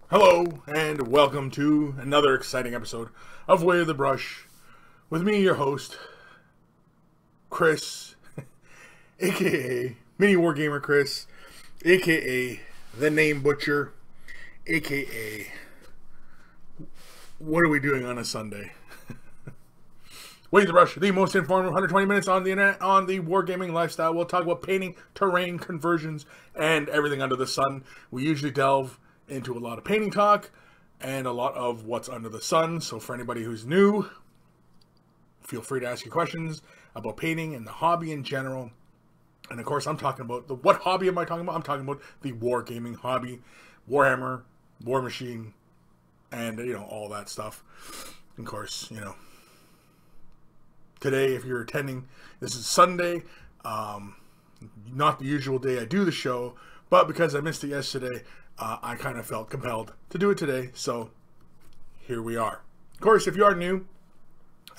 Hello, and welcome to another exciting episode of Way of the Brush with me, your host, Kris, aka Mini Wargamer Kris, aka The Name Butcher, aka what are we doing on a Sunday? Way of the Brush, the most informative 120 minutes on the internet on the wargaming lifestyle. We'll talk about painting, terrain, conversions, and everything under the sun. We usually delve into a lot of painting talk and a lot of what's under the sun. So for anybody who's new, feel free to ask your questions about painting and the hobby in general. And of course, I'm talking about what hobby am I talking about? I'm talking about the wargaming hobby, Warhammer, War Machine, and all that stuff. Of course, today, if you're attending, this is Sunday, not the usual day I do the show, but because I missed it yesterday, I kind of felt compelled to do it today, so here we are. Of course, if you are new,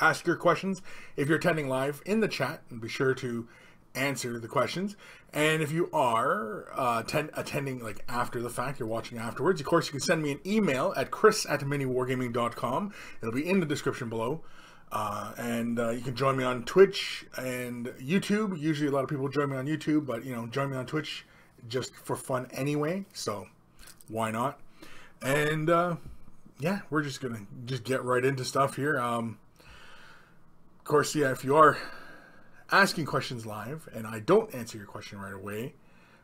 ask your questions if you're attending live in the chat, and be sure to answer the questions. And if you are attending like after the fact, you're watching afterwards, of course, you can send me an email at kris@miniwargaming.com. It'll be in the description below. And you can join me on Twitch and YouTube. Usually a lot of people join me on YouTube, but join me on Twitch just for fun anyway, so why not? And yeah, we're just gonna get right into stuff here. Of course, yeah, if you are asking questions live and I don't answer your question right away,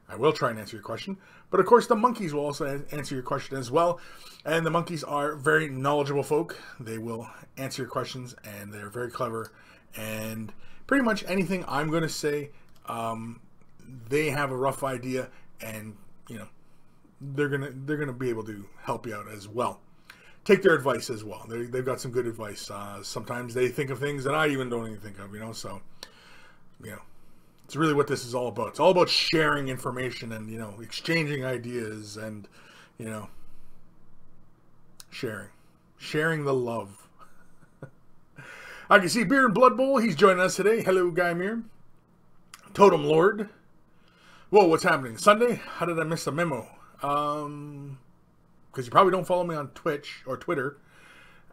I will try and answer your question. But of course, the monkeys will also answer your question as well. And the monkeys are very knowledgeable folk. They will answer your questions, and they're very clever. And pretty much anything I'm going to say, they have a rough idea, and they're gonna be able to help you out as well. Take their advice as well. They've got some good advice. Sometimes they think of things that I even don't even think of. So it's really what this is all about. It's all about sharing information and exchanging ideas and sharing the love. I can see Beer and Blood Bowl. He's joining us today. Hello, Guymere. Totem Lord. Whoa, what's happening? Sunday? How did I miss the memo? Because you probably don't follow me on Twitch or Twitter,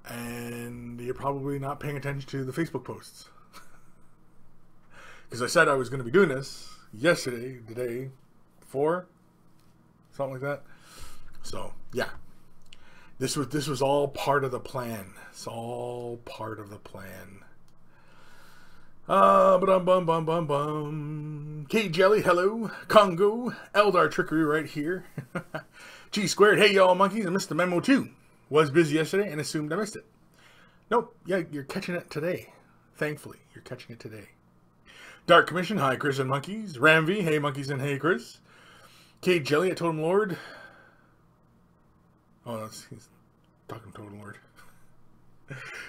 and you're probably not paying attention to the Facebook posts. Because I said I was going to be doing this yesterday, today, before, something like that. So yeah, this was all part of the plan. It's all part of the plan. Kate Jelly, hello. Congo, Eldar Trickery right here. G squared, hey y'all monkeys, I missed the memo too. Was busy yesterday and assumed I missed it. Nope, yeah, you're catching it today. Thankfully, you're catching it today. Dark Commission, hi Kris and monkeys. Ramvi, hey monkeys and hey Kris. Kate Jelly at Totem Lord. Oh, he's talking Totem Lord.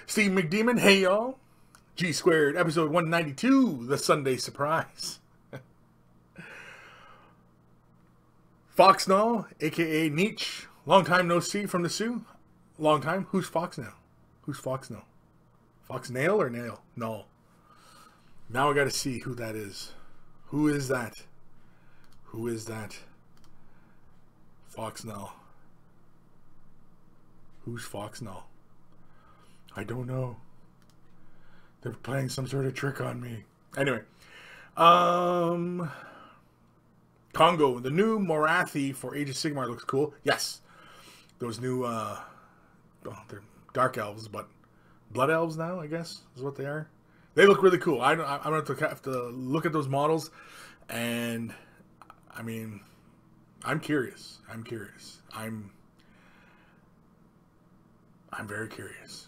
Steve McDemon, hey y'all. G squared, episode 192, the Sunday surprise. Foxnall, aka Nietzsche, long time no see from the Sioux. Long time. Who's Fox now? Who's Fox now? Fox Nail or Nail? No. Now I got to see who that is. Who is that? Who is that? Foxnall. Who's Foxnall? I don't know. They're playing some sort of trick on me. Anyway. Congo, the new Morathi for Age of Sigmar looks cool. Yes. Those new, they're dark elves, but blood elves now, I guess, is what they are. They look really cool. I'm going to have to look at those models, and, I mean, I'm curious. I'm very curious.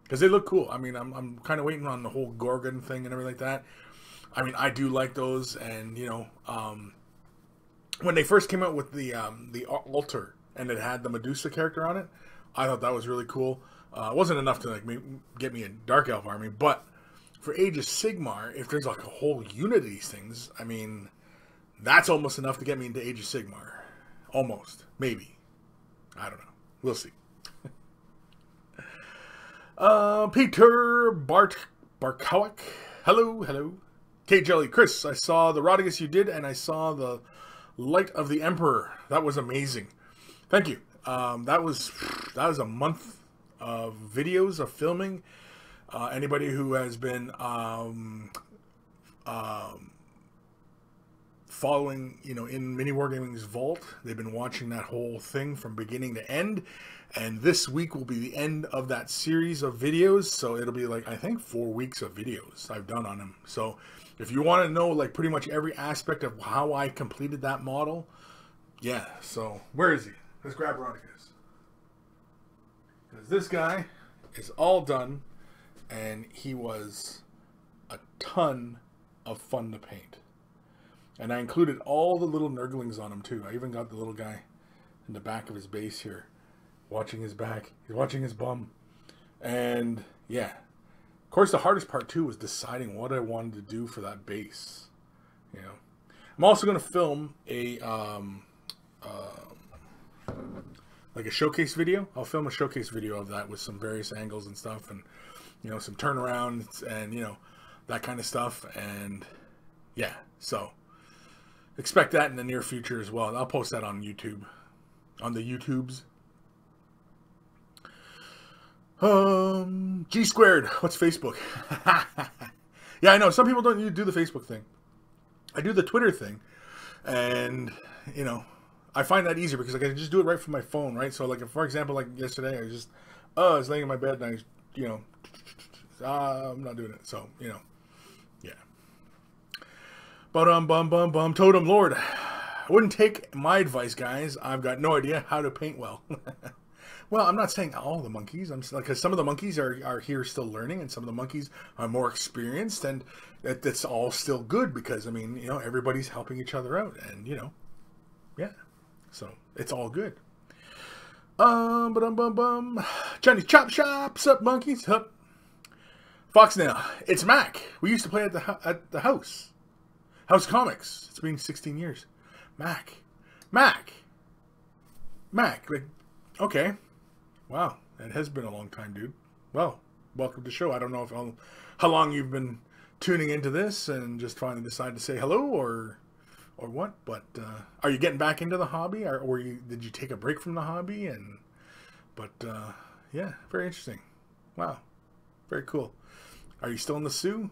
Because they look cool. I mean, I'm kind of waiting on the whole Gorgon thing and everything like that. I mean, I do like those, and you know, when they first came out with the altar and it had the Medusa character on it, I thought that was really cool. It wasn't enough to like get me a Dark Elf army, but for Age of Sigmar, if there's like a whole unit of these things, I mean, that's almost enough to get me into Age of Sigmar. Almost, maybe. I don't know. We'll see. Peter Barkowik. Hello. Kate Jelly, Chris, I saw the Rodigus you did, and I saw the Light of the Emperor. That was amazing. Thank you. That was a month of videos of filming. Anybody who has been following, you know, in Mini Wargaming's vault, they've been watching that whole thing from beginning to end. And this week will be the end of that series of videos. So it'll be like, I think 4 weeks of videos I've done on him. So if you want to know like pretty much every aspect of how I completed that model, yeah. So where is he? Let's grab Rodriguez. Because this guy is all done. And he was a ton of fun to paint. And I included all the little nurglings on him too. I even got the little guy in the back of his base here, watching his back. He's watching his bum. And yeah. Of course, the hardest part too was deciding what I wanted to do for that base. You know, I'm also going to film a like a showcase video. I'll film a showcase video of that with some various angles and stuff, and you know, some turnarounds and, you know, that kind of stuff. And yeah, so expect that in the near future as well. I'll post that on YouTube, on the YouTubes. G squared. What's Facebook? Yeah, I know some people don't do the Facebook thing. I do the Twitter thing, and you know, I find that easier because I can just do it right from my phone, right? So like, if, for example, like yesterday, I was laying in my bed and I, you know, I'm not doing it. So, you know, yeah. But Totem Lord. I wouldn't take my advice, guys. I've got no idea how to paint well. Well, I'm not saying all the monkeys. I'm just, because some of the monkeys are here still learning, and some of the monkeys are more experienced, and that's all still good because, I mean, you know, everybody's helping each other out, and you know, yeah. So it's all good. Johnny Chop Shop, sup monkeys, hup. Foxnail, it's Mac. We used to play at the house Comics. It's been 16 years. Mac, like, okay, wow, it has been a long time, dude. Well, welcome to the show. I don't know if how long you've been tuning into this and just finally decided to say hello or what, but are you getting back into the hobby, or did you take a break from the hobby? Yeah, very interesting. Wow, very cool. Are you still in the Sioux?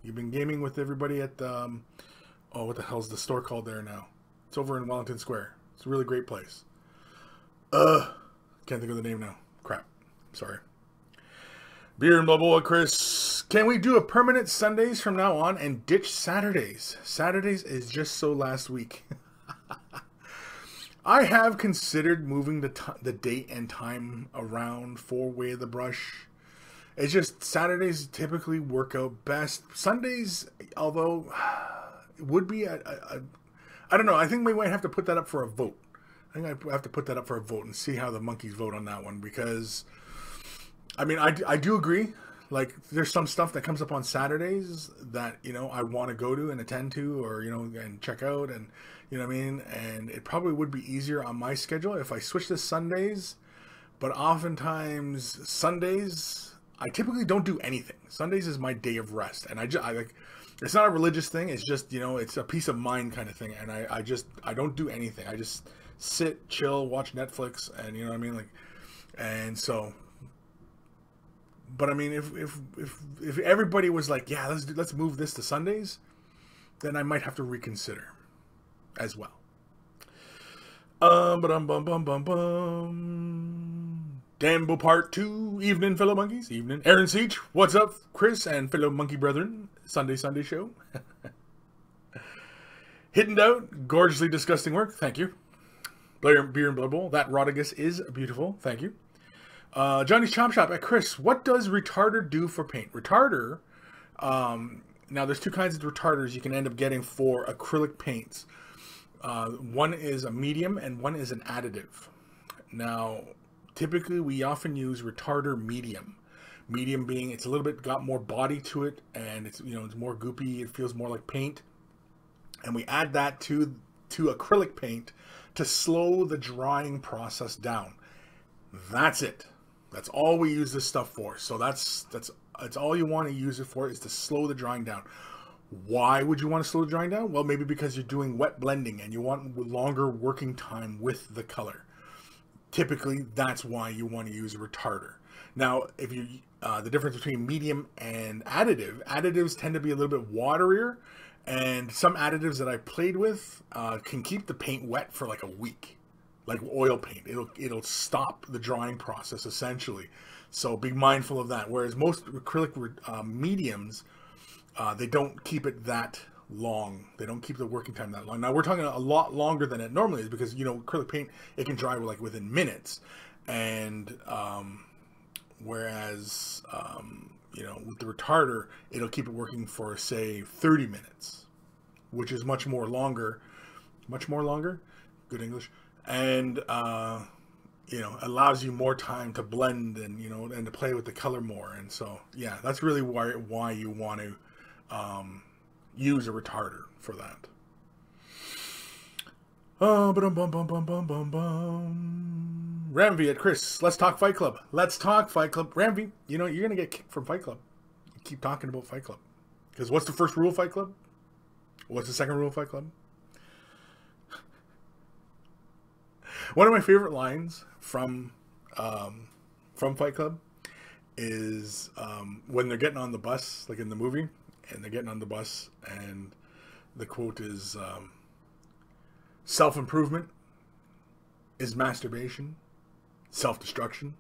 You've been gaming with everybody at what the hell's the store called there now? It's over in Wellington Square. It's a really great place. Can't think of the name now. Crap. Sorry. Beer and Bubble, Chris. Can we do a permanent Sundays from now on and ditch Saturdays? Saturdays is just so last week. I have considered moving the date and time around for Way of the Brush. It's just Saturdays typically work out best. Sundays, although, would be I don't know. I think we might have to put that up for a vote. I think I have to put that up for a vote and see how the monkeys vote on that one, because, I mean, I do agree. Like, there's some stuff that comes up on Saturdays that, you know, I want to go to and attend to, or, you know, and check out, and, you know what I mean? And it probably would be easier on my schedule if I switch to Sundays, but oftentimes Sundays, I typically don't do anything. Sundays is my day of rest, and I like, it's not a religious thing. It's just, you know, it's a peace of mind kind of thing, and I don't do anything. I just sit, chill, watch Netflix, and you know what I mean, like, and so. But I mean, if everybody was like, yeah, let's move this to Sundays, then I might have to reconsider as well. Dambo Part 2, evening, fellow monkeys, evening. Aaron Siege, what's up, Chris and fellow monkey brethren? Sunday show. Hidden Out, gorgeously disgusting work, thank you. Beer and Blood Bowl, that Rodigus is beautiful, thank you. Johnny's Chop Shop at Chris, what does Retarder do for paint? Retarder, Now, there's two kinds of retarders you can end up getting for acrylic paints. One is a medium and one is an additive. Now, typically we often use retarder medium. Medium being it's a little bit got more body to it, and it's it's more goopy. It feels more like paint, and we add that to acrylic paint to slow the drying process down. That's it. That's all we use this stuff for. So that's all you want to use it for, is to slow the drying down. Why would you want to slow the drying down? Well, maybe because you're doing wet blending and you want longer working time with the color. Typically, that's why you want to use a retarder. Now, if you the difference between medium and additives tend to be a little bit waterier, and some additives that I played with can keep the paint wet for like a week, like oil paint. It'll stop the drying process essentially. So be mindful of that. Whereas most acrylic mediums, they don't keep it that long. They don't keep the working time that long. Now we're talking a lot longer than it normally is, because acrylic paint, it can dry like within minutes, and whereas with the retarder, it'll keep it working for say 30 minutes, which is much more longer, good English, and allows you more time to blend and and to play with the color more. And so yeah, that's really why you want to use a retarder for that. Ramvi at Kris, let's talk Fight Club. Let's talk Fight Club. Ramvi, you're gonna get kicked from Fight Club. You keep talking about Fight Club, because what's the first rule of Fight Club? What's the second rule of Fight Club? One of my favorite lines from Fight Club is when they're getting on the bus, like in the movie, and they're getting on the bus, and the quote is, self-improvement is masturbation, self-destruction.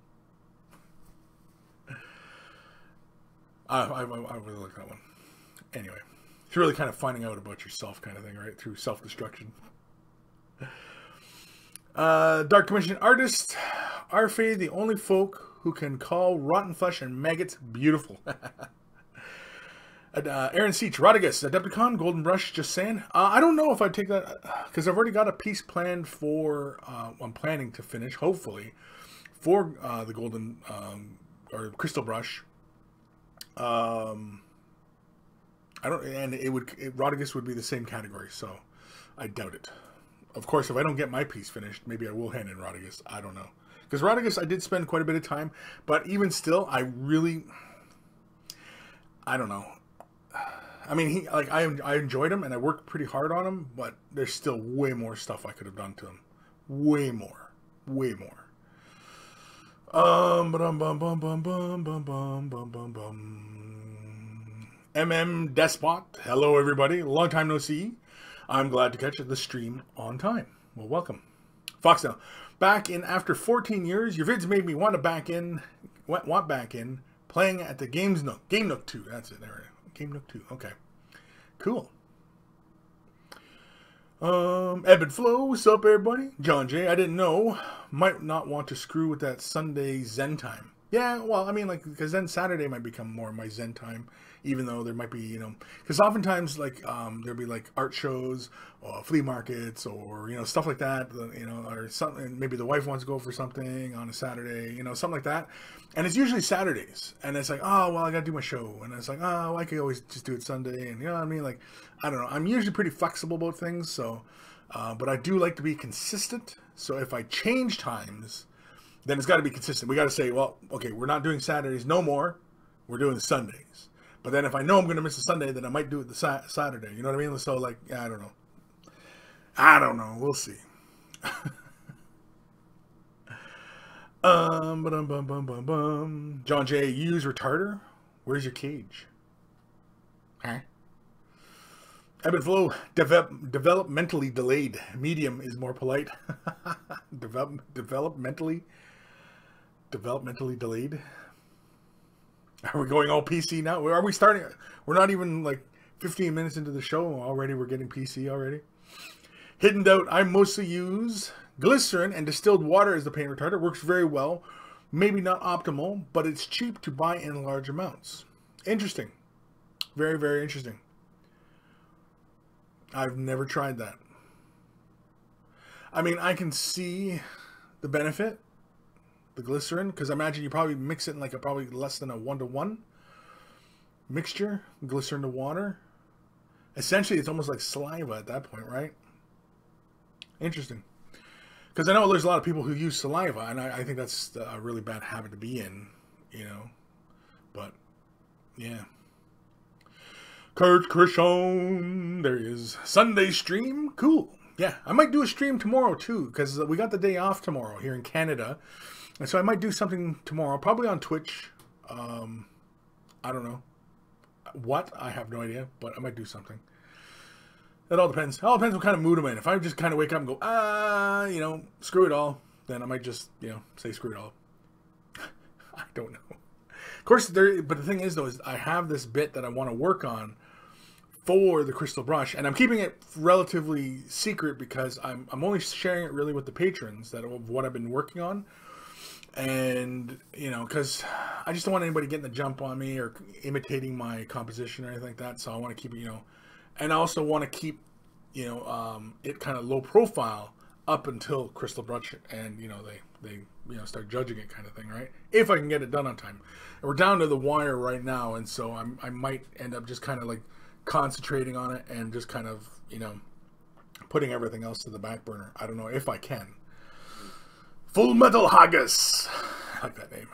I really like that one. Anyway, it's really kind of finding out about yourself kind of thing, right? Through self-destruction. Dark Commission artist, Arfe, the only folk who can call rotten flesh and maggots beautiful. Aaron Seach, Rodigus, Adepticon, Golden Brush, just saying. I don't know if I'd take that, because I've already got a piece planned for, I'm planning to finish, hopefully, for the Golden, or Crystal Brush. I don't, and Rodigus would be the same category, so I doubt it. Of course, if I don't get my piece finished, maybe I will hand in Rodigus. I don't know. Because Rodigus, I did spend quite a bit of time, but even still, I don't know. I mean, I enjoyed him, and I worked pretty hard on him, but there's still way more stuff I could have done to him. Way more. Despot, hello everybody. Long time no see. I'm glad to catch the stream on time. Well, welcome. Foxdale, back in after 14 years. Your vids made me want back in, playing at the Game Nook 2. That's it. There. Game Nook 2. Okay. Cool. Ebb and Flow, what's up everybody? John J, I didn't know. Might not want to screw with that Sunday Zen time. Yeah, well, I mean, like, because then Saturday might become more my Zen time, even though there might be, because oftentimes, like, there'll be, like, art shows, or flea markets, or, stuff like that, or something, maybe the wife wants to go for something on a Saturday, something like that, and it's usually Saturdays, and it's like, oh, well, I gotta do my show, and it's like, oh, I could always just do it Sunday, and, you know what I mean, like, I don't know, I'm usually pretty flexible about things, so, but I do like to be consistent, so if I change times, then it's got to be consistent. We got to say, well, okay, we're not doing Saturdays no more. We're doing the Sundays. But then if I know I'm going to miss a Sunday, then I might do it the Saturday. You know what I mean? So, like, yeah, I don't know. We'll see. John J, use retarder. Where's your cage? Huh? Ebb and Flow, developmentally delayed. Medium is more polite. Developmentally delayed. Are we going all PC now? Are we starting? We're not even like 15 minutes into the show already. We're getting PC already. Hidden Doubt. I mostly use glycerin and distilled water as the paint retarder. It works very well. Maybe not optimal, but it's cheap to buy in large amounts. Interesting. Very, very interesting. I've never tried that. I mean, I can see the benefit, the glycerin, because I imagine you probably mix it in like probably less than a 1-to-1 mixture, glycerin to water. Essentially, it's almost like saliva at that point, right? Interesting. Because I know there's a lot of people who use saliva, and I think that's a really bad habit to be in, you know. But, yeah. Kurt Christian, there he is. Sunday stream, cool. Yeah, I might do a stream tomorrow too, because we got the day off tomorrow here in Canada. And so I might do something tomorrow, probably on Twitch. I don't know what, I have no idea, but I might do something. It all depends. It all depends what kind of mood I'm in. If I just kind of wake up and go, you know, screw it all, then I might just, you know, say screw it all. I don't know. Of course, but the thing is, though, is I have this bit that I want to work on for the crystal brush, and I'm keeping it relatively secret because I'm only sharing it really with the patrons of what I've been working on. And, you know, because I just don't want anybody getting the jump on me or imitating my composition or anything like that. So I want to keep it, you know, and I also want to keep, you know, it kind of low profile up until crystal brush, and, you know, they you know, start judging it kind of thing, right? If I can get it done on time. And we're down to the wire right now, and so I might end up just kind of like concentrating on it and just kind of, you know, putting everything else to the back burner. I don't know if I can. Full Metal Haggis. I like that name.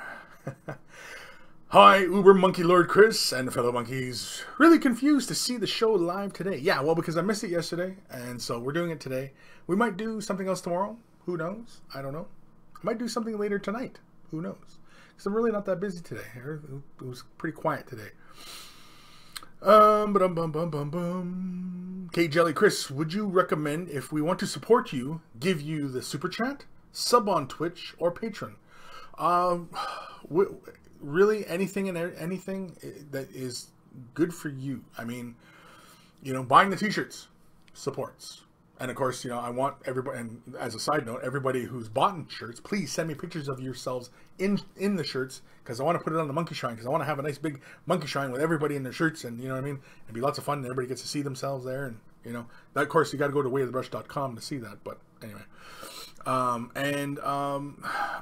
Hi, Uber Monkey Lord Kris and fellow monkeys. Really confused to see the show live today. Yeah, well, because I missed it yesterday, and so we're doing it today. We might do something else tomorrow. Who knows? I don't know. I might do something later tonight. Who knows? Because I'm really not that busy today. It was pretty quiet today. K Jelly Kris, would you recommend, if we want to support you, give you the super chat, sub on Twitch, or Patreon? Really, anything and anything that is good for you. I mean, you know, buying the t-shirts supports. And of course, you know, I want everybody, and as a side note, everybody who's bought shirts, please send me pictures of yourselves in the shirts, because I want to put it on the monkey shrine, because I want to have a nice big monkey shrine with everybody in their shirts, and you know what I mean? It'd be lots of fun, and everybody gets to see themselves there, and you know, that, of course, you got to go to wayofthebrush.com to see that, but anyway. I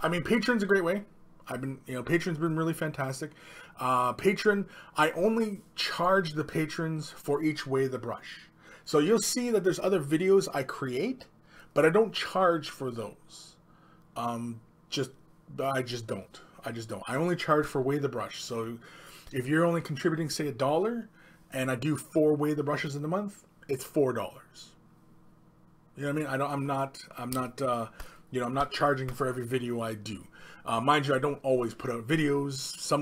mean, Patreon's a great way. Patreon's been really fantastic. Patreon, I only charge the patrons for each way the brush. So you'll see that there's other videos I create, but I don't charge for those. I just don't. I only charge for Way the Brush. So if you're only contributing, say, $1, and I do 4 Way the Brushes in the month, it's $4. You know what I mean? I'm not charging for every video I do. Mind you, I don't always put out videos.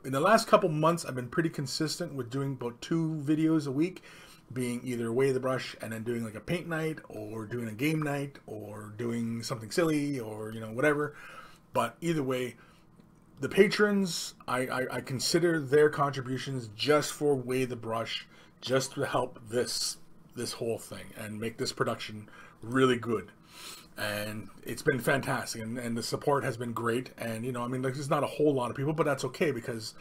In the last couple months, I've been pretty consistent with doing about 2 videos a week, being either Way the Brush and then doing like a paint night, or doing a game night, or doing something silly, or, you know, whatever. But either way, the patrons, I consider their contributions just for Way the Brush, just to help this whole thing and make this production really good. And it's been fantastic, and the support has been great. And, you know, I mean, there's not a whole lot of people, but that's okay, because,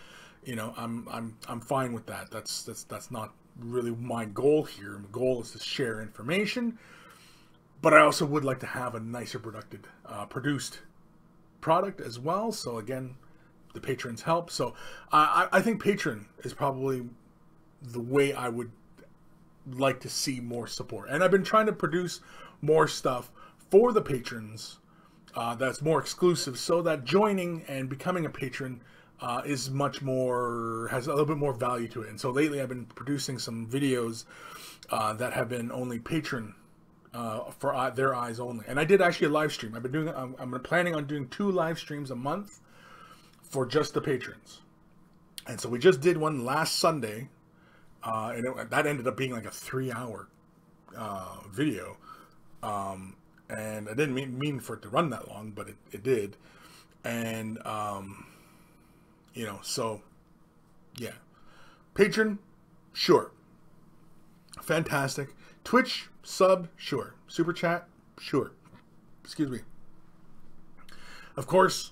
you know, I'm fine with that. That's not really my goal here. My goal is to share information, but I also would like to have a nicer produced product as well. So again, the patrons help. So I think Patreon is probably the way I would like to see more support. And I've been trying to produce more stuff for the patrons that's more exclusive, so that joining and becoming a patron is much more, has a little bit more value to it. And so lately I've been producing some videos that have been only patron for their eyes only. And I did actually a live stream. I'm planning on doing 2 live streams a month for just the patrons. And so we just did one last Sunday, and that ended up being like a 3-hour video. And I didn't mean for it to run that long, but it did. And, you know, so, yeah. Patreon, sure. Fantastic. Twitch, sub, sure. Super chat, sure. Excuse me. Of course,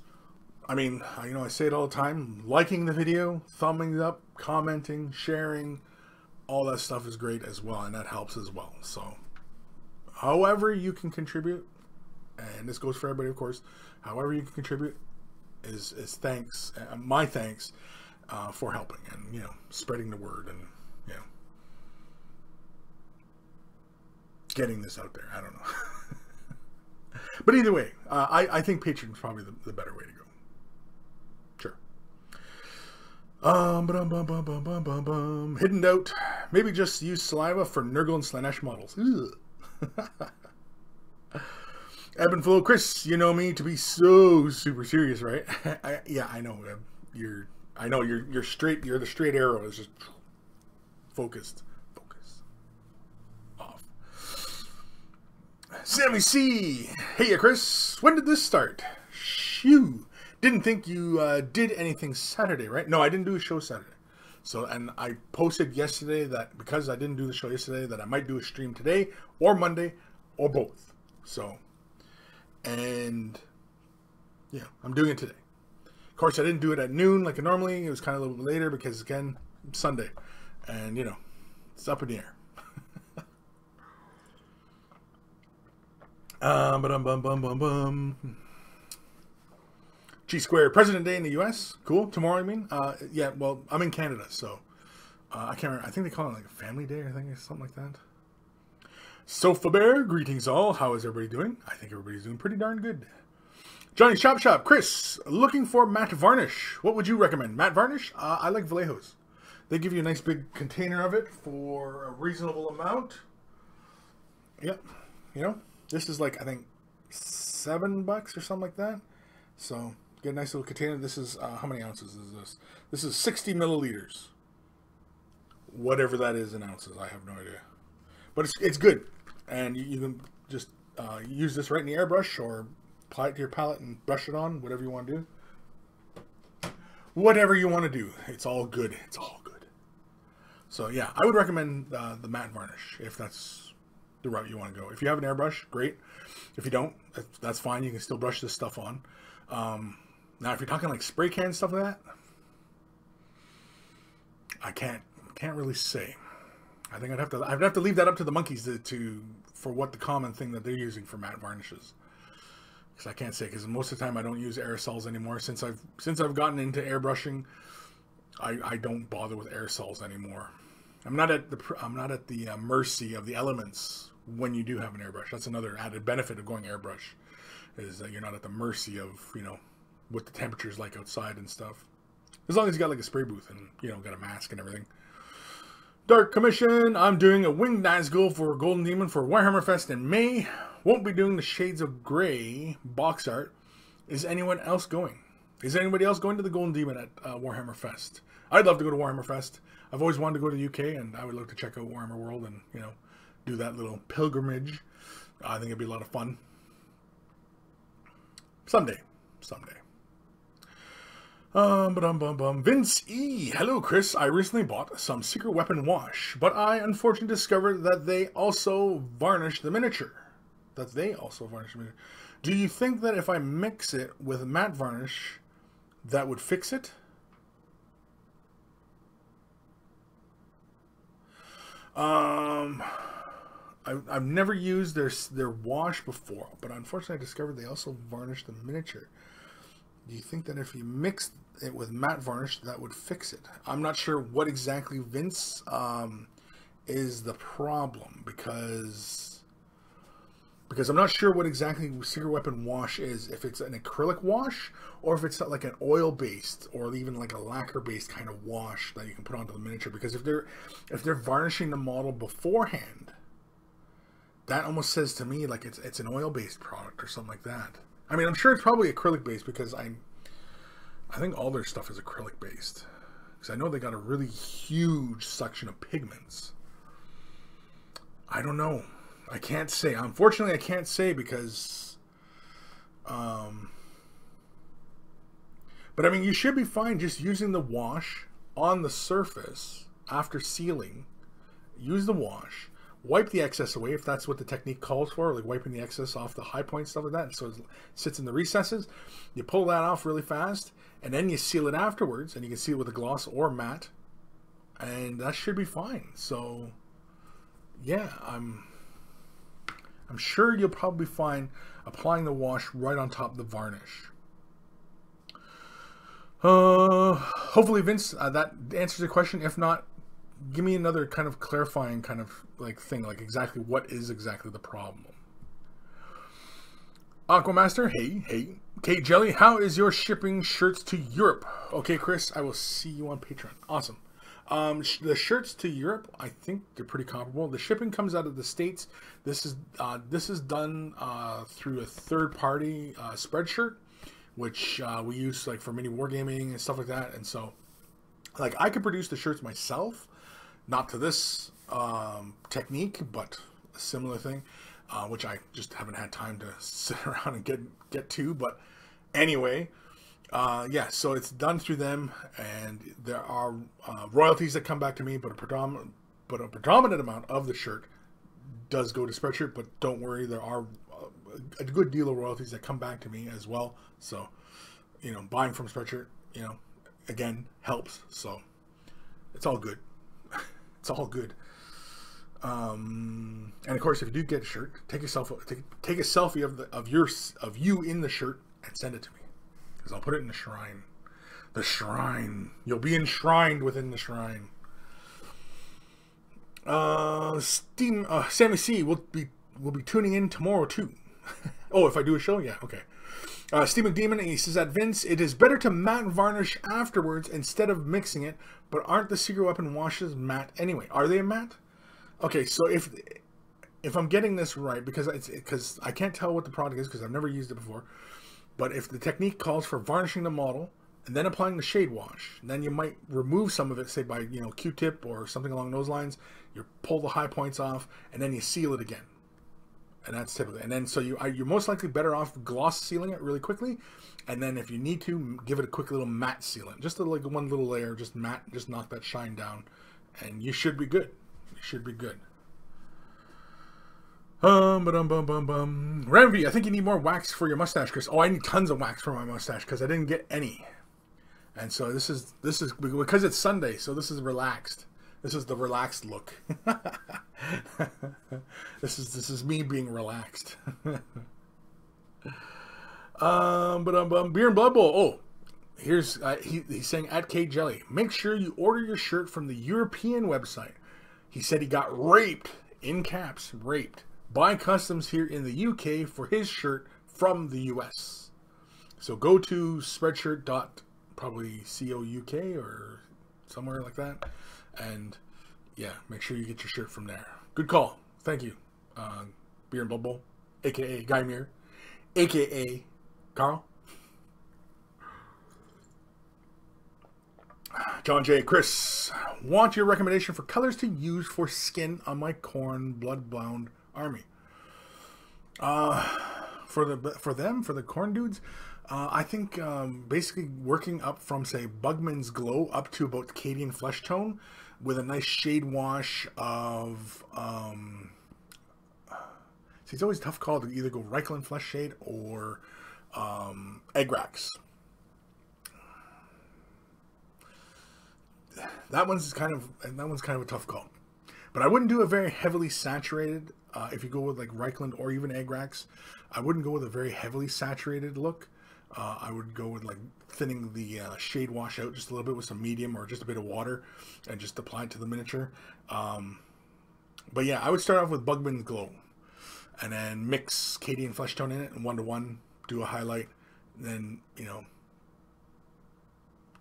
I mean, I say it all the time, liking the video, thumbing up, commenting, sharing, all that stuff is great as well, and that helps as well. So, however you can contribute, and this goes for everybody, of course, however you can contribute is thanks, my thanks for helping and, spreading the word and, getting this out there. I don't know. But either way, I think Patreon is probably the better way to go. Sure. Hidden doubt. Maybe just use saliva for Nurgle and Slanesh models. Ebb and flow. Kris, you know me to be so super serious, right? Yeah, I know. You're straight. You're the straight arrow. It's just focused. Off. Sammy C. Hey, Kris. When did this start? Shoo. Didn't think you did anything Saturday, right? No, I didn't do a show Saturday. So, and I posted yesterday that because I didn't do the show yesterday, that I might do a stream today or Monday or both. So, and yeah, I'm doing it today. Of course, I didn't do it at noon like normally. It was kind of a little bit later because, again, it's Sunday. And, it's up in the air. G Square, President Day in the U.S. Cool. Tomorrow, I mean. Yeah, well, I'm in Canada, so I can't remember. I think they call it like a family day, I think, or something like that. Sofa Bear, greetings all. How is everybody doing? I think everybody's doing pretty darn good. Johnny Shop, Kris, looking for matte varnish. What would you recommend? Matte varnish? I like Vallejos. They give you a nice big container of it for a reasonable amount. Yep. This is like, I think, $7 or something like that. So, get a nice little container. This is, how many ounces is this? This is 60 milliliters. Whatever that is in ounces, I have no idea. But it's good. And you can just use this right in the airbrush or apply it to your palette and brush it on, whatever you want to do. Whatever you want to do. It's all good. It's all good. So, yeah, I would recommend the matte varnish if that's the route you want to go. If you have an airbrush, great. If you don't, that's fine. You can still brush this stuff on. Now, if you're talking like spray can stuff like that, I can't really say. I think I'd have to leave that up to the monkeys for what the common thing that they're using for matte varnishes. Because I can't say, because most of the time I don't use aerosols anymore. Since I've gotten into airbrushing, I don't bother with aerosols anymore. I'm not at the mercy of the elements when you do have an airbrush. That's another added benefit of going airbrush, is that you're not at the mercy of what the temperature's like outside and stuff. As long as you got like a spray booth and got a mask and everything. Dark Commission, I'm doing a winged Nazgul for Golden Demon for Warhammer Fest in May. Won't be doing the Shades of Grey box art. Is anyone else going? Is anybody else going to the Golden Demon at Warhammer Fest? I'd love to go to Warhammer Fest. I've always wanted to go to the UK, and I would love to check out Warhammer World and, do that little pilgrimage. I think it'd be a lot of fun. Someday. Vince E. Hello, Kris. I recently bought some Secret Weapon wash, but I unfortunately discovered that they also varnish the miniature. Do you think that if I mix it with matte varnish, that would fix it? I've never used their wash before, but unfortunately I discovered they also varnish the miniature. Do you think that if you mix it with matte varnish, that would fix it? I'm not sure what exactly, Vince, is the problem, because I'm not sure what exactly Secret Weapon wash is. If it's an acrylic wash, or if it's like an oil-based, or even like a lacquer-based kind of wash that you can put onto the miniature. Because if they're varnishing the model beforehand, that almost says to me like it's an oil-based product or something like that. I mean, I'm sure it's probably acrylic-based, because I think all their stuff is acrylic-based. Because I know they got a really huge section of pigments. I don't know. I can't say. Unfortunately, I can't say, because... But, I mean, you should be fine just using the wash on the surface after sealing. Use the wash. wipe the excess away if that's what the technique calls for, like wiping the excess off the high points, stuff like that, so it sits in the recesses. You pull that off really fast, and then you seal it afterwards, and you can seal it with a gloss or matte, and that should be fine. So yeah, I'm sure you'll probably find applying the wash right on top of the varnish. Hopefully, Vince, that answers your question. If not, give me another kind of clarifying kind of like thing, like exactly what is exactly the problem. Aquamaster, hey. Kate Jelly, how is your shipping shirts to Europe? Okay, Chris, I will see you on Patreon. Awesome. The shirts to Europe, I think they're pretty comparable. The shipping comes out of the States. This is done through a third-party Spreadshirt, which we use like for mini wargaming and stuff like that. And so, like, I could produce the shirts myself, not to this technique, but a similar thing, which I just haven't had time to sit around and get to. But anyway. Yeah, so it's done through them, and there are royalties that come back to me, but a predominant amount of the shirt does go to Spreadshirt. But don't worry, there are a good deal of royalties that come back to me as well. So, buying from Spreadshirt, again, helps. So it's all good. It's all good. And of course, if you do get a shirt, take a selfie of you in the shirt and send it to me. Because I'll put it in the shrine. The shrine. You'll be enshrined within the shrine. Sammy C will be tuning in tomorrow too. Oh, if I do a show? Yeah, okay. Steve McDemon, he says that Vince, it is better to matte varnish afterwards instead of mixing it, but aren't the Secret Weapon washes matte anyway? Are they matte? Okay, so if I'm getting this right, because I can't tell what the product is because I've never used it before. But if the technique calls for varnishing the model and then applying the shade wash, then you might remove some of it, say by Q-tip or something along those lines. You pull the high points off and then you seal it again, and that's typically. And then so you're most likely better off gloss sealing it really quickly, and then if you need to, give it a quick little matte sealant, just like one little layer, just matte, just knock that shine down, and you should be good. You should be good. Ramvi, I think you need more wax for your mustache, Chris. Oh, I need tons of wax for my mustache because I didn't get any. And so this is because it's Sunday, so this is relaxed. This is the relaxed look. This is me being relaxed. Beer and Blood Bowl. Oh, here's he's saying at K Jelly, make sure you order your shirt from the European website. He said he got raped, in caps, raped, by customs here in the UK for his shirt from the US. So go to spreadshirt.probably.co.uk or somewhere like that, and yeah, make sure you get your shirt from there. Good call. Thank you. Beer and Bubble, aka Guy Muir, aka Carl. John J. Chris, want your recommendation for colors to use for skin on my Khorne bloodbound army. For the Khorne dudes, I think basically working up from, say, Bugman's Glow up to about Cadian Flesh Tone with a nice shade wash of see, it's always a tough call to either go Reikland Flesh Shade or Eggrax. That one's kind of a tough call. But I wouldn't do a very heavily saturated, if you go with like Reikland or even Eggrax, I wouldn't go with a very heavily saturated look. I would go with like thinning the shade wash out just a little bit with some medium or just a bit of water and just apply it to the miniature. But yeah, I would start off with Bugman's Glow and then mix Cadian Flesh Tone in it and 1-to-1, do a highlight, then,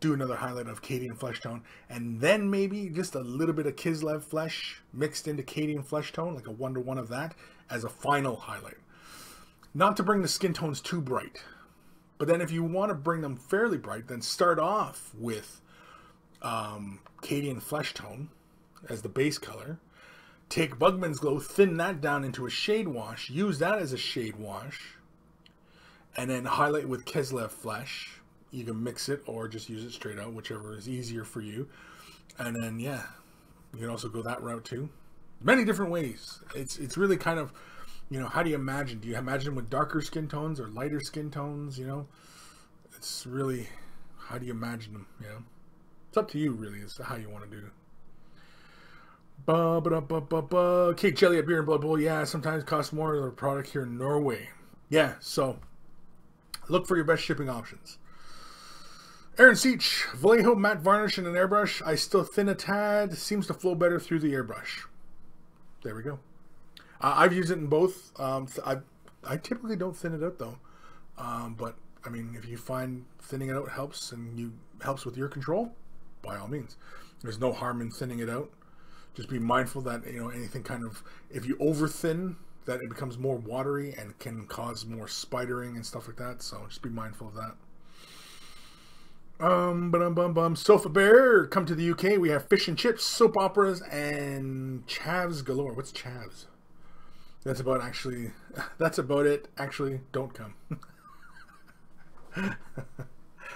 do another highlight of Cadian Flesh Tone, and then maybe just a little bit of Kislev Flesh mixed into Cadian Flesh Tone, like a 1-to-1 of that as a final highlight. Not to bring the skin tones too bright, but then if you want to bring them fairly bright, then start off with Cadian Flesh Tone as the base color. Take Bugman's Glow, thin that down into a shade wash, use that as a shade wash, and then highlight with Kislev Flesh. You can mix it or just use it straight out, whichever is easier for you. And then, yeah, you can also go that route too. many different ways. It's really kind of, how do you imagine? Do you imagine with darker skin tones or lighter skin tones? It's really, how do you imagine them? It's up to you, really, as to how you want to do it. Cake jelly at Beer and Blood Bowl. Yeah, sometimes costs more than the product here in Norway. Yeah, so look for your best shipping options. Aaron Seach, Vallejo matte varnish and an airbrush. I still thin a tad. Seems to flow better through the airbrush. There we go. I've used it in both. I typically don't thin it out though. But I mean, if you find thinning it out helps and helps with your control, by all means. There's no harm in thinning it out. Just be mindful that anything kind of, if you over thin, that it becomes more watery and can cause more spidering and stuff like that. So just be mindful of that. Sofa Bear, come to the UK. We have fish and chips, soap operas, and chavs galore. What's chavs? That's about it. Actually, don't come.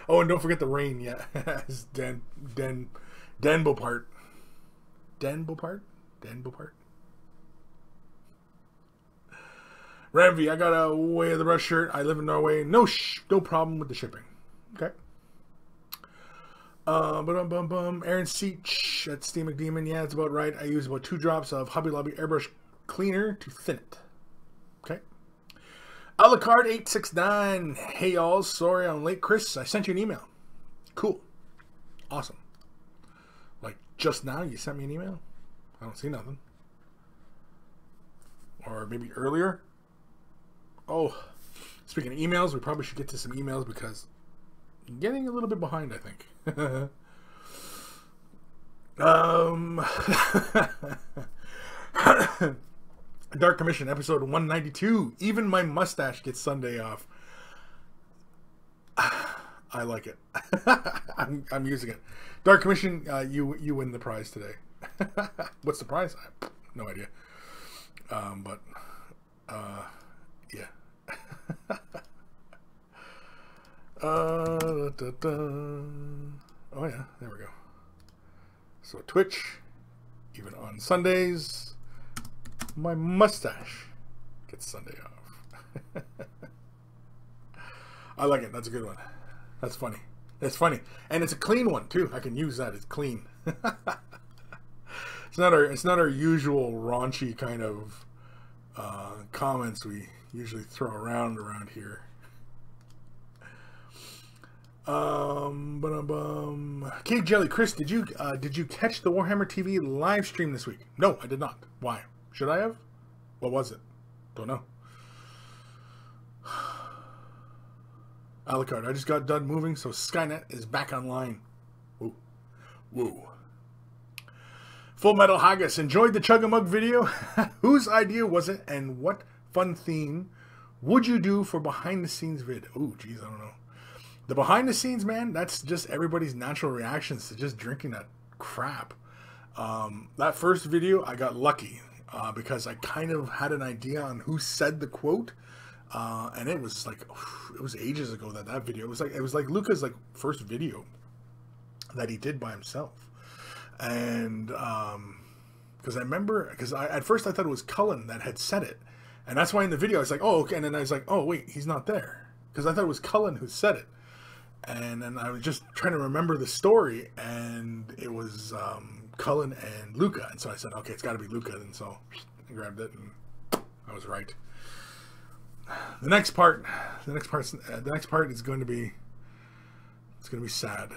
Oh, and don't forget the rain. Yeah, it's Dan Beaupart. Dan Beaupart. Ramvi, I got a Way of the Rush shirt. I live in Norway. No problem with the shipping. Okay. Aaron Seach at Steve McDemon. Yeah, it's about right. I use about 2 drops of Hobby Lobby airbrush cleaner to thin it. Okay. Alucard 869. Hey y'all, sorry I'm late. Kris, I sent you an email. Cool. Awesome. Like just now you sent me an email? I don't see nothing. Or maybe earlier? Oh, speaking of emails, we probably should get to some emails because I'm getting a little bit behind, I think. Dark Commission episode 192. Even my mustache gets Sunday off. I like it. I'm using it. Dark Commission, you win the prize today. What's the prize? No idea. Yeah. Oh yeah, there we go. So Twitch, even on Sundays, my mustache gets Sunday off. I like it. That's a good one. That's funny. It's funny, and it's a clean one too. I can use that. It's clean. It's not our usual raunchy kind of comments we usually throw around here. Cake Jelly, Kris, did you catch the Warhammer TV live stream this week? No, I did not. Why? Should I have? What was it? Don't know. Alucard, I just got done moving, so Skynet is back online. Woo. Woo. Full Metal Haggis, enjoyed the Chug-a-Mug video? Whose idea was it, and what fun theme would you do for behind-the-scenes vid? Oh, geez, I don't know. The behind-the-scenes, man, that's just everybody's natural reactions to just drinking that crap. That first video, I got lucky because I kind of had an idea on who said the quote, and it was like, it was ages ago that video. It was like Luca's first video that he did by himself. And because at first I thought it was Cullen that had said it, and that's why in the video I was like, oh, okay, and then I was like, oh wait, he's not there, because I thought it was Cullen who said it, and then I was just trying to remember the story, and it was Cullen and Luca, and so I said, okay, it's got to be Luca, and so I grabbed it, and I was right. The next part is going to be, it's going to be sad.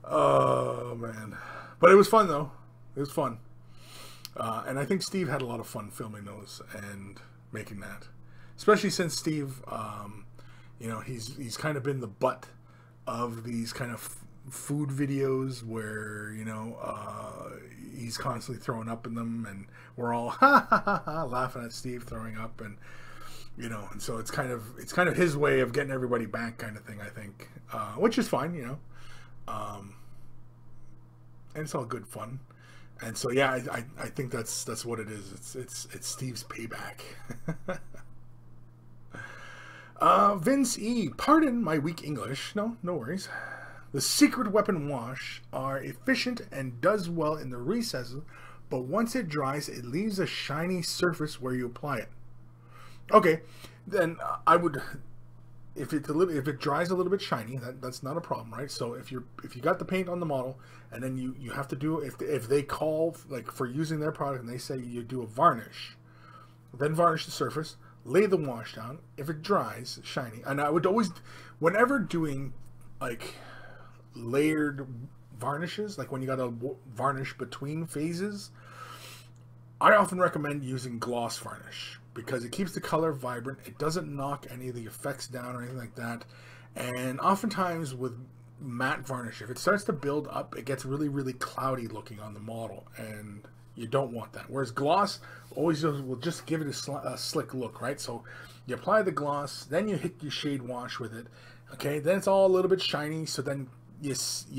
Oh man, but it was fun though. It was fun, and I think Steve had a lot of fun filming those and making that, especially since Steve, he's kind of been the butt of these kind of food videos where he's constantly throwing up in them, and we're all laughing at Steve throwing up, and and so it's kind of his way of getting everybody back, kind of thing. I think, which is fine, and it's all good fun, and so yeah, I think that's what it is. It's Steve's payback. Vince E, pardon my weak English. No worries. The secret weapon wash are efficient and does well in the recesses, but once it dries, it leaves a shiny surface where you apply it. Okay, then I would, if it dries a little bit shiny, that's not a problem, right? So if you got the paint on the model, and then you have to do, if they call like for using their product and they say you do a varnish, then varnish the surface, lay the wash down. If it dries shiny, and I would always, whenever doing like layered varnishes, like when you got to varnish between phases, I often recommend using gloss varnish because it keeps the color vibrant. It doesn't knock any of the effects down or anything like that. And oftentimes with matte varnish, if it starts to build up, it gets really, really cloudy looking on the model, and you don't want that. Whereas gloss always will just give it a slick look, right? So you apply the gloss, then you hit your shade wash with it. Okay, then it's all a little bit shiny, so then you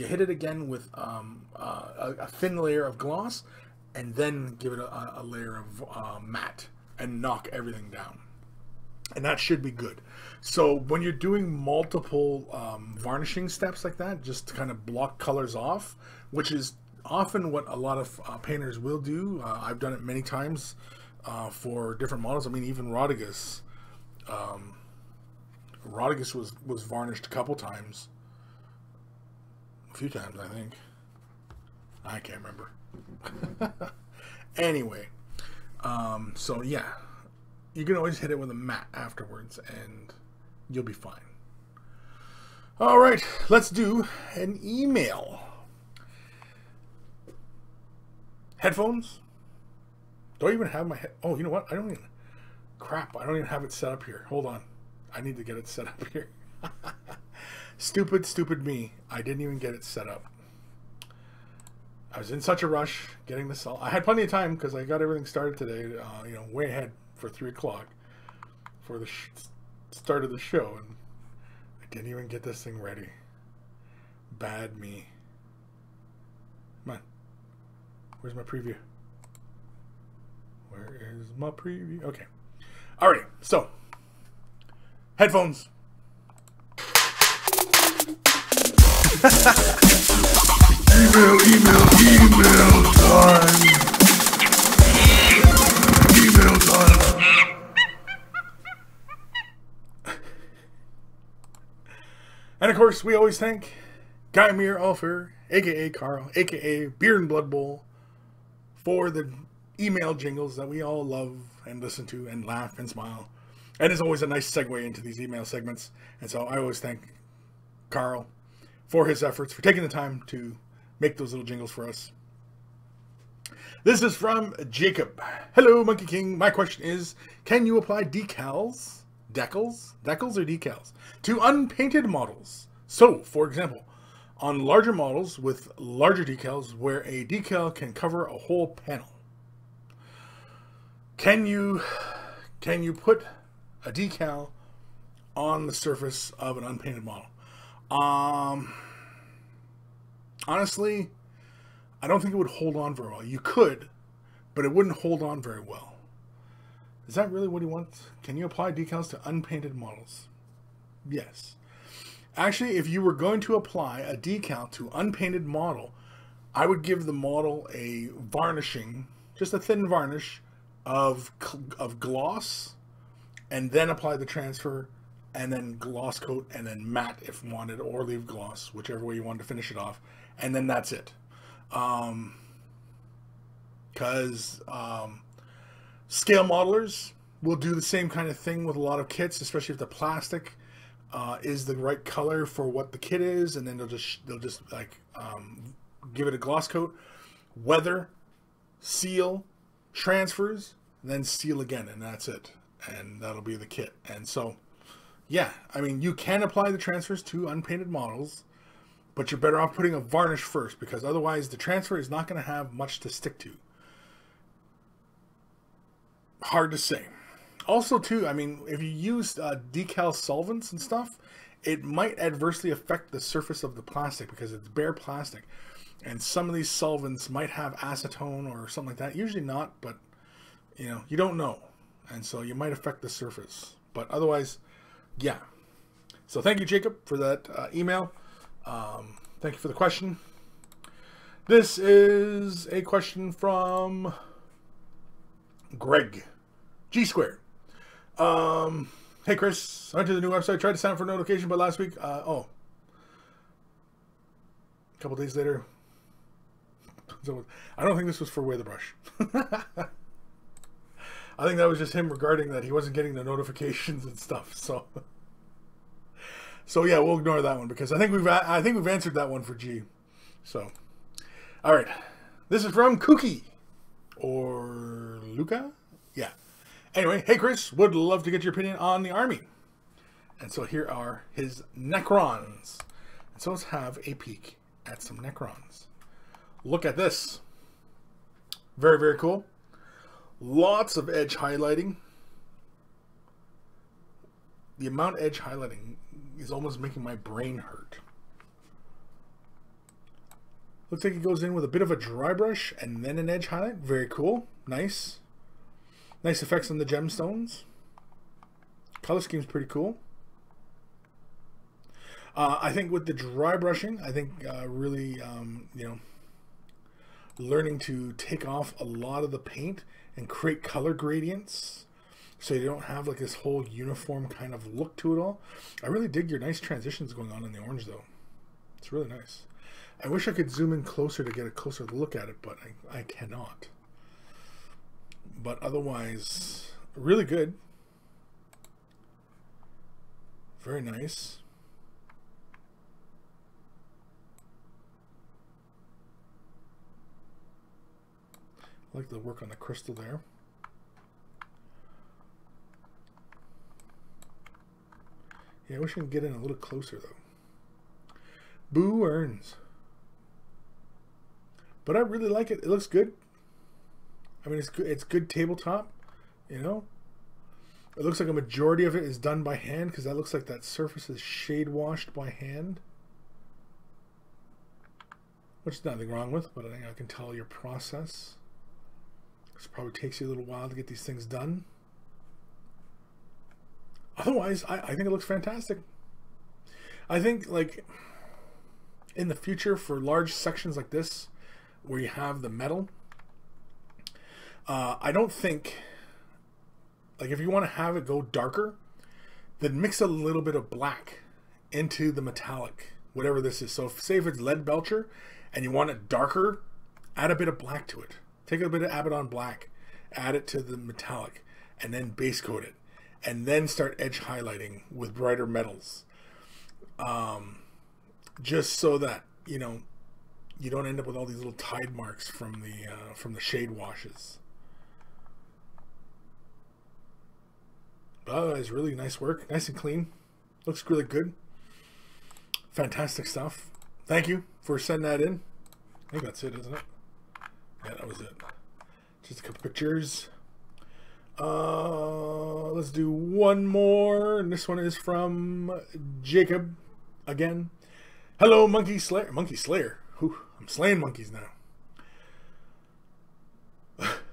hit it again with a thin layer of gloss, and then give it a layer of matte and knock everything down. And that should be good. So when you're doing multiple varnishing steps like that, just to kind of block colors off, which is often what a lot of painters will do. I've done it many times for different models. I mean, even Rodriguez. Rodriguez was varnished a couple times. A few times, I think. I can't remember. Anyway, so yeah, you can always hit it with a matte afterwards and you'll be fine. All right, let's do an email. Headphones? Do I even have my oh, you know what? I don't even have it set up here. Hold on. I need to get it set up here. Stupid me. I didn't even get it set up. I was in such a rush getting this all. I had plenty of time because I got everything started today, way ahead for 3 o'clock for the start of the show, and I didn't even get this thing ready. Bad me. Come on. Where's my preview? Where is my preview? Okay. Alrighty, so headphones. Email time. Email time. And of course, we always thank Guymere Alfer, aka Carl, aka Beer and Blood Bowl, for the email jingles that we all love and listen to and laugh and smile. And it's always a nice segue into these email segments. And so I always thank Carl for his efforts, for taking the time to make those little jingles for us. This is from Jacob. Hello, Monkey King. My question is, can you apply decals or decals to unpainted models? So, for example, on larger models with larger decals where a decal can cover a whole panel, can you put a decal on the surface of an unpainted model? Honestly, I don't think it would hold on very well. You could, but it wouldn't hold on very well. Is that really what he wants? Can you apply decals to unpainted models? Yes. Actually, if you were going to apply a decal to unpainted model, I would give the model a varnishing, just a thin varnish of gloss, and then apply the transfer, and then gloss coat, and then matte if wanted, or leave gloss, whichever way you wanted to finish it off, and then that's it. Because scale modelers will do the same kind of thing with a lot of kits, especially if the plastic is the right color for what the kit is, and then they'll just like give it a gloss coat, weather, seal, transfers, and then seal again, and that's it, and that'll be the kit. And so, yeah, I mean, you can apply the transfers to unpainted models, but you're better off putting a varnish first, because otherwise the transfer is not going to have much to stick to. Hard to say. Also, too, I mean, if you use decal solvents and stuff, it might adversely affect the surface of the plastic because it's bare plastic. And some of these solvents might have acetone or something like that. Usually not, but, you don't know. And so you might affect the surface. But otherwise, yeah. So thank you, Jacob, for that email. Thank you for the question. This is a question from Greg G Squared. Hey Chris, I went to the new website, tried to sign up for a notification, but last week, a couple days later, so I don't think this was for Weather Brush. I think that was just him regarding that he wasn't getting the notifications and stuff. So yeah, we'll ignore that one because I think we've answered that one for G. So, all right, this is from Kookie or Luca. Yeah. Anyway, hey Chris, would love to get your opinion on the army. And so here are his Necrons. And so let's have a peek at some Necrons. Look at this. Very, very cool. Lots of edge highlighting. The amount of edge highlighting is almost making my brain hurt. Looks like it goes in with a bit of a dry brush and then an edge highlight. Very cool. Nice. Nice effects on the gemstones. Color scheme's pretty cool. I think with the dry brushing, I think really, you know, learning to take off a lot of the paint and create color gradients so you don't have like this whole uniform kind of look to it all. I really dig your nice transitions going on in the orange though. It's really nice. I wish I could zoom in closer to get a closer look at it, but I cannot. But otherwise, really good. Very nice. I like the work on the crystal there. Yeah, I wish I could get in a little closer though. Boo earns. But I really like it. It looks good. I mean, it's good. It's good tabletop, you know. It looks like a majority of it is done by hand because that looks like that surface is shade washed by hand. Which is nothing wrong with, but I think I can tell your process. This probably takes you a little while to get these things done. Otherwise, I think it looks fantastic. I think, like, in the future for large sections like this, where you have the metal, I don't think, like, if you want to have it go darker, then mix a little bit of black into the metallic, whatever this is. So, say if it's lead belcher and you want it darker, add a bit of black to it. Take a bit of Abaddon black, add it to the metallic, and then base coat it. And then start edge highlighting with brighter metals. Just so that, you know, you don't end up with all these little tide marks from the shade washes. But otherwise, really nice work. Nice and clean. Looks really good. Fantastic stuff. Thank you for sending that in. I think that's it, isn't it? Yeah, that was it. Just a couple pictures. Let's do one more. And this one is from Jacob again. Hello, Monkey Slayer. Monkey Slayer. Whew, I'm slaying monkeys now.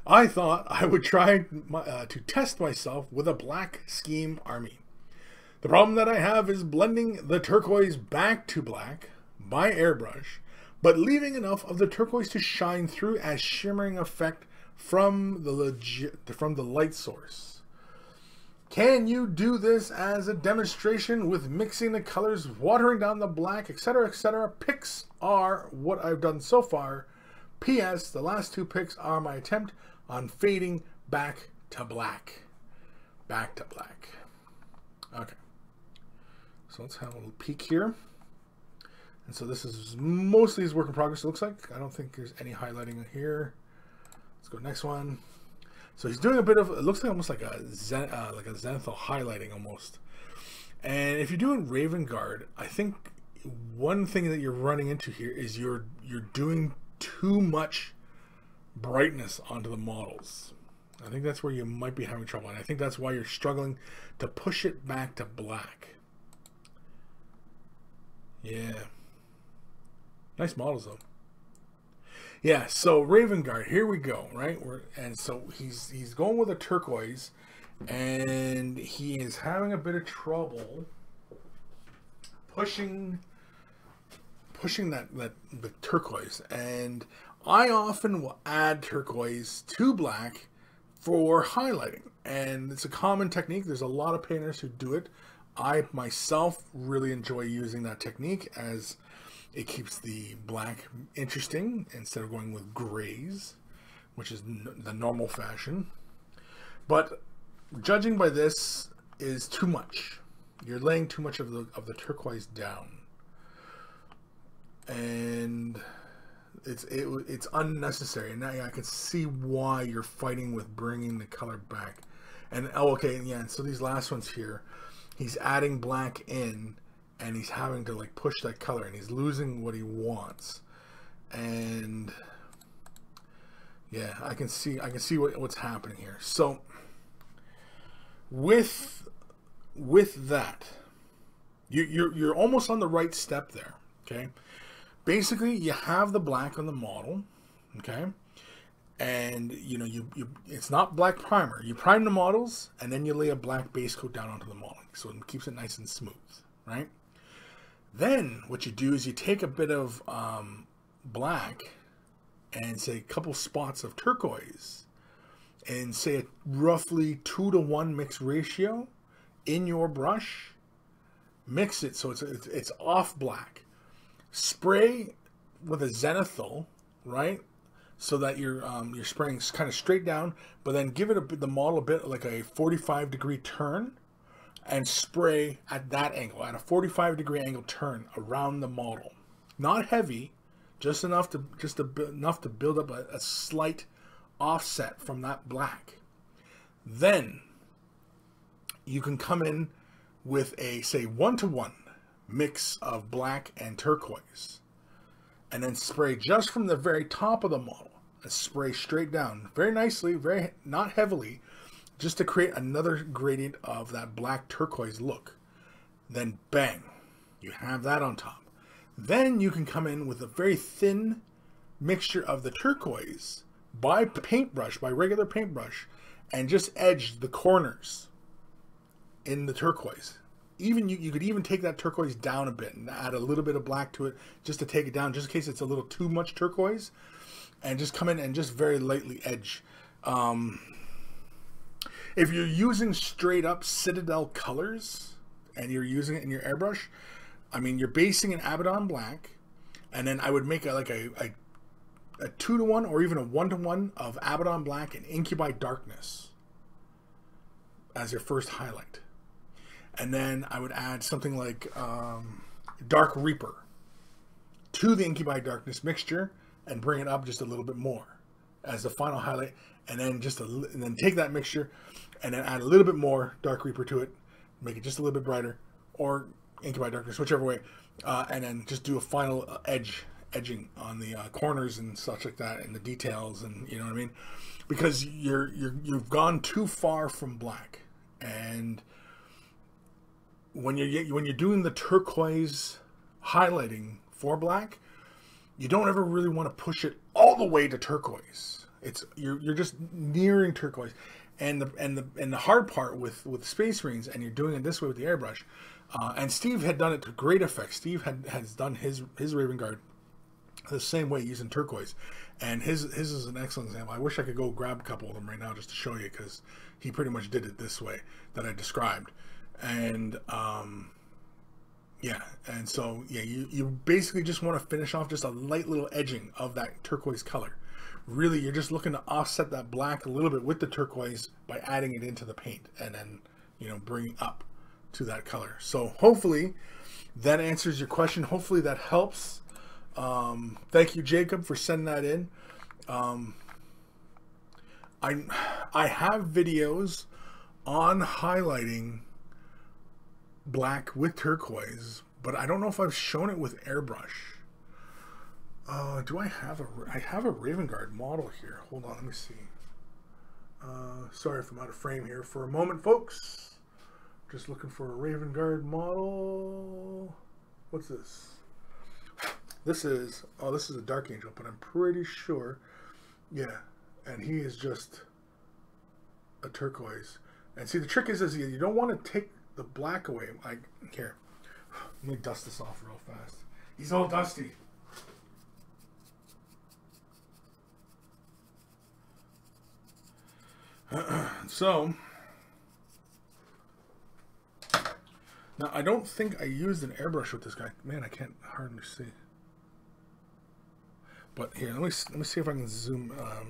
I thought I would try to test myself with a black scheme army. The problem that I have is blending the turquoise back to black by airbrush, but leaving enough of the turquoise to shine through as shimmering effect from the light source. Can you do this as a demonstration with mixing the colors, watering down the black, etc., etc.? Pics are what I've done so far. P.S. The last two pics are my attempt on fading back to black. Back to black. Okay. So let's have a little peek here. And so this is mostly his work in progress, it looks like. I don't think there's any highlighting here. Let's go next one. So he's doing a bit of, it looks like almost like a zenithal highlighting almost. And if you're doing Raven Guard, I think one thing that you're running into here is you're doing too much brightness onto the models. I think that's where you might be having trouble. And I think that's why you're struggling to push it back to black. Yeah. Nice models though. Yeah, so Raven Guard, here we go, right? And so he's going with a turquoise, and he is having a bit of trouble pushing pushing the turquoise, and I often will add turquoise to black for highlighting, and it's a common technique. There's a lot of painters who do it. I myself really enjoy using that technique as it keeps the black interesting instead of going with grays, which is the normal fashion. But judging by this is too much. You're laying too much of the turquoise down, and it's unnecessary. And now I can see why you're fighting with bringing the color back. And oh, okay, yeah. So these last ones here, he's adding black in, and he's having to like push that color, and he's losing what he wants. And yeah, I can see what's happening here. So with that, you're almost on the right step there. Okay, basically you have the black on the model. Okay, and you know it's not black primer. You prime the models, and then you lay a black base coat down onto the model, so it keeps it nice and smooth, right? Then what you do is you take a bit of black and say a couple spots of turquoise, and say a roughly 2-to-1 mix ratio in your brush. Mix it so it's off black. Spray with a zenithal, right? So that you're spraying kind of straight down, but then give it the model a bit like a 45-degree turn, and spray at that angle, at a 45-degree angle turn around the model. Not heavy, just enough to build up a slight offset from that black. Then you can come in with a, say, 1-to-1 mix of black and turquoise, and then spray just from the very top of the model, and spray straight down very nicely, very not heavily, just to create another gradient of that black turquoise look. Then bang, you have that on top. Then you can come in with a very thin mixture of the turquoise by paintbrush, by regular paintbrush, and just edge the corners in the turquoise. Even you could even take that turquoise down a bit and add a little bit of black to it just to take it down, just in case it's a little too much turquoise, and just come in and just very lightly edge. If you're using straight up Citadel colors and you're using it in your airbrush, I mean, you're basing an Abaddon black, and then I would make a 2-to-1 or even a 1-to-1 of Abaddon black and Incubi darkness as your first highlight. And then I would add something like Dark Reaper to the Incubi darkness mixture and bring it up just a little bit more as the final highlight, and then and then take that mixture and then add a little bit more Dark Reaper to it, make it just a little bit brighter, or Incubi darkness, whichever way, and then just do a final edging on the corners and such like that, and the details, and you know what I mean, because you've gone too far from black. And when you're doing the turquoise highlighting for black, you don't ever really want to push it all the way to turquoise. You're just nearing turquoise, and the hard part with Space Marines, and you're doing it this way with the airbrush. And Steve had done it to great effect. Steve has done his Raven Guard the same way, using turquoise, and his is an excellent example. I wish I could go grab a couple of them right now just to show you, because he pretty much did it this way that I described. And yeah, and so yeah, you basically just want to finish off just a light little edging of that turquoise color. Really, you're just looking to offset that black a little bit with the turquoise by adding it into the paint, and then, you know, bringing up to that color. So hopefully that answers your question. Hopefully that helps. Thank you, Jacob, for sending that in. I have videos on highlighting black with turquoise, but I don't know if I've shown it with airbrush. Do I have a Raven Guard model here? Hold on, let me see. Sorry if I'm out of frame here for a moment, folks. Just looking for a Raven Guard model. What's this? This is a Dark Angel, but I'm pretty sure, yeah. And he is just a turquoise. And see, the trick is you don't want to take the black away. Like, here, let me dust this off real fast. He's all dusty. So, now I don't think I used an airbrush with this guy. Man, I can't hardly see. But here, let me see if I can zoom. I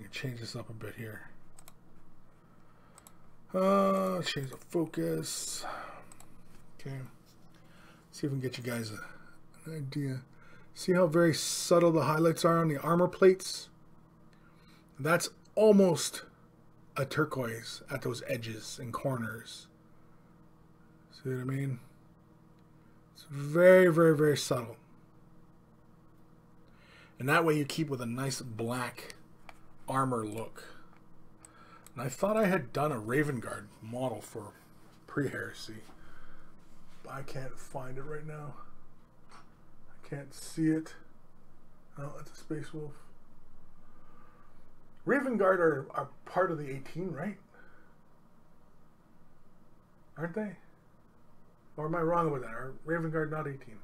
can change this up a bit here. Change the focus. Okay. See if we can get you guys an idea. See how very subtle the highlights are on the armor plates? That's almost a turquoise at those edges and corners. See what I mean? It's very, very, very subtle. And that way you keep with a nice black armor look. And I thought I had done a Raven Guard model for pre-heresy. But I can't find it right now. I can't see it. Oh, it's a Space Wolf. Raven Guard are part of the 18, right? Aren't they? Or am I wrong about that? Are Raven Guard not 18?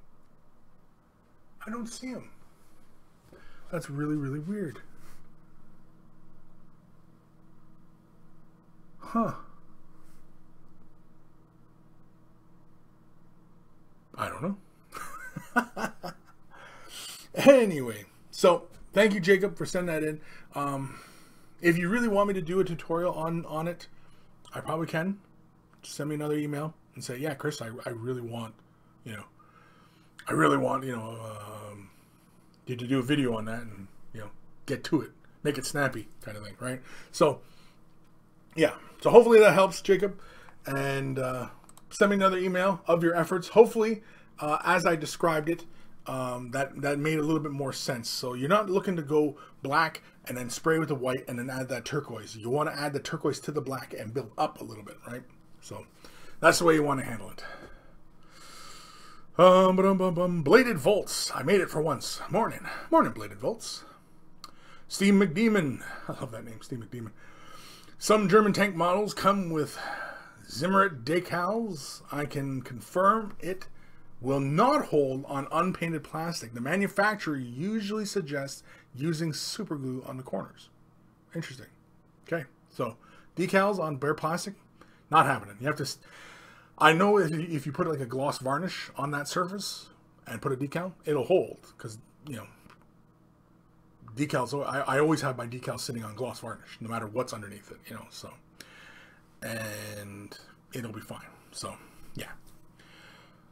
I don't see them. That's really, really weird. Huh. I don't know. Anyway, so thank you, Jacob, for sending that in. If you really want me to do a tutorial on it, I probably can. Just send me another email and say, yeah, Kris, I really want, you know, you to do a video on that and, you know, get to it, make it snappy kind of thing, right? So, yeah. So hopefully that helps, Jacob. And send me another email of your efforts. Hopefully, as I described it, that made a little bit more sense. So you're not looking to go black and then spray with the white and then add that turquoise. You want to add the turquoise to the black and build up a little bit, right? So that's the way you want to handle it. Bladed Volts. I made it for once. Morning, Bladed Volts. Steve McDemon. I love that name, Steve McDemon. Some German tank models come with Zimmerit decals. I can confirm it will not hold on unpainted plastic. The manufacturer usually suggests using super glue on the corners. Interesting. Okay, so decals on bare plastic, not happening. You have to, I know if you put like a gloss varnish on that surface and put a decal, it'll hold because, you know, decals, I always have my decals sitting on gloss varnish no matter what's underneath it, you know, so, and it'll be fine. So, yeah.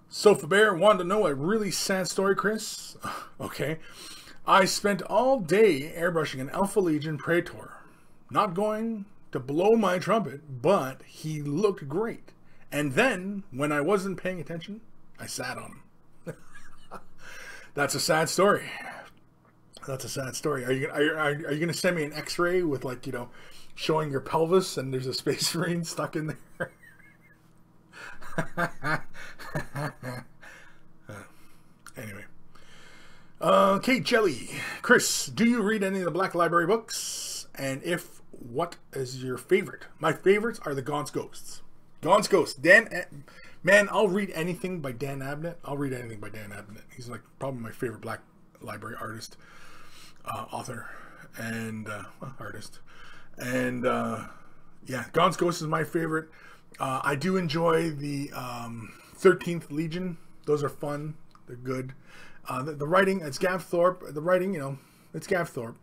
Sofa Bear wanted to know a really sad story, Kris. Okay. I spent all day airbrushing an Alpha Legion Praetor. Not going to blow my trumpet, but he looked great. And then, when I wasn't paying attention, I sat on him. That's a sad story. That's a sad story. Are you going to send me an X-ray with, like, you know, showing your pelvis and there's a Space Marine stuck in there? Anyway. Kate Jelly. Kris, do you read any of the Black Library books? And if, what is your favorite? My favorites are the Gaunt's Ghosts. Gaunt's Ghosts. Man, I'll read anything by Dan Abnett. I'll read anything by Dan Abnett. He's like probably my favorite Black Library artist, author, and artist. And yeah, Gaunt's Ghosts is my favorite. I do enjoy the 13th Legion. Those are fun. They're good. The writing, it's Gav Thorpe. The writing, you know, it's Gav Thorpe.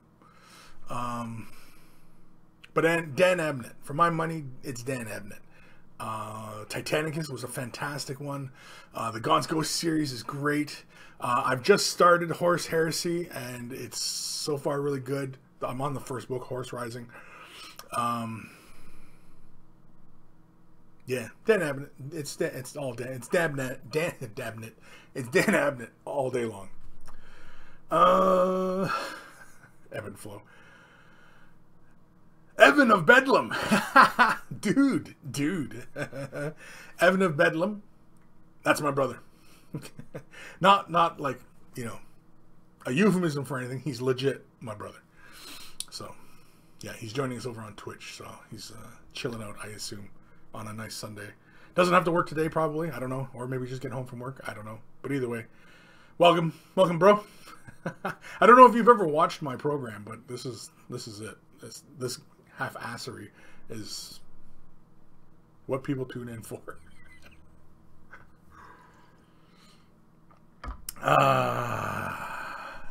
But Dan Abnett. For my money, it's Dan Abnett. Titanicus was a fantastic one. The Gaunt's Ghost series is great. I've just started Horse Heresy, and it's so far really good. I'm on the first book, Horse Rising. Yeah, Dan Abnett. It's all Dan. It's Dabnett. Dabnett. It's Dan Abnett all day long. Ebb and flow. Evan of Bedlam. dude. Evan of Bedlam. That's my brother. Not like, you know, a euphemism for anything. He's legit my brother. So, yeah, he's joining us over on Twitch. So he's chilling out, I assume, on a nice Sunday. Doesn't have to work today, probably. I don't know. Or maybe just get home from work. I don't know. But either way, welcome, bro. I don't know if you've ever watched my program, but this is it. This half-assery is what people tune in for.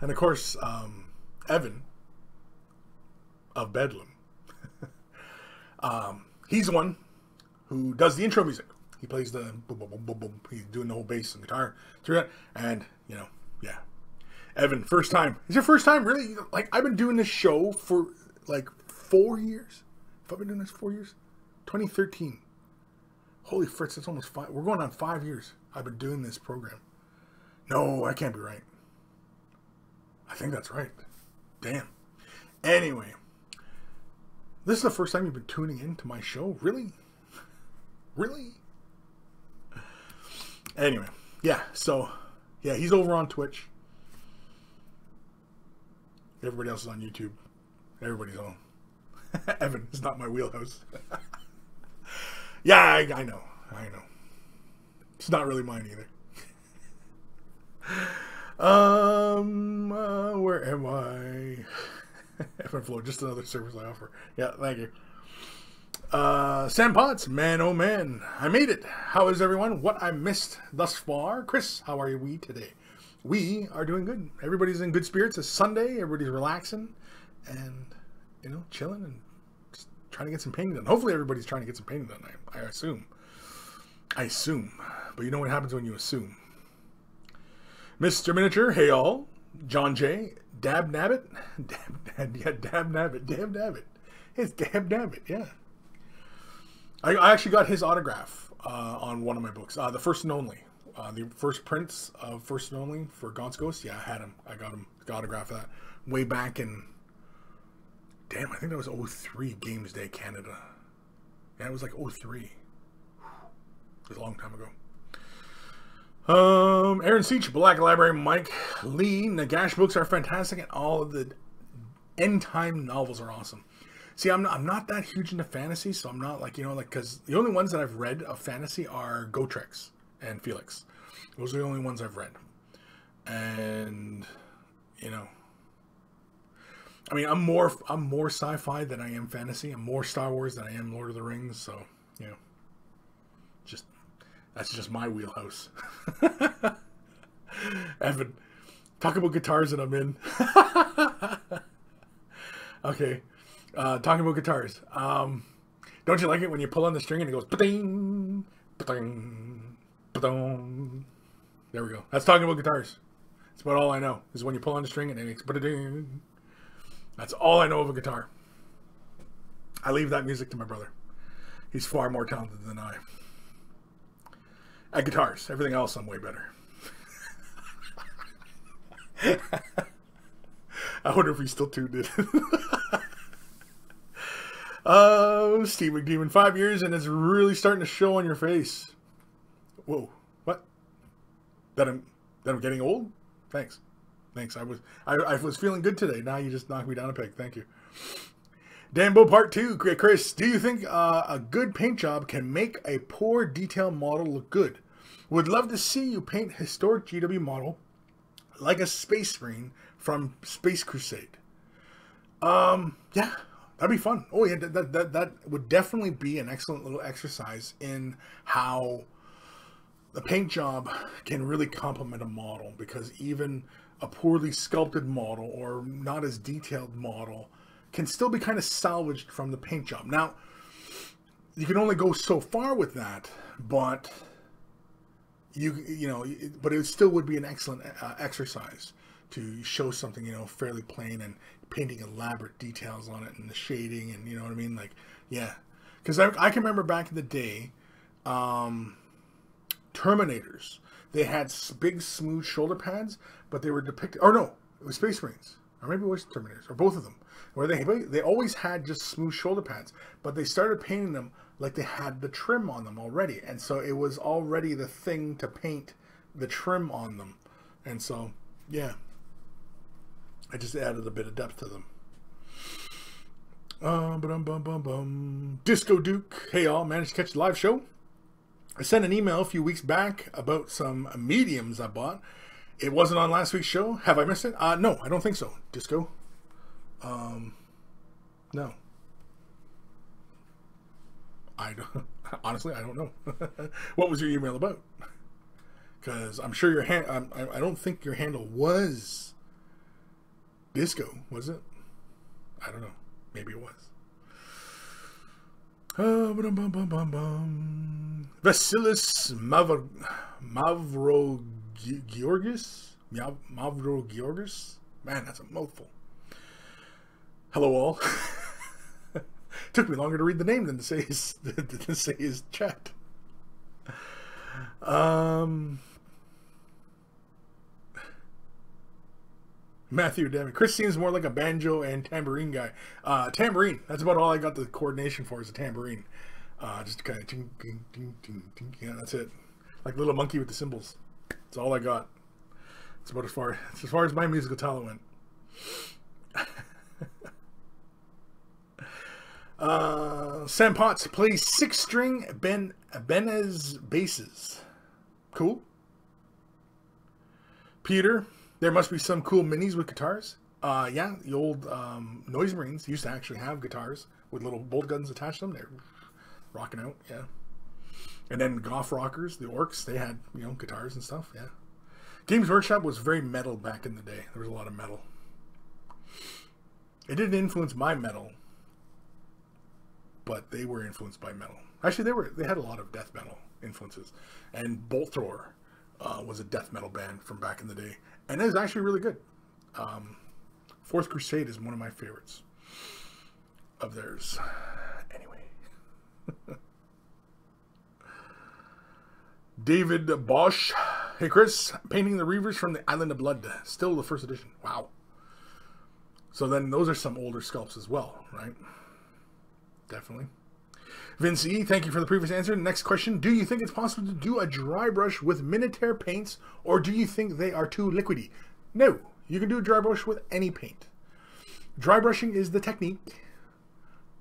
And of course, Evan of Bedlam. He's the one who does the intro music. He plays the boom, boom, boom, boom, boom. He's doing the whole bass and guitar through it. And, you know, yeah. Evan, first time. Is your first time, really? Like, I've been doing this show for, like, 4 years. Have I been doing this 4 years? 2013. Holy fritz, that's almost 5. We're going on 5 years. I've been doing this program. No, that can't be right. I think that's right. Damn. Anyway. This is the first time you've been tuning in to my show? Really? Really? Anyway. Yeah, so, yeah, he's over on Twitch. Everybody else is on YouTube. Everybody's on. Evan is not my wheelhouse. Yeah, I know. It's not really mine either. Where am I? Evan Flow, just another service I offer. Yeah, thank you. Sam Potts, man, oh man, I made it. How is everyone? What I missed thus far? Kris, how are we today? We are doing good. Everybody's in good spirits. It's Sunday. Everybody's relaxing and, you know, chilling and just trying to get some painting done. Hopefully everybody's trying to get some painting done, I assume. But you know what happens when you assume. Mr. Miniature, hey all. John J. Dab Nabbit. Dab Nabbit. It's Dab Nabbit, yeah. I actually got his autograph on one of my books. The First and Only. The first prints of First and Only for Gaunt's Ghost. Yeah, I had him. I got him. Got autograph of that way back in... Damn, I think that was 03 Games Day Canada. Yeah, it was like 03. It was a long time ago. Aaron Seach, Black Library, Mike Lee, Nagash books are fantastic, and all of the end time novels are awesome. See, I'm not that huge into fantasy, so I'm not like, you know, like, because the only ones that I've read of fantasy are Gotrek and Felix. Those are the only ones I've read. And, you know, I mean, I'm more sci-fi than I am fantasy. I'm more Star Wars than I am Lord of the Rings, so, you know, that's just my wheelhouse. Evan, talk about guitars and I'm in. Okay. Talking about guitars. Don't you like it when you pull on the string and it goes ba-ding, ba-ding, ba-ding. There we go. That's talking about guitars. That's about all I know. Is when you pull on the string and it makes ba-ding. That's all I know of a guitar. I leave that music to my brother. He's far more talented than I. At guitars. Everything else I'm way better. I wonder if he's still tuned in. Steve McDemon, 5 years and it's really starting to show on your face. Whoa, what? That I'm getting old? Thanks. I was feeling good today. Now you just knocked me down a peg. Thank you. Danbo Part 2. Kris, do you think a good paint job can make a poor detail model look good? Would love to see you paint historic GW model like a space marine from Space Crusade. Yeah, that'd be fun. Oh yeah, that would definitely be an excellent little exercise in how the paint job can really complement a model, because even a poorly sculpted model or not as detailed model can still be kind of salvaged from the paint job. Now, you can only go so far with that, but you know, but it still would be an excellent exercise to show something, you know, fairly plain and painting elaborate details on it and the shading and, you know what I mean? Like, yeah. Because I can remember back in the day, Terminators, they had big smooth shoulder pads, but they were depicted, or no, it was Space Marines, or maybe it was Terminators, or both of them, where they always had just smooth shoulder pads, but they started painting them like they had the trim on them already, and so it was already the thing to paint the trim on them, and so, yeah, I just added a bit of depth to them. Disco Duke, hey all, managed to catch the live show? I sent an email a few weeks back about some mediums I bought. It wasn't on last week's show. Have I missed it? No, I don't think so. Disco? No. I don't, honestly, I don't know. What was your email about? Because I'm sure your I don't think your handle was Disco, was it? I don't know. Maybe it was. Vasilis Mavrogeorgis. Man, that's a mouthful. Hello all. Took me longer to read the name than to say his chat. Matthew, damn it. Kris seems more like a banjo and tambourine guy. Tambourine. That's about all I got the coordination for is a tambourine. Just kind of ting, ting, ting, ting, ting. Yeah, that's it. Like Little Monkey with the cymbals. That's all I got. It's about as far as my musical talent went. Sam Potts plays 6-string Benez basses. Cool. Peter, there must be some cool minis with guitars. Yeah, the old Noise Marines used to actually have guitars with little bolt guns attached to them. They're rocking out, yeah. And then Goth Rockers, the Orcs, they had, guitars and stuff, yeah. Games Workshop was very metal back in the day. There was a lot of metal. It didn't influence my metal, but they were influenced by metal. Actually, they had a lot of death metal influences. And Bolt Thrower was a death metal band from back in the day. And it was actually really good. Fourth Crusade is one of my favorites of theirs. Anyway. David Bosch. Hey, Kris. Painting the Reavers from the Island of Blood. Still the first edition. Wow. So then those are some older sculpts as well, right? Definitely. Vince E., thank you for the previous answer. Next question. Do you think it's possible to do a dry brush with Minotaur paints, or do you think they are too liquidy? No. You can do a dry brush with any paint. Dry brushing is the technique.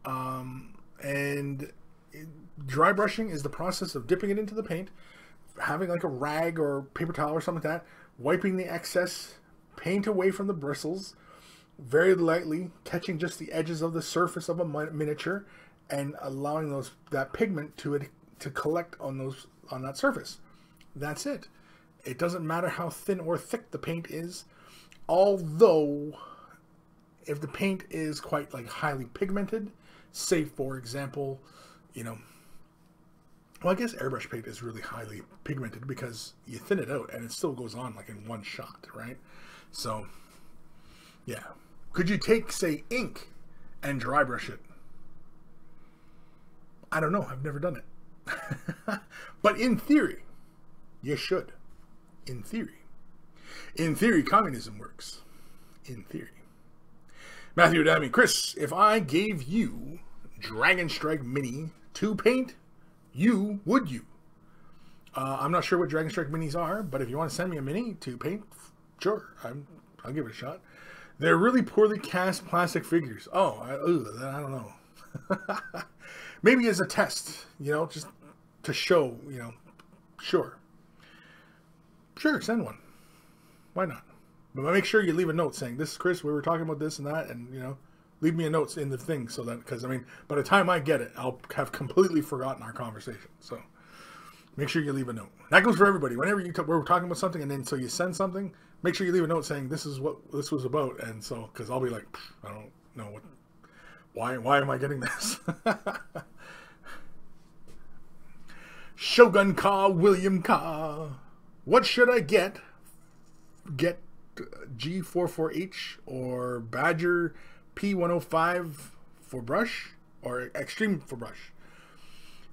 And dry brushing is the process of dipping it into the paint, having like a rag or paper towel or something like that, wiping the excess paint away from the bristles, very lightly catching just the edges of the surface of a miniature, and allowing that pigment to collect on that surface. That's it. It doesn't matter how thin or thick the paint is, although if the paint is quite like highly pigmented, say for example, well, I guess airbrush paint is really highly pigmented because you thin it out and it still goes on like in one shot, right? So yeah. Could you take, say, ink and dry brush it? I don't know. I've never done it. But in theory, you should. In theory. In theory, communism works. In theory. Matthew Adami. Kris, if I gave you Dragon Strike Mini to paint, would you? I'm not sure what Dragon Strike Minis are, but if you want to send me a mini to paint, sure. I'll give it a shot. They're really poorly cast plastic figures. Oh, I don't know. Maybe as a test, just to show, sure. Sure, send one. Why not? But make sure you leave a note saying, this is Kris, we were talking about this and that, and, leave me a note in the thing so that, because, by the time I get it, I'll have completely forgotten our conversation. So make sure you leave a note. That goes for everybody. Whenever we're talking about something and then so you send something, make sure you leave a note saying this is what this was about. And so, because I'll be like, I don't know why am I getting this? Shogun Ka, William Ka. What should I get? Get G44H or Badger P105 for brush or Extreme for brush?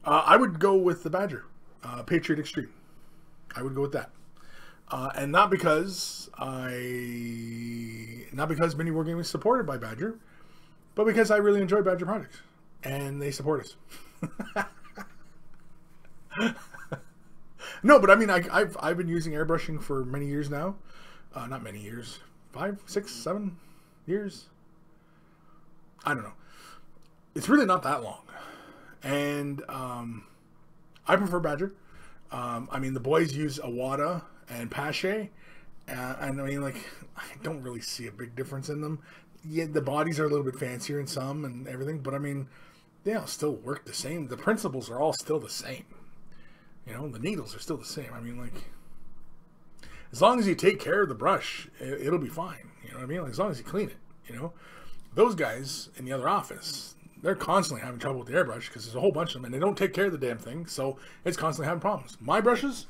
I would go with the Badger. Patriot Extreme. I would go with that. And not because Mini Wargaming is supported by Badger, but because I really enjoy Badger products and they support us. No, but I've been using airbrushing for many years now. Not many years. 5, 6, 7 years. I don't know. It's really not that long. And I prefer Badger. I mean, the boys use Awada and Pache, and I mean, like, I don't really see a big difference in them. Yeah, the bodies are a little bit fancier in some and everything, but I mean, they all still work the same. The principles are all still the same. You know, the needles are still the same. I mean, like, as long as you take care of the brush, it'll be fine. You know what I mean? Like, as long as you clean it, you know. Those guys in the other office, they're constantly having trouble with the airbrush because there's a whole bunch of them, and they don't take care of the damn thing, so it's constantly having problems. My brushes,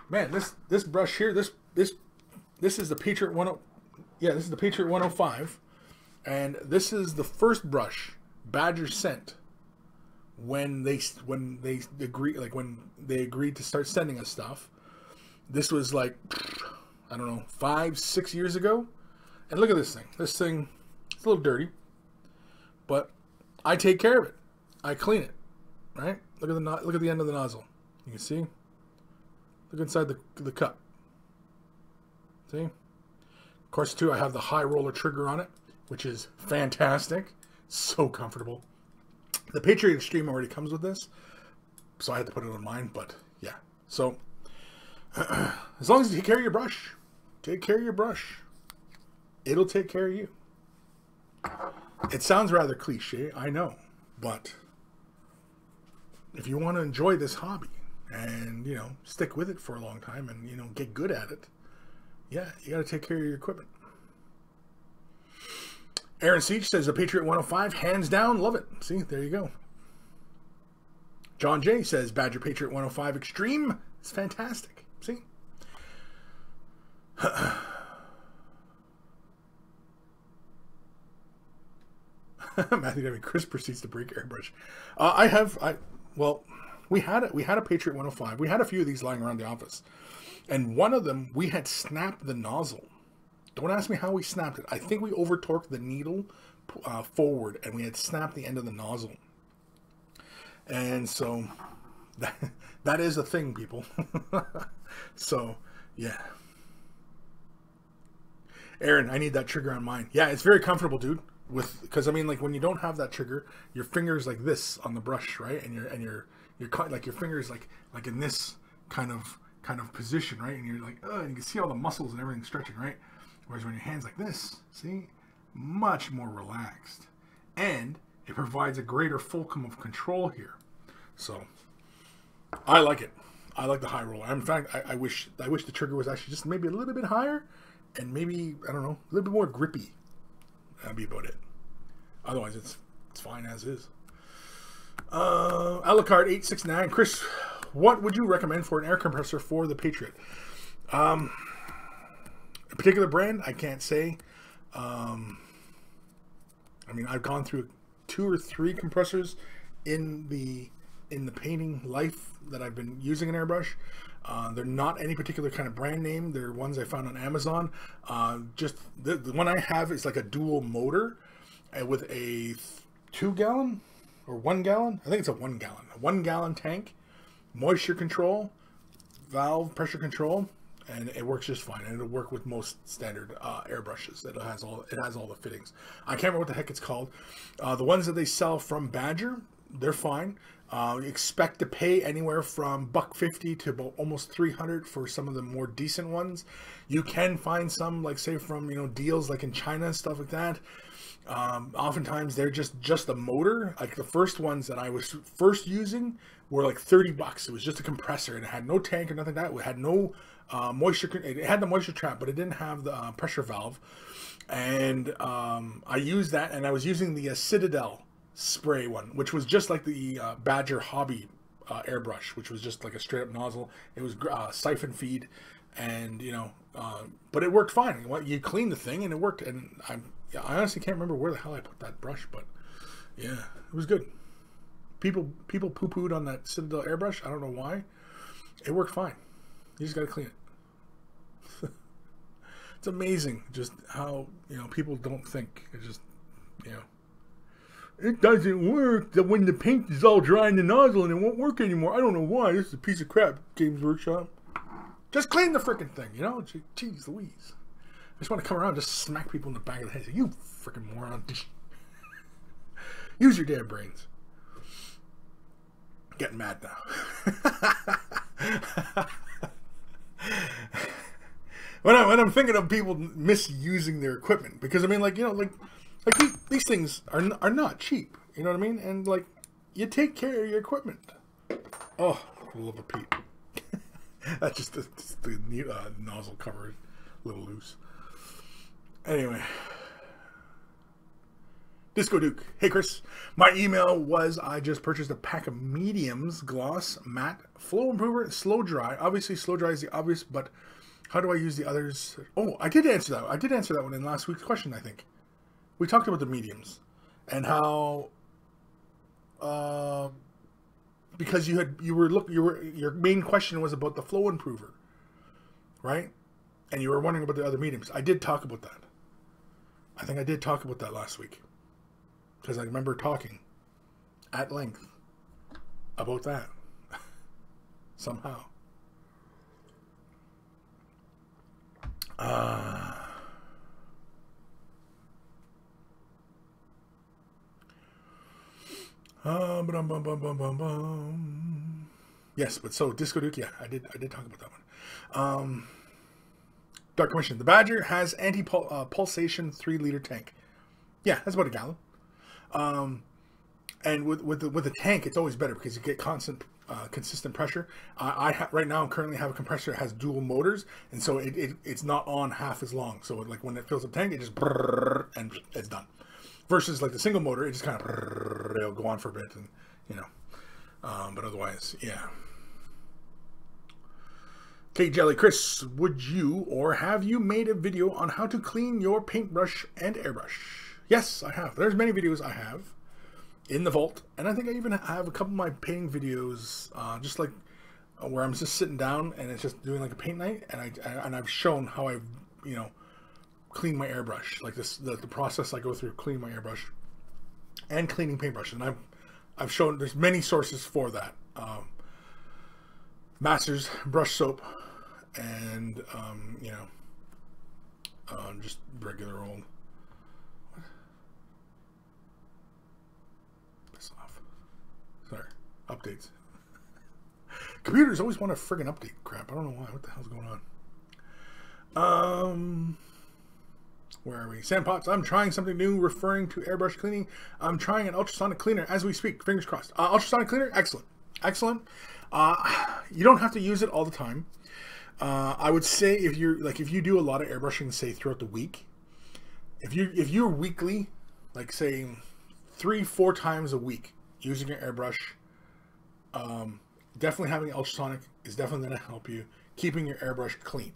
man, this brush here, this is the Patriot 10, yeah, this is the Patriot 105, and this is the first brush Badger sent when they agreed to start sending us stuff. This was like, I don't know, 5-6 years ago, and look at this thing. This thing, it's a little dirty, but I take care of it. I clean it, right? Look at the end of the nozzle. You can see. Look inside the cup. See? Of course, too, I have the high roller trigger on it, which is fantastic. So comfortable. The Patriot Extreme already comes with this, so I had to put it on mine. But yeah, so as long as you take care of your brush, it'll take care of you. It sounds rather cliche, I know, but if you want to enjoy this hobby and, you know, stick with it for a long time and, you know, get good at it, yeah, you got to take care of your equipment. Aaron Siege says the Patriot 105, hands down, love it. See, there you go. John J says Badger Patriot 105 Extreme, it's fantastic. See? Matthew, Kris proceeds to break airbrush. Well, we had a Patriot 105. We had a few of these lying around the office, and one of them we had snapped the nozzle. Don't ask me how we snapped it. I think we over torqued the needle forward, and we had snapped the end of the nozzle. And so that is a thing, people. So yeah. Aaron, I need that trigger on mine. Yeah, it's very comfortable, dude. Because I mean, like, when you don't have that trigger, your fingers like this on the brush, right? And you're like, your fingers like in this kind of position, right? And you're like, and you can see all the muscles and everything stretching, right? Whereas when your hands like this, see, much more relaxed, and it provides a greater fulcrum of control here. So I like it. I like the high roller. In fact, I wish the trigger was actually just maybe a little bit higher, and maybe, I don't know, a little bit more grippy. That'd be about it. Otherwise, it's fine as is. Alucard 869, Kris, what would you recommend for an air compressor for the Patriot? A particular brand, I can't say. I mean, I've gone through 2 or 3 compressors in the painting life that I've been using an airbrush. They're not any particular kind of brand name. They're ones I found on Amazon. Just the one I have is like a dual motor with a 2-gallon or 1 gallon. I think it's a 1 gallon. A 1 gallon tank, moisture control, valve pressure control, and it works just fine. And it'll work with most standard airbrushes. It has all the fittings. I can't remember what the heck it's called. The ones that they sell from Badger, they're fine. Expect to pay anywhere from $150 to about almost $300 for some of the more decent ones. You can find some, like, say, from, you know, deals like in China and stuff like that. Oftentimes they're just a motor. Like the first ones that I was first using were like $30. It was just a compressor, and it had no tank or nothing like that. It had no moisture. It had the moisture trap, but it didn't have the pressure valve. And I used that, and I was using the Citadel spray one, which was just like the Badger Hobby airbrush, which was just like a straight up nozzle. It was siphon feed, and you know, but it worked fine. You clean the thing and it worked. And I honestly can't remember where the hell I put that brush, but yeah, it was good. People poo-pooed on that Citadel airbrush. I don't know why. It worked fine. You just got to clean it. It's amazing just how, you know, people don't think. It just, you know, it doesn't work. When the paint is all dry in the nozzle and it won't work anymore. I don't know why. This is a piece of crap, Games Workshop. Just clean the freaking thing, you know? Jeez Louise. I just want to come around and just smack people in the back of the head. Say, you freaking moron. Use your damn brains. Getting mad now. when I'm thinking of people misusing their equipment, because I mean, like, you know, like these things are not cheap. You know what I mean? And like, you take care of your equipment. Oh, I love a peep. That's just the nozzle cover a little loose. Anyway. Disco Duke. Hey Chris, my email was I just purchased a pack of mediums, gloss, matte, flow improver, slow dry. Obviously slow dry is the obvious, but how do I use the others? Oh, I did answer that. I did answer that one in last week's question, I think. We talked about the mediums and how because your main question was about the flow improver, right? And you were wondering about the other mediums. I did talk about that. I think I did talk about that last week. Because I remember talking at length about that. Somehow. Yes, but so Disco Duke, yeah, I did talk about that one. Dark Commission. The Badger has anti-pulsation 3-liter tank. Yeah, that's about a gallon. And with the tank, it's always better because you get consistent pressure. Right now I'm currently have a compressor that has dual motors, and so it's not on half as long. So like when it fills up the tank, it just brrr, and it's done. Versus like the single motor, it just kind of brrr, it'll go on for a bit, and you know. But otherwise, yeah. Okay, Jelly Chris, would you or have you made a video on how to clean your paintbrush and airbrush? Yes, I have. There's many videos I have in the vault, and I think I even have a couple of my painting videos, just like where I'm just sitting down and it's just doing like a paint night, and I've shown how I, you know, clean my airbrush, like the process I go through cleaning my airbrush and cleaning paintbrush, and I've shown there's many sources for that. Masters brush soap, and you know, just regular old. Sorry, updates. Computers always want a friggin' update crap. I don't know why. What the hell's going on? Where are we? Sandpots. I'm trying something new referring to airbrush cleaning. I'm trying an ultrasonic cleaner as we speak. Fingers crossed. Ultrasonic cleaner, excellent. Excellent. You don't have to use it all the time. I would say if you do a lot of airbrushing, say throughout the week, if you're weekly, like say 3-4 times a week, using your airbrush, definitely having ultrasonic is definitely going to help you keeping your airbrush clean.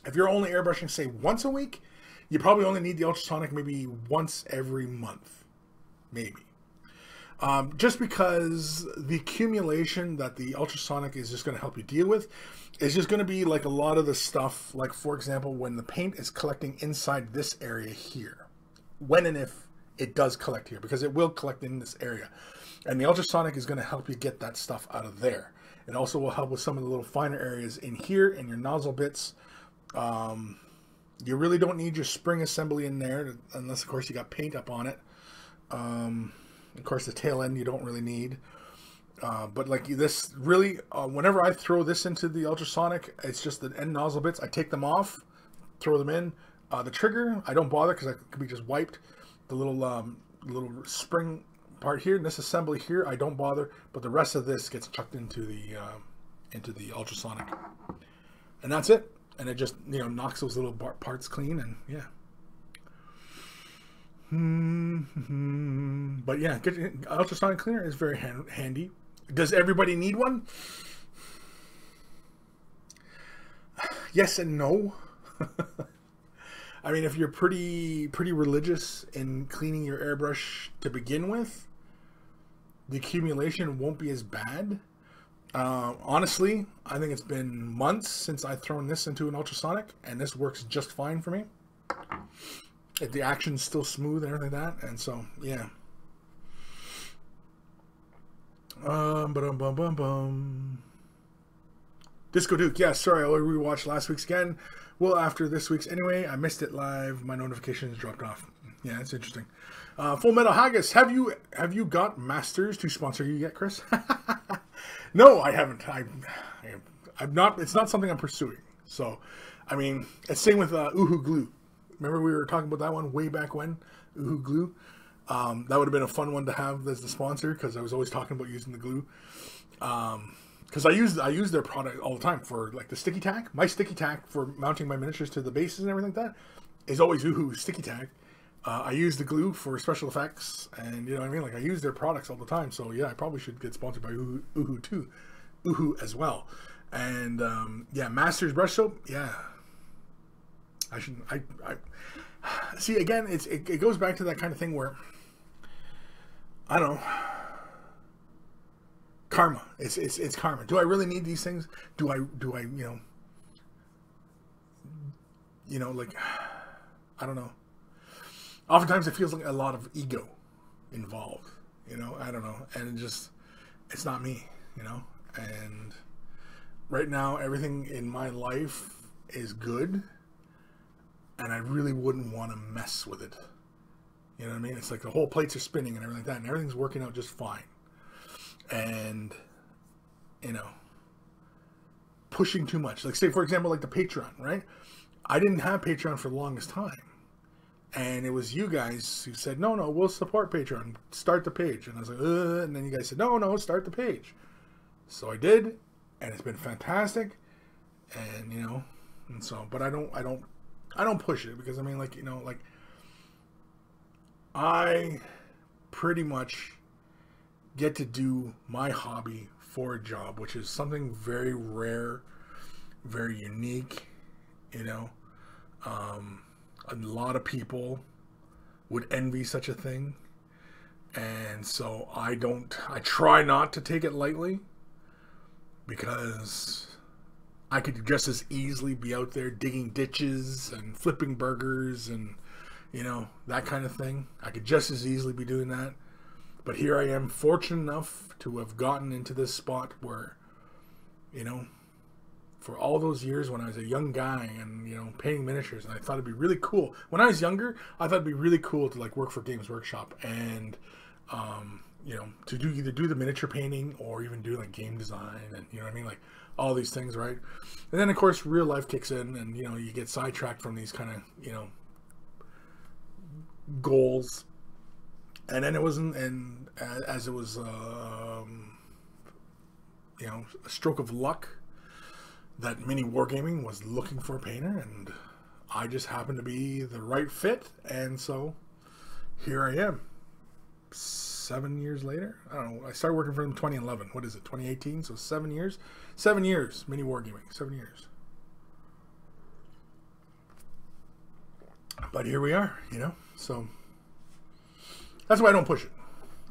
If you're only airbrushing, say, once a week, you probably only need the ultrasonic maybe once every month, maybe. Just because the accumulation that the ultrasonic is just going to help you deal with is just going to be like a lot of the stuff, like, for example, when the paint is collecting inside this area here. When and if it does collect here, because it will collect in this area, and the ultrasonic is going to help you get that stuff out of there. It also will help with some of the little finer areas in here and your nozzle bits. You really don't need your spring assembly in there unless of course you got paint up on it. Of course the tail end you don't really need, but like this really, whenever I throw this into the ultrasonic, it's just the end nozzle bits. I take them off, throw them in. The trigger I don't bother because it could be just wiped. The little spring part here and this assembly here I don't bother, but the rest of this gets chucked into the ultrasonic, and that's it. And it just, you know, knocks those little parts clean, and yeah. But yeah, ultrasonic cleaner is very handy. Does everybody need one? Yes and no. I mean, if you're pretty religious in cleaning your airbrush to begin with, the accumulation won't be as bad. Honestly, I think it's been months since I've thrown this into an ultrasonic, and this works just fine for me. The action's still smooth and everything like that, and so yeah. Disco Duke, yeah, sorry, I rewatched last week's again. Well, after this week's anyway, I missed it live. My notifications dropped off. Yeah, it's interesting. Full Metal Haggis, have you got Masters to sponsor you yet, Chris? No, I haven't. I'm not. It's not something I'm pursuing. So, I mean, it's same with Uhu Glue. Remember we were talking about that one way back when? Uhu Glue. That would have been a fun one to have as the sponsor because I was always talking about using the glue. Because I use their product all the time for like the sticky tack. My sticky tack for mounting my miniatures to the bases and everything like that is always Uhu sticky tack. I use the glue for special effects, and you know what I mean. Like I use their products all the time. So yeah, I probably should get sponsored by Uhu too, Uhu as well. And yeah, Masters brush soap. Yeah, I should. I see again. It goes back to that kind of thing where I don't know. Karma. It's karma. Do I really need these things? Do I like I don't know. Oftentimes it feels like a lot of ego involved, you know, I don't know. And it's not me, you know. And right now everything in my life is good and I really wouldn't want to mess with it. You know what I mean? It's like the whole plates are spinning and everything like that, and everything's working out just fine. And you know, pushing too much. Like say for example, like the Patreon, right? I didn't have Patreon for the longest time. And it was you guys who said, no, we'll support Patreon. Start the page. And I was like, and then you guys said, no, start the page. So I did, and it's been fantastic. And you know, and so, but I don't push it because I mean, like, you know, like I pretty much get to do my hobby for a job, which is something very rare, very unique, you know. A lot of people would envy such a thing, and so I try not to take it lightly, because I could just as easily be out there digging ditches and flipping burgers and, you know, that kind of thing. I could just as easily be doing that, but here I am, fortunate enough to have gotten into this spot where, you know, for all those years when I was a young guy and, you know, painting miniatures, and I thought it'd be really cool. When I was younger, I thought it'd be really cool to like work for Games Workshop and, you know, to either do the miniature painting or even do like game design and, you know what I mean? Like all these things, right? And then of course real life kicks in and, you know, you get sidetracked from these kind of, you know, goals. And then it wasn't, and as it was, you know, a stroke of luck, that Mini Wargaming was looking for a painter, and I just happened to be the right fit, and so here I am. 7 years later? I don't know. I started working for them in 2011. What is it, 2018? So 7 years? 7 years, Mini Wargaming. 7 years. But here we are, you know? So that's why I don't push it.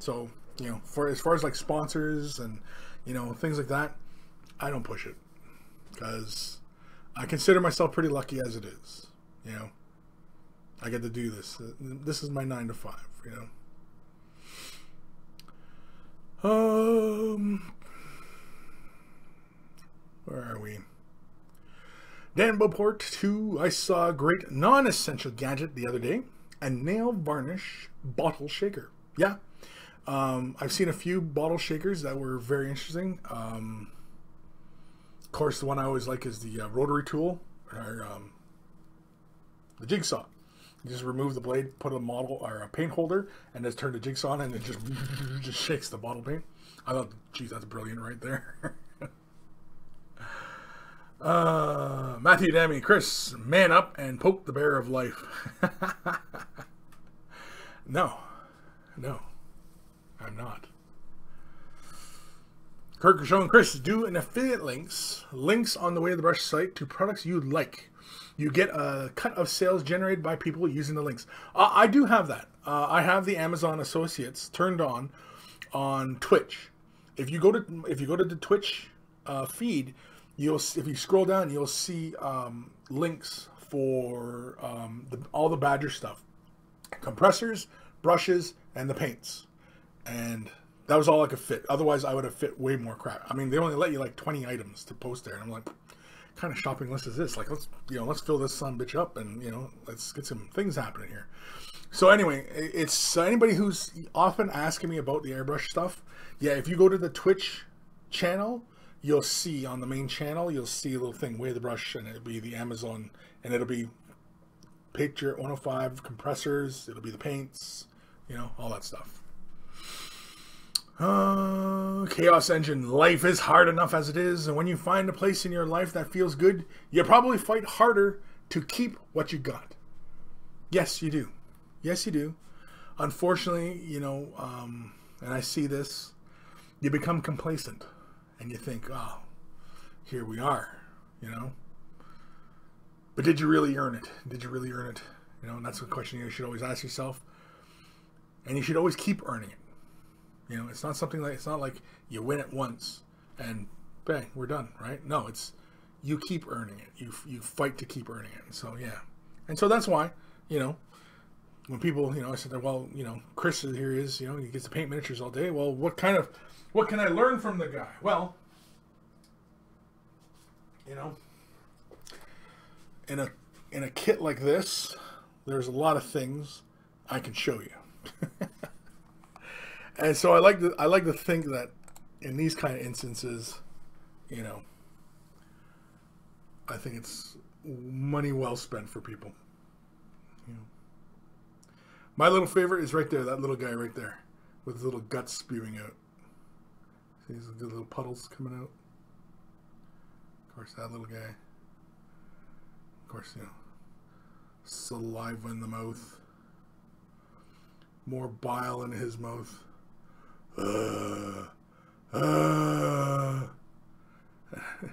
So, you know, as far as like sponsors and, you know, things like that, I don't push it. Because I consider myself pretty lucky as it is, you know. I get to do this. This is my 9 to 5, you know. Where are we? Dan Beauport 2. I saw a great non-essential gadget the other day. A nail varnish bottle shaker. Yeah. I've seen a few bottle shakers that were very interesting. Of course, the one I always like is the rotary tool, or the jigsaw. You just remove the blade, put a model or a paint holder, and just turn the jigsaw on, and it just shakes the bottle paint. I thought, geez, that's brilliant right there. Matthew Dammy, Kris, man up and poke the bear of life. No, I'm not. Kirk showing Kris, do an affiliate links on the Way of the Brush site to products you like. You get a cut of sales generated by people using the links. I do have that. I have the Amazon Associates turned on Twitch. If you go to the Twitch feed, if you scroll down, you'll see links for all the Badger stuff, compressors, brushes, and the paints. And that was all I could fit. Otherwise, I would have fit way more crap. I mean, they only let you like 20 items to post there. And I'm like, what kind of shopping list is this? Like, let's fill this son bitch up and, you know, let's get some things happening here. So anyway, it's anybody who's often asking me about the airbrush stuff. Yeah, if you go to the Twitch channel, you'll see on the main channel, you'll see a little thing, Way of the Brush, and it'll be the Amazon, and it'll be Patriot 105 compressors, it'll be the paints, you know, all that stuff. Chaos Engine, life is hard enough as it is, and when you find a place in your life that feels good, you probably fight harder to keep what you got. Yes, you do. Yes, you do. Unfortunately, you know, and I see this, you become complacent, and you think, oh, here we are, you know. But did you really earn it? Did you really earn it? You know, and that's a question you should always ask yourself. And you should always keep earning it. You know, it's not something like, it's not like you win it once and bang, we're done, right? No, it's you keep earning it. You fight to keep earning it. So yeah, and so that's why, you know, when people, you know, I said, well, you know, Kris is here, is, you know, he gets to paint miniatures all day. Well, what can I learn from the guy? Well, you know, in a kit like this, there's a lot of things I can show you. And so I like to think that in these kind of instances, you know, I think it's money well spent for people. You know. My little favorite is right there, that little guy right there, with his little guts spewing out. See these good little puddles coming out? Of course, that little guy. Of course, you know, saliva in the mouth. More bile in his mouth.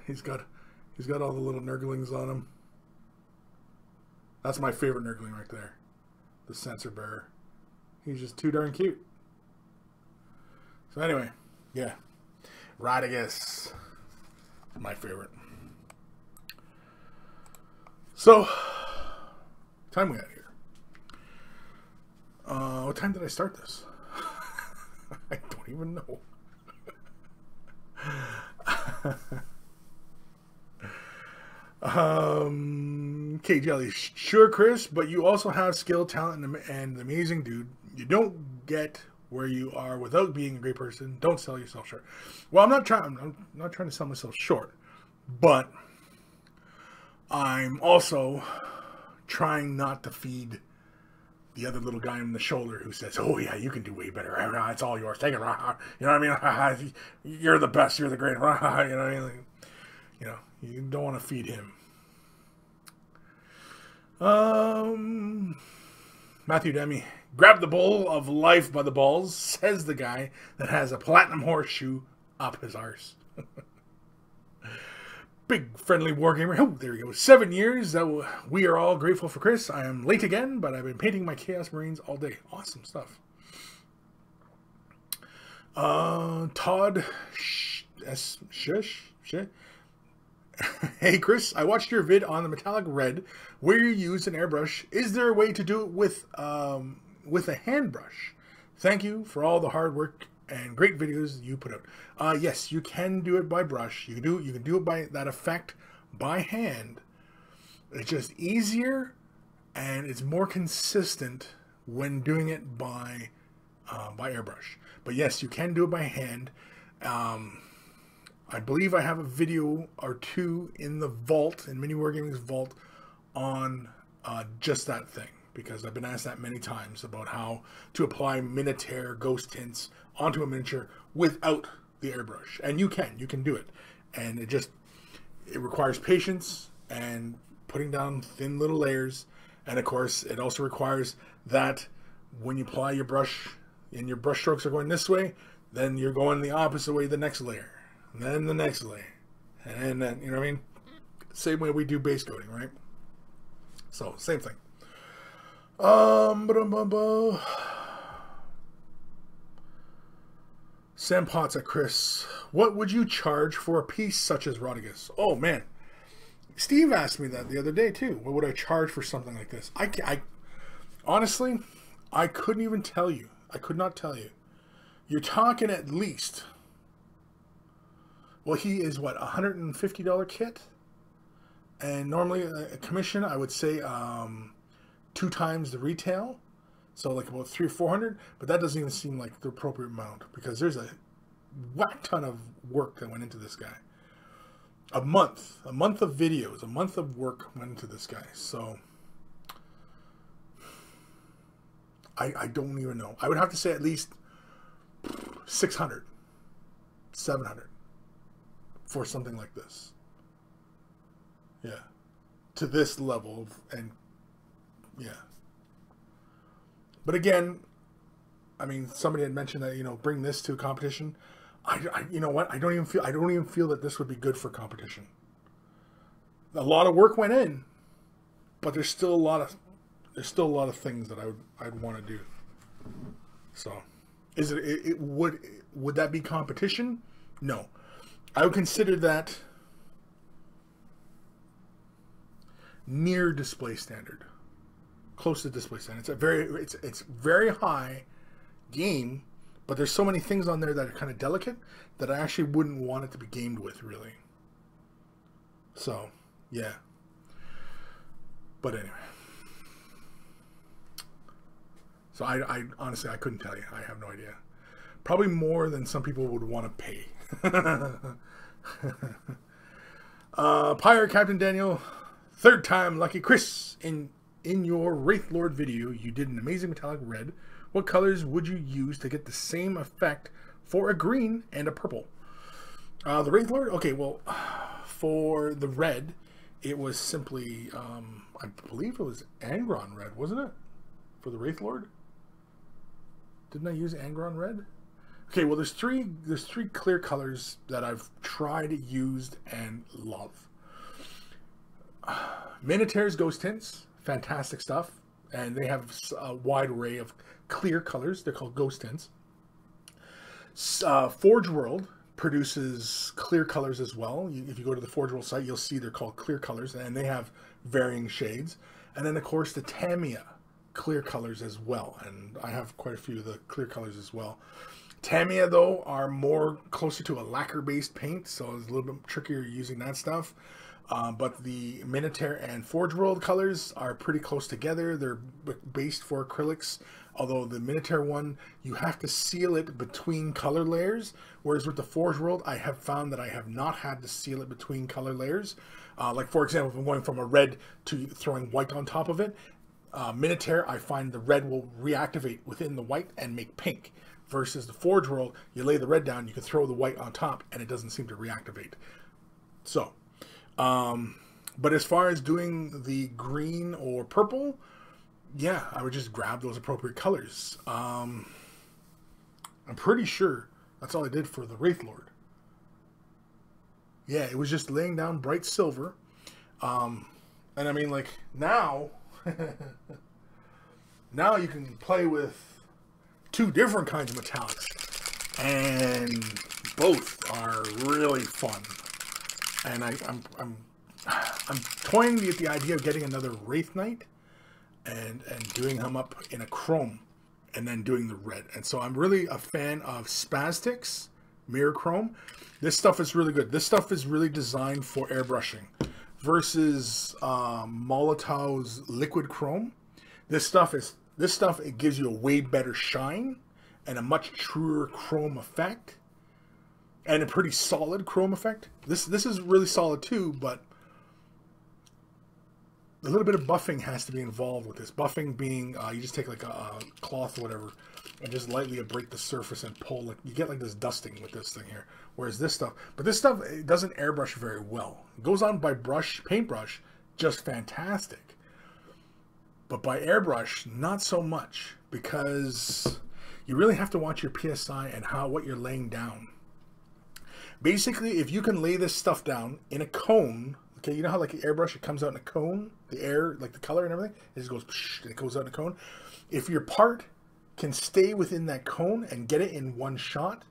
He's got all the little nurglings on him. That's my favorite nurgling right there. The sensor bearer. He's just too darn cute. So anyway, yeah. Rodigus. My favorite. So, time we got here. What time did I start this? I don't even know. Okay, Jelly. Sure, Kris, but you also have skill, talent, and an amazing dude. You don't get where you are without being a great person. Don't sell yourself short. Well, I'm not trying to sell myself short, but I'm also trying not to feed the other little guy on the shoulder who says, "Oh yeah, you can do way better. It's all yours. Take it." You know what I mean? You're the best. You're the greatest. You know what I mean? Like, you know, you don't want to feed him. Matthew Demi, grab the bowl of life by the balls, says the guy that has a platinum horseshoe up his arse. Big friendly wargamer. Oh, there we go. 7 years. We are all grateful for Kris. I am late again, but I've been painting my Chaos Marines all day. Awesome stuff. Todd Hey Kris, I watched your vid on the metallic red where you used an airbrush. Is there a way to do it with a hand brush? Thank you for all the hard work and great videos you put out. Yes, you can do it by brush. You can do it by that effect by hand. It's just easier and it's more consistent when doing it by airbrush. But yes, you can do it by hand. I believe I have a video or two in the vault, in Mini Wargaming's vault, on just that thing, because I've been asked that many times about how to apply Minotaur ghost tints onto a miniature without the airbrush. And you can do it. And it requires patience and putting down thin little layers. And of course, it also requires that when you apply your brush and your brush strokes are going this way, then you're going the opposite way the next layer. And then the next layer. And then, you know what I mean? Same way we do base coating, right? So, same thing. Sam Potts at Kris. What would you charge for a piece such as Rodigus? Oh, man. Steve asked me that the other day, too. What would I charge for something like this? Honestly, I couldn't even tell you. I could not tell you. You're talking at least... Well, he is, what, $150 kit? And normally a commission, I would say 2 times the retail. So like about $300 or $400. But that doesn't even seem like the appropriate amount, because there's a whack ton of work that went into this guy. A month of videos, a month of work went into this guy. So I don't even know. I would have to say at least 600, 700 for something like this. Yeah. To this level and yeah. But again, I mean, somebody had mentioned that, you know, bring this to a competition. You know what? I don't even feel that this would be good for competition. A lot of work went in, but there's still a lot of things that I'd want to do. So, would that be competition? No, I would consider that near display standard, close to display standard. It's very high game, but there's so many things on there that are kind of delicate that I actually wouldn't want it to be gamed with, really. So, yeah. But anyway. So I honestly, I couldn't tell you. I have no idea. Probably more than some people would want to pay. Pirate Captain Daniel, third time lucky. Kris, in your Wraith Lord video, you did an amazing metallic red. What colors would you use to get the same effect for a green and a purple? The Wraith Lord? Okay, well, for the red, it was simply, I believe it was Angron red, wasn't it? For the Wraith Lord? Didn't I use Angron red? Okay, well, there's three clear colors that I've tried, used, and love. Minotaur's Ghost Tints, fantastic stuff. And they have a wide array of clear colors. They're called Ghost Tints. Forge World produces clear colors as well. If you go to the Forge World site, you'll see they're called clear colors, and they have varying shades. And then, of course, the Tamiya clear colors as well. And I have quite a few of the clear colors as well. Tamiya, though, are more closer to a lacquer-based paint, so it's a little bit trickier using that stuff. But the Minotaur and Forge World colors are pretty close together. They're based for acrylics, although the Minotaur one, you have to seal it between color layers, whereas with the Forge World, I have found that I have not had to seal it between color layers. Like, for example, if I'm going from a red to throwing white on top of it, Minotaur, I find the red will reactivate within the white and make pink, versus the Forge World, you lay the red down, you can throw the white on top, and it doesn't seem to reactivate. So... but as far as doing the green or purple, yeah, I would just grab those appropriate colors. I'm pretty sure that's all I did for the Wraith Lord. Yeah, it was just laying down bright silver. And I mean, like, now, now you can play with two different kinds of metallics, and both are really fun. And I'm toying with the idea of getting another Wraith Knight and doing him up in a chrome and then doing the red. And so I'm really a fan of Spastics Mirror Chrome. This stuff is really good. This stuff is really designed for airbrushing versus Molotov's Liquid Chrome. This stuff, it gives you a way better shine and a much truer chrome effect. And a pretty solid chrome effect. This is really solid too, but a little bit of buffing has to be involved with this. Buffing being, you just take like a cloth or whatever and just lightly abrade the surface and pull. Like, you get like this dusting with this thing here. Whereas this stuff, it doesn't airbrush very well. It goes on by paintbrush, just fantastic. But by airbrush, not so much, because you really have to watch your PSI and what you're laying down. Basically, if you can lay this stuff down in a cone, okay, you know how like the airbrush, it comes out in a cone, the air, like the color and everything, it just goes, it goes out in a cone. If your part can stay within that cone and get it in one shot,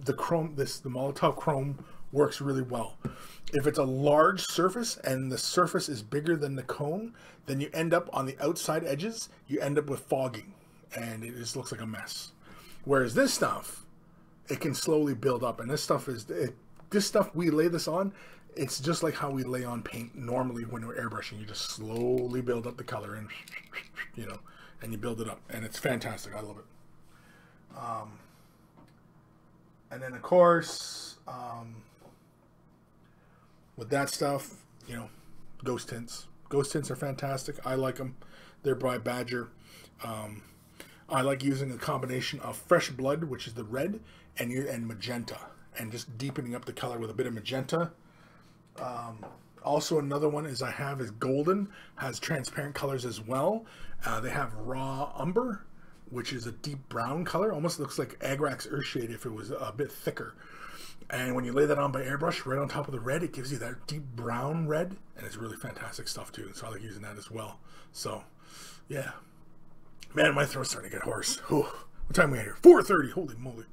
the Molotov Chrome works really well. If it's a large surface and the surface is bigger than the cone, then you end up on the outside edges, you end up with fogging, and it just looks like a mess. Whereas this stuff, it can slowly build up, and this stuff we lay this on, it's just like how we lay on paint normally when we're airbrushing. You just slowly build up the color, and you know, and you build it up, and it's fantastic. I love it. And then, of course, with that stuff, you know, ghost tints. Ghost tints are fantastic. I like them. They're by Badger. I like using a combination of fresh blood, which is the red, and magenta, and just deepening up the color with a bit of magenta. Also, another one is golden, has transparent colors as well. They have raw umber, which is a deep brown color, almost looks like Agrax Earthshade if it was a bit thicker. And when you lay that on by airbrush, right on top of the red, it gives you that deep brown red, and it's really fantastic stuff too. So I like using that as well. So, yeah. Man, my throat's starting to get hoarse. Whew. What time are we at here? 4:30. Holy moly.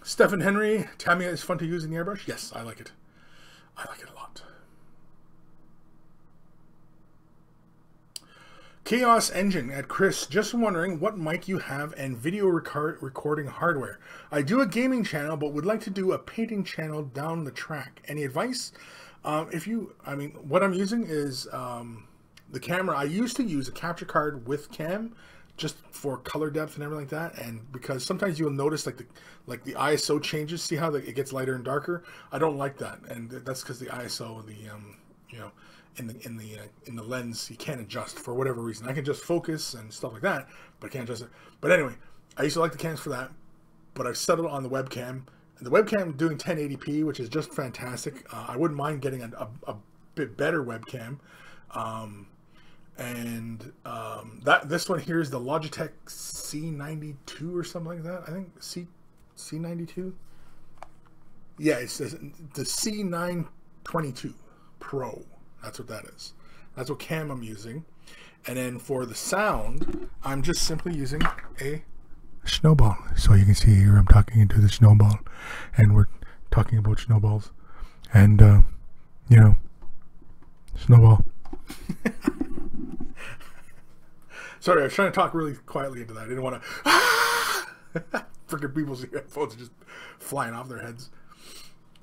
Stephen Henry, Tamiya is fun to use in the airbrush. Yes, I like it. I like it a lot. Chaos Engine at Kris, just wondering what mic you have and video recording hardware. I do a gaming channel, but would like to do a painting channel down the track. Any advice? What I'm using is the camera. I used to use a capture card with cam, just for color depth and everything like that. And because sometimes you'll notice like the ISO changes. See how it gets lighter and darker? I don't like that, and that's because the ISO, in the lens, you can't adjust for whatever reason. I can just focus and stuff like that, but I can't adjust it. But anyway, I used to like the cams for that, but I've settled on the webcam. And the webcam doing 1080p, which is just fantastic. I wouldn't mind getting a bit better webcam. This one here is the Logitech C92 or something like that. I think C92. Yeah, it's the C922 Pro. That's what that is. That's what cam I'm using. And then for the sound, I'm just simply using a snowball. So you can see here I'm talking into the snowball, and we're talking about snowballs, and snowball. Sorry, I was trying to talk really quietly into that. I didn't want to freaking people's headphones are just flying off their heads.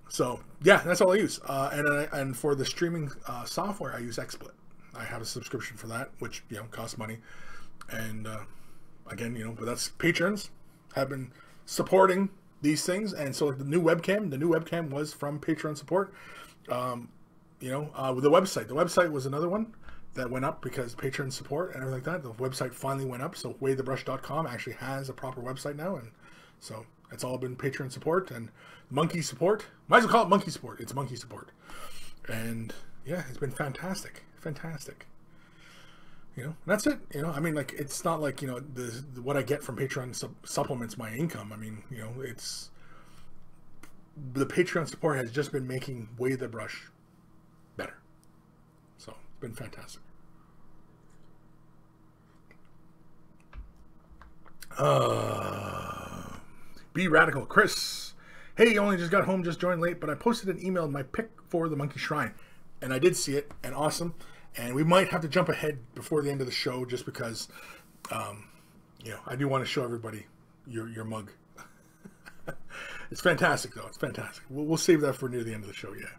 So yeah, that's all I use. And for the streaming software, I use XSplit. I have a subscription for that, which costs money. And again, but that's patrons have been supporting these things, and so like the new webcam was from Patreon support. With the website was another one that went up because Patreon support and everything like that. The website finally went up, so waythebrush.com actually has a proper website now, and so it's all been Patreon support and monkey support. Might as well call it monkey support. It's monkey support, and yeah, it's been fantastic. That's it. It's not like what I get from Patreon supplements my income. It's the Patreon support has just been making Way the Brush better. So it's been fantastic. Be Radical. Kris, hey, only just got home, just joined late, but I posted an email my pick for the Monkey Shrine, and I did see it, and awesome. And we might have to jump ahead before the end of the show just because, I do want to show everybody your mug. It's fantastic, though. It's fantastic. We'll save that for near the end of the show, yeah.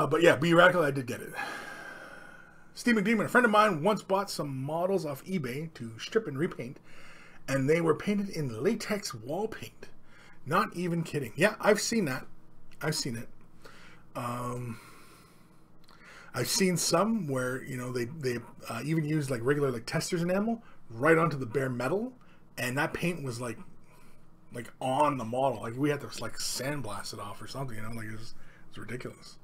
But yeah, Be Radical, I did get it. Steve McDemon, a friend of mine, once bought some models off eBay to strip and repaint, and they were painted in latex wall paint. Not even kidding. Yeah, I've seen that. I've seen it. I've seen some where they even use like regular testers enamel right onto the bare metal, and that paint was like on the model. Like we had to sandblast it off or something. It's ridiculous.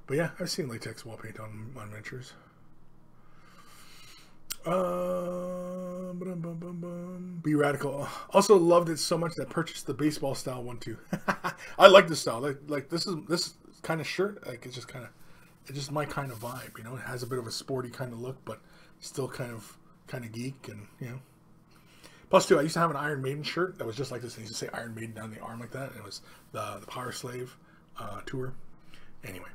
But yeah, I've seen latex wall paint on ventures. Be Radical. Also loved it so much that purchased the baseball style one too. I like this style. Like this kind of shirt. It's just my kind of vibe. It has a bit of a sporty kind of look, but still kind of geek, and Plus too, I used to have an Iron Maiden shirt that was just like this. I used to say Iron Maiden down the arm like that, and it was the Power Slave tour. Anyway.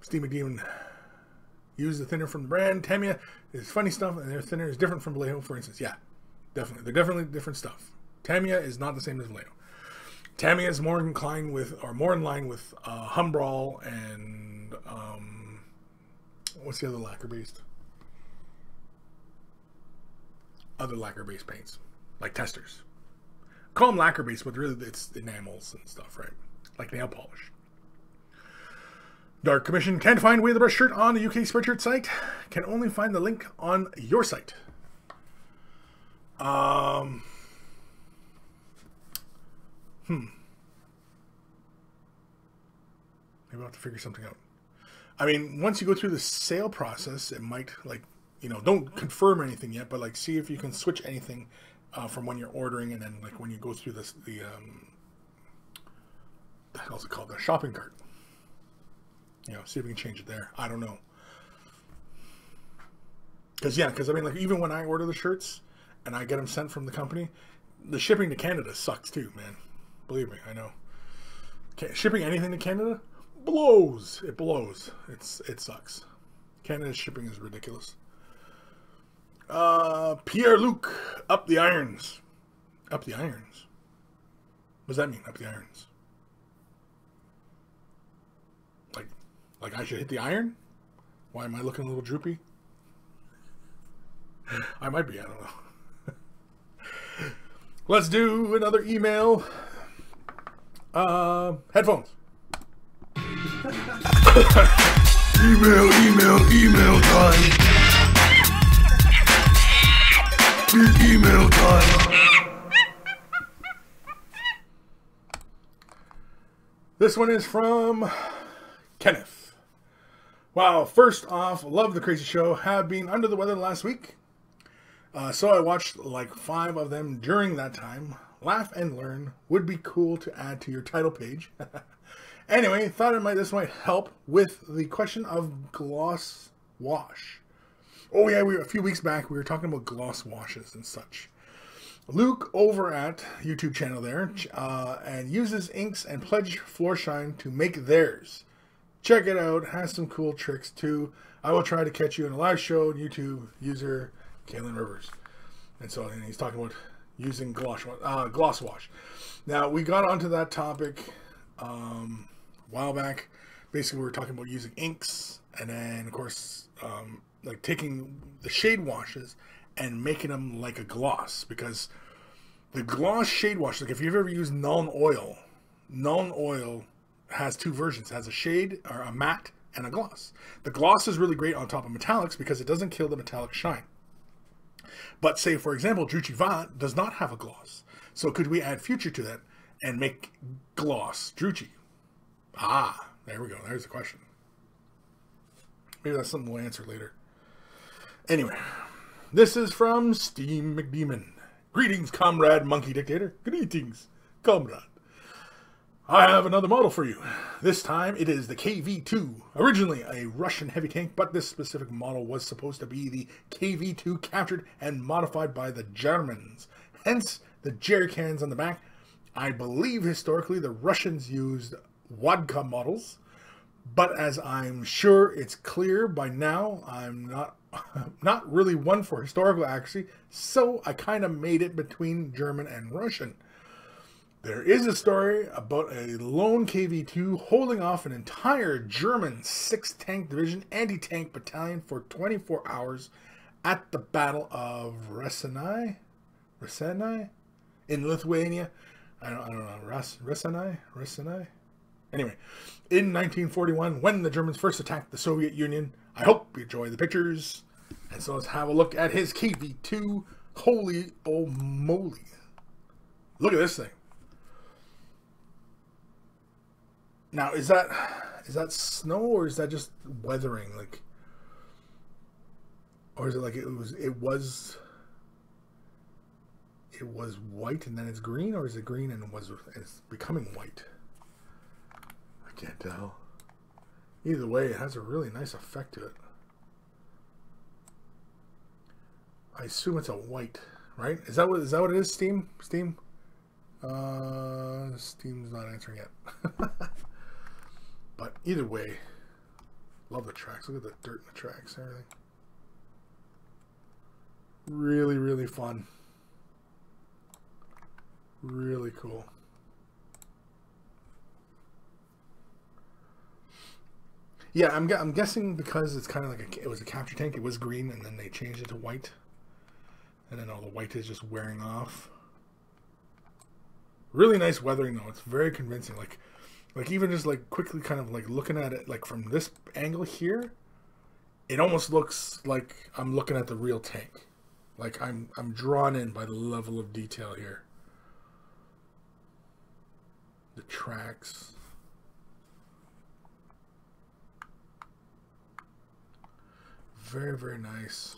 Steve McDemon used the thinner from the brand. Tamiya is funny stuff, and their thinner is different from Vallejo, for instance. Yeah, definitely. They're definitely different stuff. Tamiya is not the same as Vallejo. Tamiya is more in line with Humbrol and what's the other lacquer based? other lacquer-based paints, like testers. Call them lacquer-based, but really it's enamels and stuff, right? Like nail polish. Dark Commission can't find Way of the Brush shirt on the UK Spreadshirt site. Can only find the link on your site. Maybe I'll have to figure something out. I mean, once you go through the sale process, it might, like, you know, don't confirm anything yet, but, like, see if you can switch anything from when you're ordering, and then, like, when you go through this, the hell's it called? The shopping cart. You know, see if we can change it there. I don't know. Because I mean, like, even when I order the shirts and I get them sent from the company, the shipping to Canada sucks too, man. Believe me, I know. Shipping anything to Canada blows. It blows. It sucks. Canada's shipping is ridiculous. Pierre-Luc, up the irons. Up the irons. What does that mean, up the irons? Like I should hit the iron? Why am I looking a little droopy? I might be, I don't know. Let's do another email. Headphones. email time. Big email time. This one is from Kenneth. Wow, first off, love the Crazy Show. Have been under the weather last week. So I watched like 5 of them during that time. Laugh and learn would be cool to add to your title page. Anyway, thought this might help with the question of gloss wash. Oh yeah, a few weeks back we were talking about gloss washes and such. Luke over at YouTube channel there and uses inks and Pledge Floor Shine to make theirs. Check it out. Has some cool tricks too. I will try to catch you in a live show. YouTube user Kaylin Rivers. And he's talking about using gloss wash. Now, we got onto that topic a while back. Basically, we were talking about using inks, and then, of course, like taking the shade washes and making them like a gloss. Because the gloss shade wash, like if you've ever used Nuln Oil has 2 versions. It has a shade, or a matte, and a gloss. The gloss is really great on top of metallics because it doesn't kill the metallic shine. But say, for example, Drucci Vat does not have a gloss. So could we add Future to that and make gloss Drucci? Ah, there we go. There's the question. Maybe that's something we'll answer later. Anyway, this is from Steam McDemon. Greetings, comrade monkey dictator. Greetings, comrade. I have another model for you. This time it is the KV-2. Originally a Russian heavy tank, but this specific model was supposed to be the KV-2 captured and modified by the Germans. Hence the jerry cans on the back. I believe historically the Russians used vodka models, but as I'm sure it's clear by now, I'm not really one for historical accuracy, so I kind of made it between German and Russian. There is a story about a lone KV-2 holding off an entire German 6th Tank Division anti-tank battalion for 24 hours at the Battle of Resenai in Lithuania. I don't know. Resenai? Anyway, in 1941, when the Germans first attacked the Soviet Union. I hope you enjoy the pictures. And so let's have a look at his KV-2. Holy oh moly. Look at this thing. Now, is that snow, or is that just weathering? Like, or is it like it was white and then it's green, or is it green and it's becoming white? I can't tell. Either way, it has a really nice effect to it. I assume it's a white, right? Is that what it is? Steam? Steam's not answering yet. But either way, love the tracks. Look at the dirt in the tracks and everything. Really, really fun. Really cool. Yeah, I'm guessing because it's kind of like it was a capture tank. It was green, and then they changed it to white. And then all the white is just wearing off. Really nice weathering though. It's very convincing. Like even just like quickly kind of like looking at it like from this angle here, it almost looks like I'm looking at the real tank. Like I'm drawn in by the level of detail here. The tracks. Very, very nice.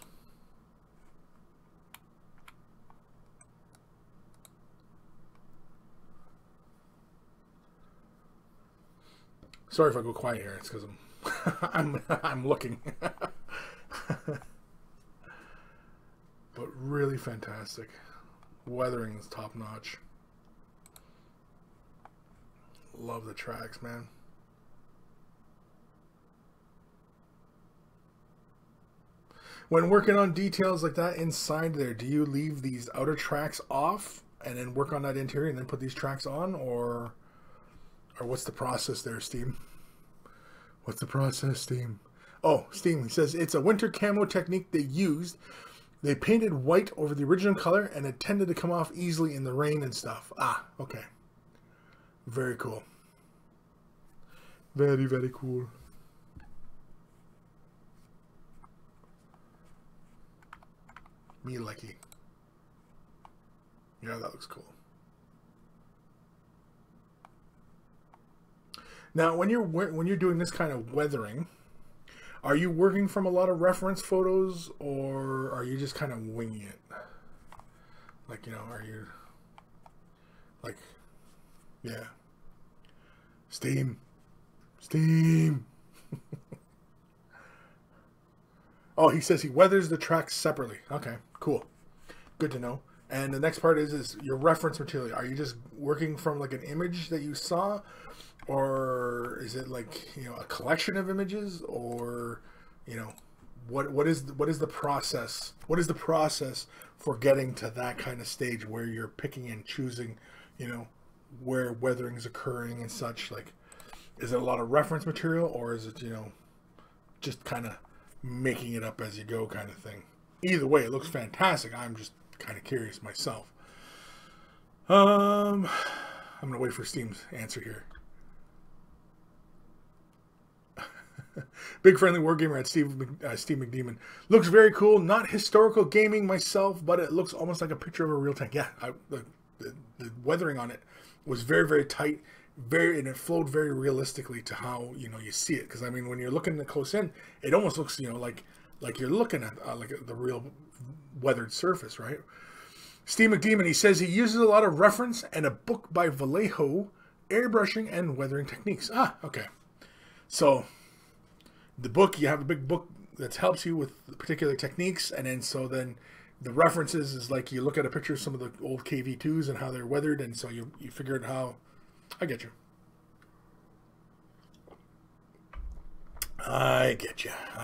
Sorry if I go quiet here. It's because I'm looking. But really fantastic. Weathering is top notch. Love the tracks, man. When working on details like that inside there, do you leave these outer tracks off and then work on that interior and then put these tracks on, or what's the process there, Steam? What's the process, Steam? Oh, Steam, he says it's a winter camo technique they used. They painted white over the original color and it tended to come off easily in the rain and stuff. Ah, okay. Very cool. Very, very cool. Me lucky. Yeah, that looks cool. Now, when you're doing this kind of weathering, are you working from a lot of reference photos, or are you just kind of winging it? Like, you know, are you like, yeah, Steam. Oh, he says he weathers the tracks separately. Okay, cool. Good to know. And the next part is your reference material. Are you just working from like an image that you saw, or is it like, you know, a collection of images, or, you know, what is the process? What is the process for getting to that kind of stage where you're picking and choosing, you know, where weathering is occurring and such? Like, is it a lot of reference material, or is it, you know, just kind of making it up as you go kind of thing? Either way, it looks fantastic. I'm just kind of curious myself. I'm gonna wait for Steam's answer here. Big friendly wargamer at Steve McDemon. Looks very cool. Not historical gaming myself, but it looks almost like a picture of a real tank. Yeah, the weathering on it was very, very tight, and it flowed very realistically to how, you know, you see it. Because I mean, when you're looking close in, it almost looks, you know, like you're looking at like the real weathered surface, right? Steve McDemon, he says he uses a lot of reference and a book by Vallejo, airbrushing and weathering techniques. Ah, okay. So the book, you have a big book that helps you with particular techniques, and then the references is like you look at a picture of some of the old KV2s and how they're weathered, and so you figure out how. I get you. I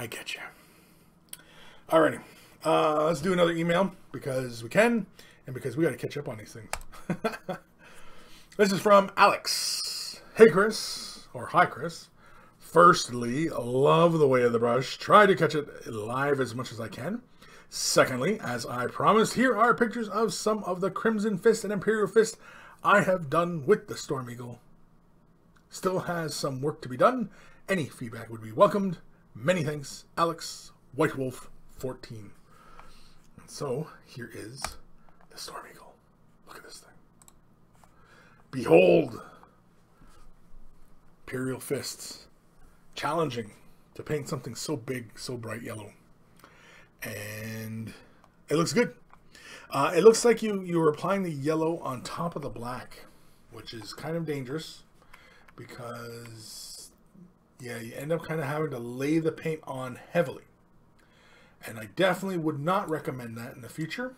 get you. Alrighty. Let's do another email because we can, and because we got to catch up on these things. This is from Alex. Hey, Kris. Or hi, Kris. Firstly, love the way of the brush. Try to catch it live as much as I can. Secondly, as I promised, here are pictures of some of the Crimson Fist and Imperial Fist I have done with the Storm Eagle. Still has some work to be done. Any feedback would be welcomed. Many thanks, Alex, White Wolf 14. And so, here is the Storm Eagle. Look at this thing. Behold! Imperial Fists. Challenging to paint something so big, so bright yellow. And it looks good. It looks like you were applying the yellow on top of the black, which is kind of dangerous because, yeah, you end up kind of having to lay the paint on heavily. And I definitely would not recommend that in the future.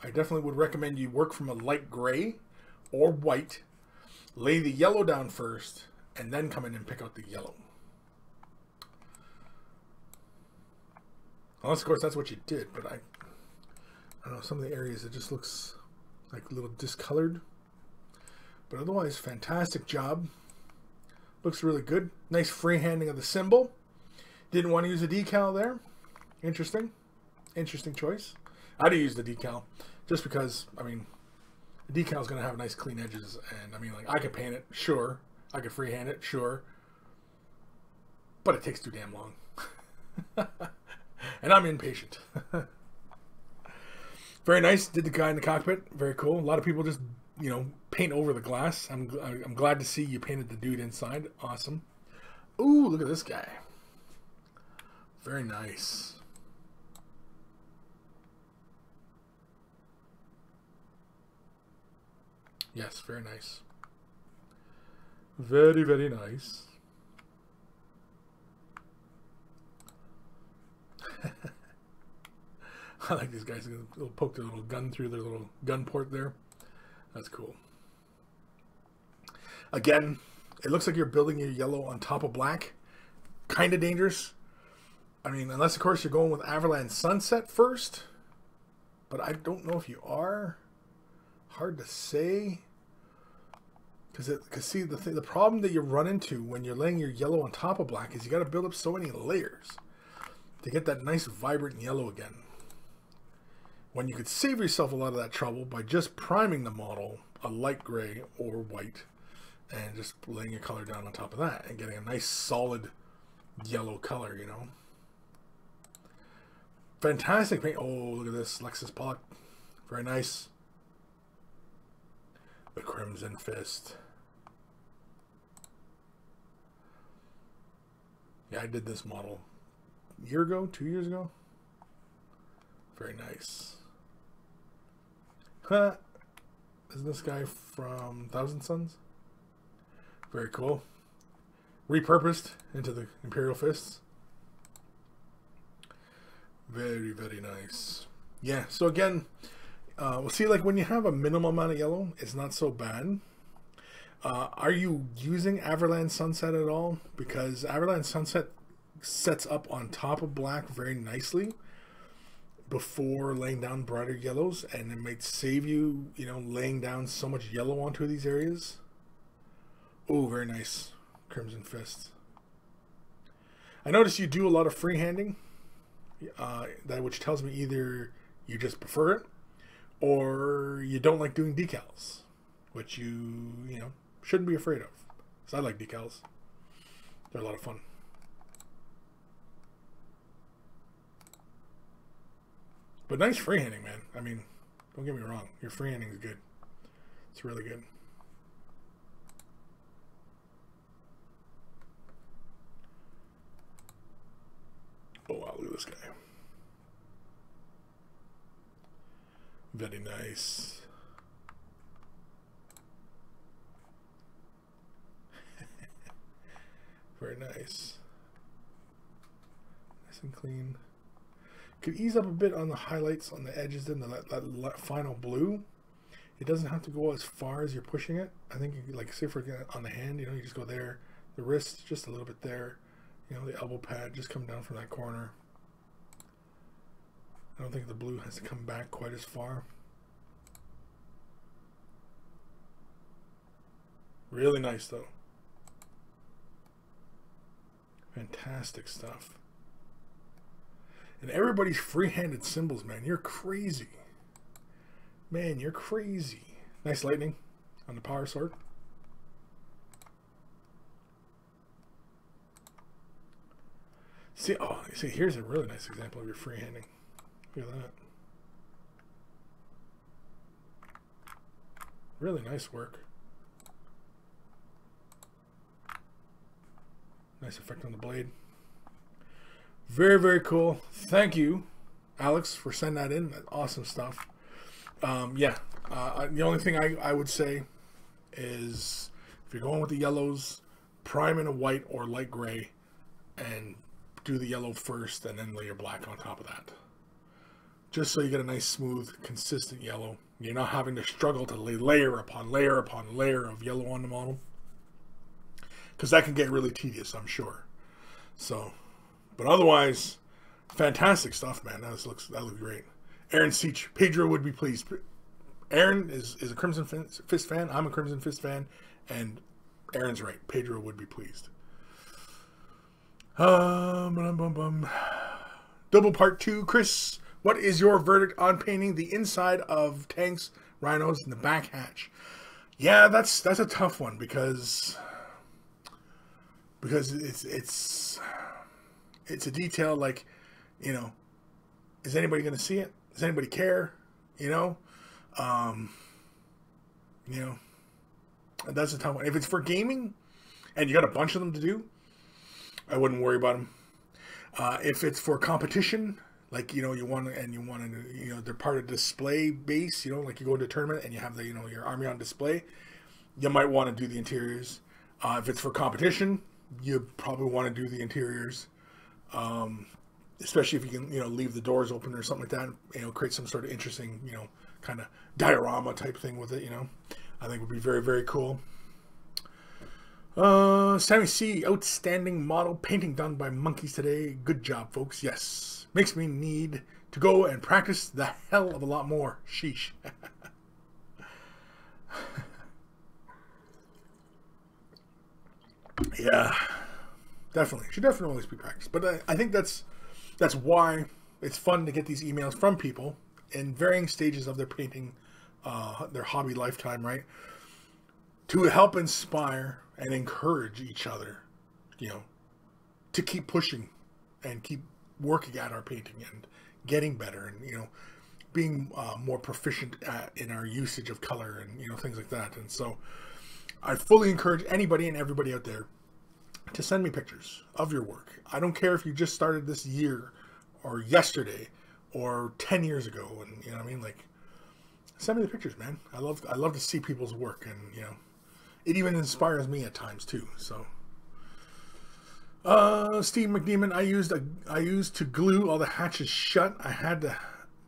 I definitely would recommend you work from a light gray or white, lay the yellow down first, and then come in and pick out the yellow. Unless, of course, that's what you did, but I don't know, some of the areas it just looks like a little discolored. But otherwise, fantastic job. Looks really good. Nice freehanding of the symbol. Didn't want to use a decal there. Interesting. Interesting choice. I'd use the decal just because, I mean, the decal is going to have nice clean edges. And I mean, like, I could paint it, sure. I could freehand it, sure. But it takes too damn long. And I'm impatient. Very nice. Did the guy in the cockpit. Very cool. A lot of people just, you know, paint over the glass. I'm glad to see you painted the dude inside. Awesome. Ooh, look at this guy. Very nice. Yes, very nice. Very, very nice. I like these guys. They'll poke their little gun through their little gun port there. That's cool. Again, it looks like you're building your yellow on top of black. Kind of dangerous. I mean, unless, of course, you're going with Avalanche Sunset first. But I don't know if you are. Hard to say. Because see, the problem that you run into when you're laying your yellow on top of black is you got to build up so many layers to get that nice vibrant yellow again. When you could save yourself a lot of that trouble by just priming the model a light gray or white and just laying your color down on top of that and getting a nice solid yellow color, you know. Fantastic paint. Oh, look at this. Lexus Pollock. Very nice. The Crimson Fist. Yeah, I did this model a year ago, 2 years ago. Very nice. Huh. Isn't this guy from Thousand Suns? Very cool. Repurposed into the Imperial Fists. Very, very nice. Yeah, so again, we'll see, like, when you have a minimal amount of yellow, it's not so bad. Are you using Avalanche Sunset at all? Because Avalanche Sunset sets up on top of black very nicely before laying down brighter yellows, and it might save you, you know, laying down so much yellow onto these areas. Oh, very nice. Crimson Fist. I notice you do a lot of freehanding, which tells me either you just prefer it or you don't like doing decals, which you know, shouldn't be afraid of. Because I like decals. They're a lot of fun. But nice freehanding, man. I mean, don't get me wrong. Your freehanding is good. It's really good. Oh, wow, look at this guy. Very nice. Very nice. Nice and clean. Could ease up a bit on the highlights on the edges in that final blue. It doesn't have to go as far as you're pushing it. I think, you, like, say for on the hand, you know, you just go there. The wrist, just a little bit there. You know, the elbow pad, just come down from that corner. I don't think the blue has to come back quite as far. Really nice, though. Fantastic stuff. And everybody's free-handed symbols, man. You're crazy. Man, you're crazy. Nice lightning on the power sword. See, oh, see, here's a really nice example of your free-handing. Look at that. Really nice work. Nice effect on the blade. Very, very cool. Thank you, Alex, for sending that in. Awesome stuff. Yeah, the only thing I would say is if you're going with the yellows, prime in a white or light gray and do the yellow first and then lay your black on top of that. Just so you get a nice, smooth, consistent yellow. You're not having to struggle to lay layer upon layer upon layer of yellow on the model. Because that can get really tedious, I'm sure. So, but otherwise, fantastic stuff, man. That looks great. Aaron Seach, Pedro would be pleased. Aaron is a Crimson Fist fan. I'm a Crimson Fist fan. And Aaron's right. Pedro would be pleased. Double part 2. Kris What is your verdict on painting the inside of tanks, rhinos, and the back hatch? Yeah, that's a tough one because it's a detail, like, you know, is anybody going to see it? Does anybody care? You know, that's a tough one. If it's for gaming and you got a bunch of them to do, I wouldn't worry about them. If it's for competition, like, you want to, they're part of display base, like you go to a tournament and you have your army on display, you might want to do the interiors. If it's for competition, you probably want to do the interiors. Especially if you can, leave the doors open or something like that, create some sort of interesting, kind of diorama type thing with it, I think would be very, very cool. Sammy C, outstanding model painting done by monkeys today. Good job, folks. Yes. Makes me need to go and practice the hell of a lot more. Sheesh. Yeah. Definitely. Should definitely always be practiced. But I think that's why it's fun to get these emails from people in varying stages of their painting, their hobby lifetime, right? To help inspire and encourage each other, to keep pushing and keep working at our painting and getting better and, being more proficient in our usage of color and, things like that. And so I fully encourage anybody and everybody out there to send me pictures of your work. I don't care if you just started this year or yesterday or 10 years ago. And, you know what I mean? Like, send me the pictures, man. I love to see people's work, and, it even inspires me at times too. So, Steve McDeemon, I used to glue all the hatches shut. I had the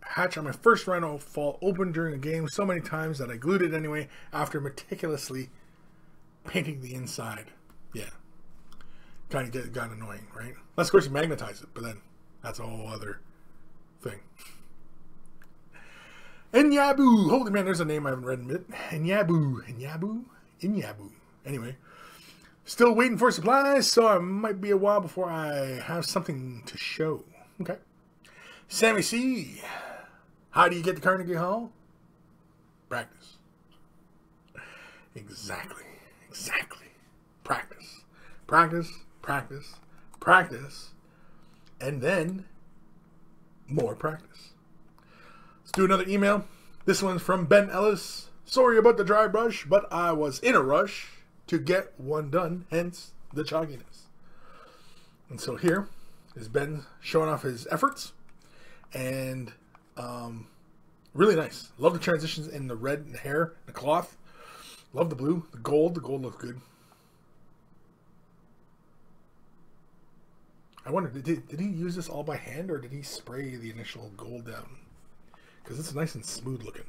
hatch on my first rhino fall open during a game so many times that I glued it anyway after meticulously painting the inside. Yeah, kind of got annoying, right? Unless of course you magnetize it, but then that's a whole other thing. Enyabu, holy man, there's a name I haven't read in a bit. Enyabu. Anyway, still waiting for supplies, so it might be a while before I have something to show. Okay. Sammy C, how do you get to Carnegie Hall? Practice. Exactly. Practice. And then more practice. Let's do another email. This one's from Ben Ellis. Sorry about the dry brush, but I was in a rush to get one done, hence the chalkiness. And so here is Ben showing off his efforts, and really nice. Love the transitions in the red and the hair, the cloth. Love the blue, the gold. The gold looks good. I wonder, did he use this all by hand, or did he spray the initial gold down? Because it's nice and smooth looking.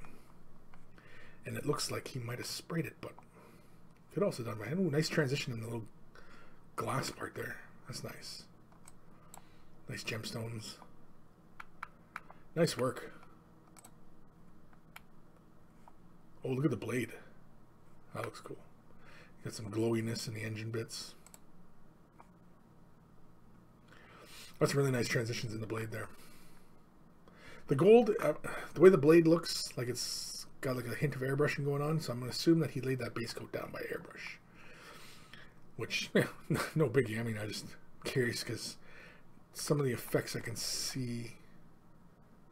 And it looks like he might have sprayed it, but could also done by hand. Ooh, nice transition in the little glass part there. That's nice. Nice gemstones. Nice work. Oh, look at the blade. That looks cool. Got some glowiness in the engine bits. That's really nice transitions in the blade there. The gold, the way the blade looks, like it's got like a hint of airbrushing going on, so I'm going to assume that he laid that base coat down by airbrush. Which, yeah, no biggie. I mean, I'm just curious because some of the effects I can see,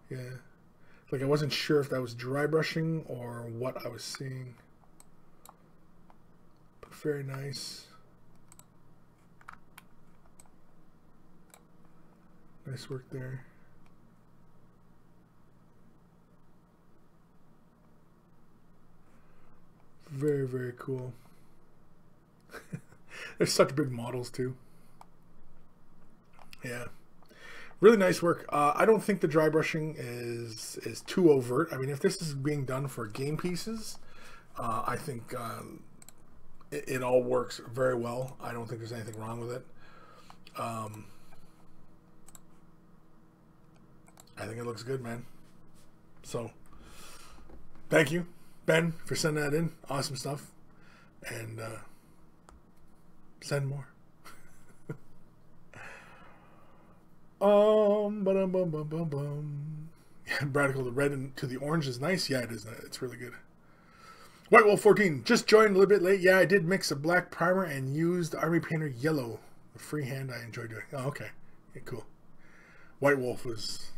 yeah. Like I wasn't sure if that was dry brushing or what I was seeing. But very nice. Nice work there. Very, very cool. They're such big models too. Yeah. Really nice work. I don't think the dry brushing is too overt. I mean, if this is being done for game pieces, I think it all works very well. I don't think there's anything wrong with it. I think it looks good, man. So, thank you, Ben, for sending that in. Awesome stuff. And send more. Yeah, Radical, the red to the orange is nice. Yeah, it is. It's really good. White Wolf 14, just joined a little bit late. Yeah, I did mix a black primer and used Army Painter Yellow. The freehand I enjoy doing. Oh, okay. Yeah, cool. White Wolf was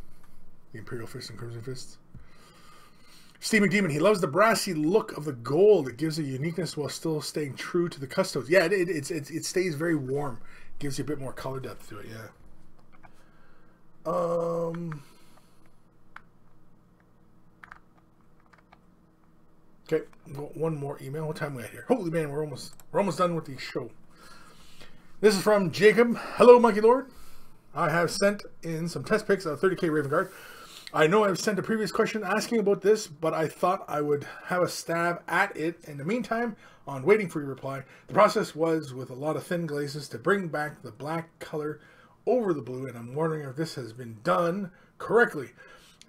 the Imperial Fist and Crimson Fist. Steve McDemon, he loves the brassy look of the gold. It gives a uniqueness while still staying true to the custos. Yeah, it stays very warm. Gives you a bit more color depth to it, yeah. Okay, one more email. What time are we at here? Holy man, we're almost done with the show. This is from Jacob. Hello, Monkey Lord. I have sent in some test pics of 30k Raven Guard. I know I've sent a previous question asking about this, but I thought I would have a stab at it in the meantime on waiting for your reply. The process was with a lot of thin glazes to bring back the black color over the blue, and I'm wondering if this has been done correctly.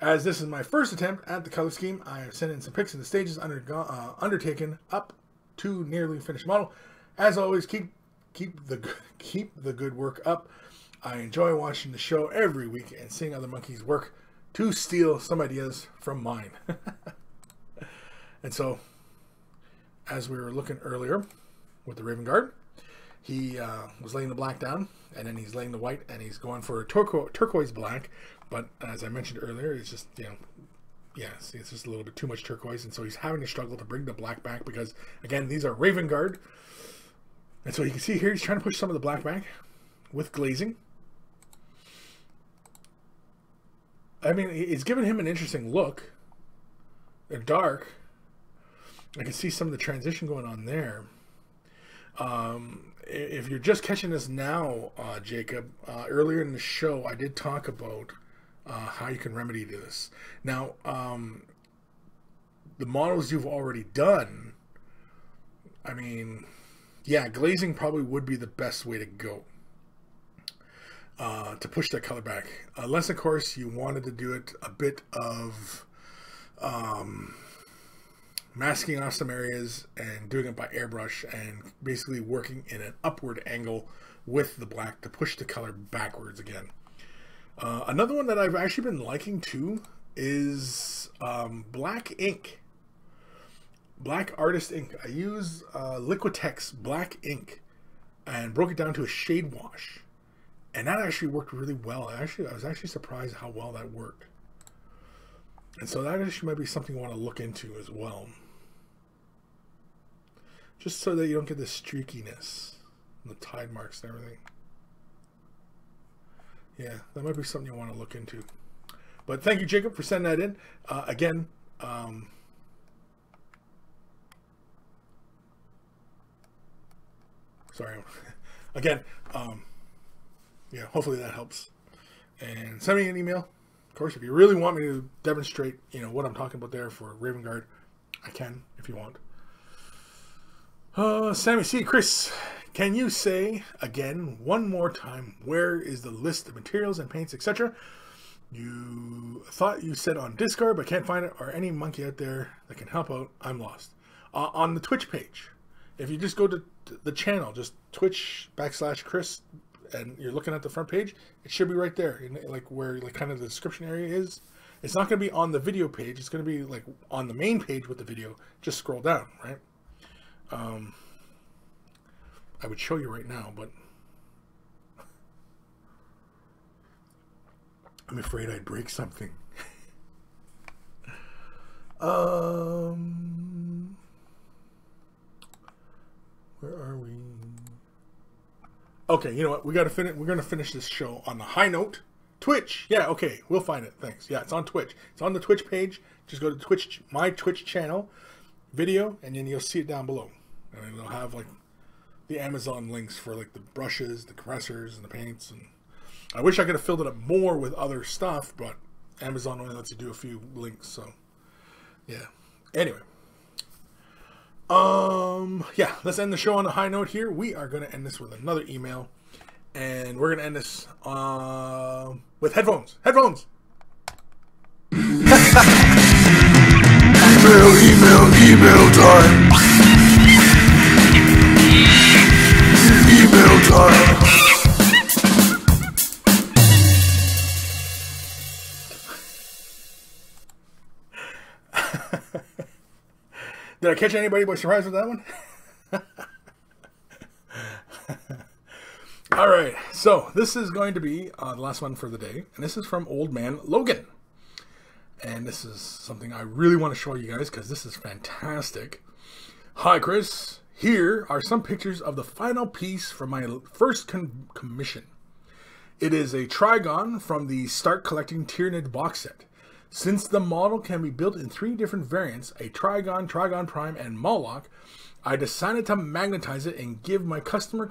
As this is my first attempt at the color scheme, I have sent in some pics of the stages undertaken up to nearly finished model. As always, keep the good work up. I enjoy watching the show every week and seeing other monkeys work to steal some ideas from mine. And so, as we were looking earlier with the Raven Guard, he was laying the black down, and then he's laying the white, and he's going for a turquoise black. But as I mentioned earlier, it's just, you know, yeah, see, it's just a little bit too much turquoise, and so he's having to struggle to bring the black back because, again, these are Raven Guard. And so you can see here, he's trying to push some of the black back with glazing. I mean, it's given him an interesting look. They're dark. I can see some of the transition going on there. If you're just catching this now, Jacob, earlier in the show, I did talk about how you can remedy this. Now, the models you've already done, I mean, yeah, glazing probably would be the best way to go. To push that color back. Unless, of course, you wanted to do it a bit of masking off some areas and doing it by airbrush and basically working in an upward angle with the black to push the color backwards again. Another one that I've actually been liking too is black ink. Black artist ink. I use Liquitex black ink and broke it down to a shade wash. And that actually worked really well. I was actually surprised how well that worked. And so that actually might be something you want to look into as well. Just so that you don't get this streakiness, the tide marks and everything. Yeah, that might be something you want to look into. But thank you, Jacob, for sending that in. Again, sorry. Again, yeah, hopefully that helps. And send me an email. Of course, if you really want me to demonstrate, you know, what I'm talking about there for Raven Guard, I can, if you want. Sammy C. Kris, can you say again one more time where is the list of materials and paints, etc.? You thought you said on Discord, but can't find it, or any monkey out there that can help out. I'm lost. On the Twitch page, if you just go to the channel, just Twitch/Kris, and you're looking at the front page, it should be right there, like where like kind of the description area is. It's not going to be on the video page. It's going to be like on the main page with the video. Just scroll down, right? I would show you right now, but I'm afraid I'd break something. Where are we? Okay, you know what? We got to finish. We're going to finish this show on the high note. Twitch. Yeah, okay. We'll find it. Thanks. Yeah, it's on Twitch. It's on the Twitch page. Just go to Twitch, my Twitch channel, video, and then you'll see it down below. And it'll have like the Amazon links for like the brushes, the compressors, and the paints. And I wish I could have filled it up more with other stuff, but Amazon only lets you do a few links. So, yeah. Anyway. Yeah, let's end the show on a high note here. We are going to end this with another email, and we're going to end this with headphones. Headphones. Email time. Email time. Did I catch anybody by surprise with that one? All right, so this is going to be the last one for the day, and this is from Old Man Logan. And this is something I really want to show you guys because this is fantastic. Hi, Kris. Here are some pictures of the final piece from my first commission. It is a Trigon from the Start Collecting Tyranid box set. Since the model can be built in 3 different variants, a Trigon, Trigon Prime, and Moloch, I decided to magnetize it and give my customer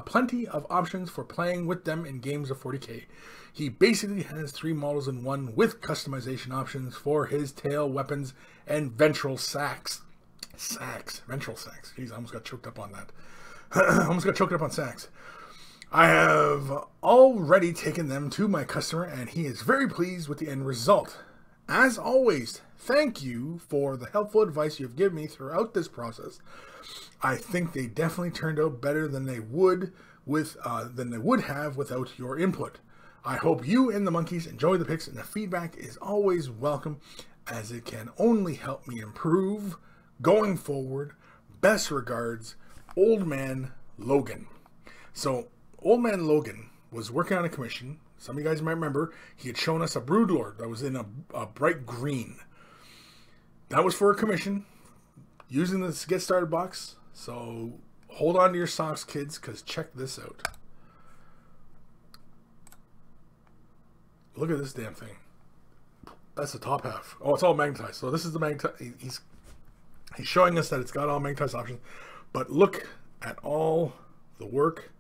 plenty of options for playing with them in games of 40k. He basically has 3 models in one with customization options for his tail, weapons, and ventral sacks. Ventral sacks. Jeez, I almost got choked up on that. Almost got choked up on sacks. I have already taken them to my customer and he is very pleased with the end result. As always, thank you for the helpful advice you've given me throughout this process. I think they definitely turned out better than they would have without your input. I hope you and the monkeys enjoy the pics, and the feedback is always welcome as it can only help me improve going forward. Best regards, Old Man Logan. So Old Man Logan was working on a commission. Some of you guys might remember he had shown us a Broodlord that was in a bright green. That was for a commission using this Get Started box. So hold on to your socks, kids, because check this out. Look at this damn thing. That's the top half. Oh, it's all magnetized. So this is the magnetized. He's showing us that it's got all magnetized options. But look at all the work.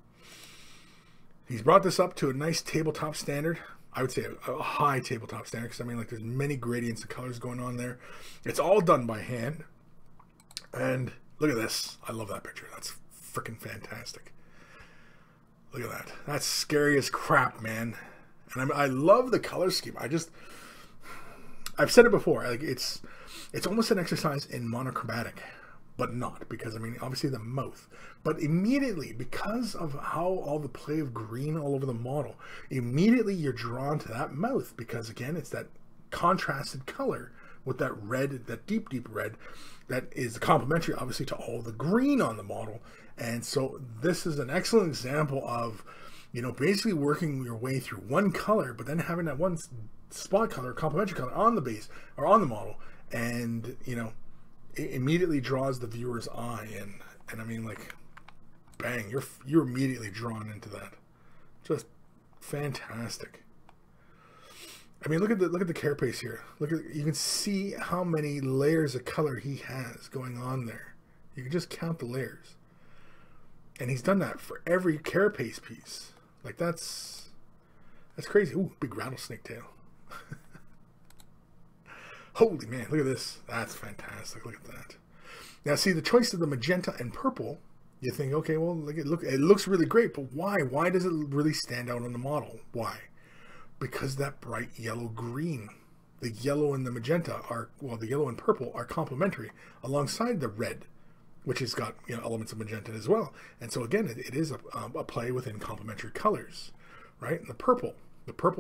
He's brought this up to a nice tabletop standard. I would say a high tabletop standard, because I mean, like, there's many gradients of colors going on there. It's all done by hand. And look at this. I love that picture. That's freaking fantastic. Look at that. That's scary as crap, man. And I love the color scheme. I've said it before. Like, it's almost an exercise in monochromatic, but not, because I mean, obviously the mouth. But immediately, because of how all the play of green all over the model, immediately you're drawn to that mouth, because again, it's that contrasted color with that red, that deep red, that is complementary, obviously, to all the green on the model. And so this is an excellent example of, you know, basically working your way through one color, but then having that one spot color, complementary color on the base or on the model, and you know, it immediately draws the viewer's eye in. And I mean, like, bang, you're immediately drawn into that. Just fantastic. I mean, look at the carapace here. You can see how many layers of color he has going on there. You can just count the layers, and he's done that for every carapace piece. Like, that's crazy. Ooh, big rattlesnake tail. Holy man, look at this. That's fantastic. Look at that. Now, see, the choice of the magenta and purple, you think, okay, well, it looks really great, but why? Why does it really stand out on the model? Why? Because that bright yellow green. The yellow and the magenta are, well, the yellow and purple are complementary alongside the red, which has got, you know, elements of magenta as well. And so again, it is a play within complementary colors, right? And the purple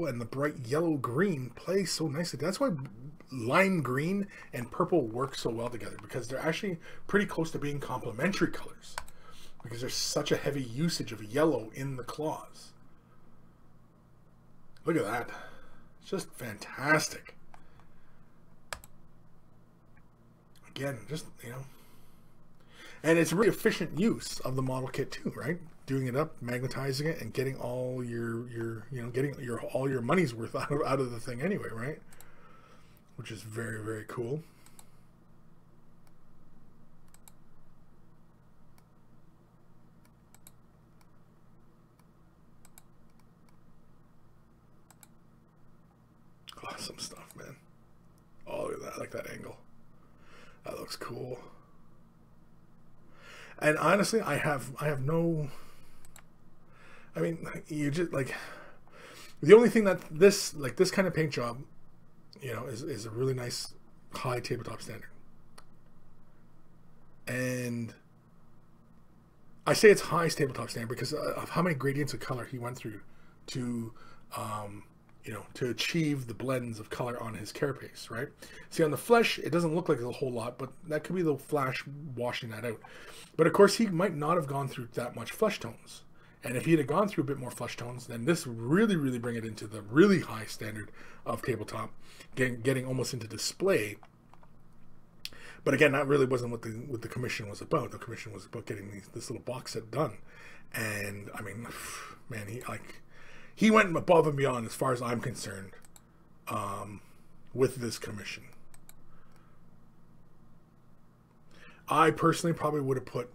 and the bright yellow green play so nicely. That's why lime green and purple work so well together, because they're actually pretty close to being complementary colors, because there's such a heavy usage of yellow in the claws. Look at that. It's just fantastic. Again, just, you know, and it's a really efficient use of the model kit too, right? Doing it up, magnetizing it, and getting all all your money's worth out of the thing anyway, right? Which is very, very cool. Awesome stuff, man. Oh, look at that. I like that angle. That looks cool. And honestly, I have no, I mean, you just, like, the only thing that this kind of paint job, you know, is a really nice high tabletop standard. And I say it's high tabletop standard because of how many gradients of color he went through to, you you know, to achieve the blends of color on his carapace, right? See, on the flesh, it doesn't look like a whole lot, but that could be the flash washing that out. But of course, he might not have gone through that much flesh tones. And if he had gone through a bit more flesh tones, then this would really, really bring it into the really high standard of tabletop, getting almost into display. But again, that really wasn't what the commission was about. The commission was about getting this little box set done. And I mean, man, he went above and beyond as far as I'm concerned with this commission. I personally probably would have put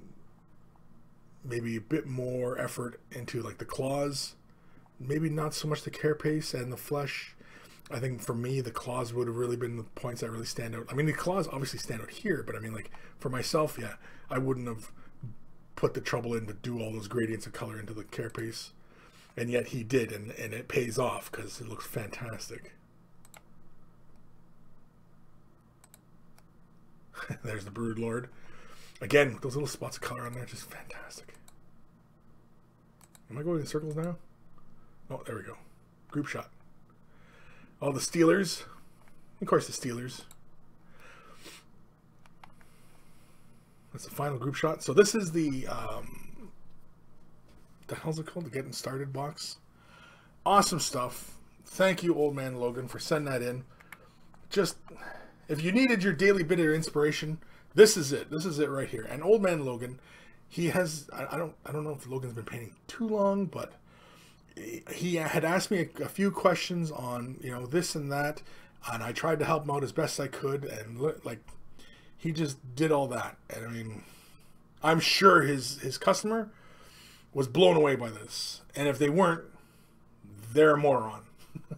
maybe a bit more effort into like the claws, maybe not so much the carapace and the flesh. I think for me, the claws would have really been the points that really stand out. I mean, the claws obviously stand out here, but I mean, like for myself, yeah, I wouldn't have put the trouble in to do all those gradients of color into the carapace. And yet he did, and it pays off because it looks fantastic. There's the Brood Lord. Again, with those little spots of color on there, just fantastic. Am I going in circles now? Oh, there we go. Group shot. All the Steelers. Of course, the Steelers. That's the final group shot. So this is the hell's it called? The Getting Started box. Awesome stuff. Thank you, Old Man Logan, for sending that in. Just, if you needed your daily bit of inspiration, this is it. This is it right here. And Old Man Logan, he has, I don't know if Logan's been painting too long, but he had asked me a few questions on, you know, this and that, and I tried to help him out as best I could, and like, he just did all that. And I mean, I'm sure his customer was blown away by this, and if they weren't, they're a moron,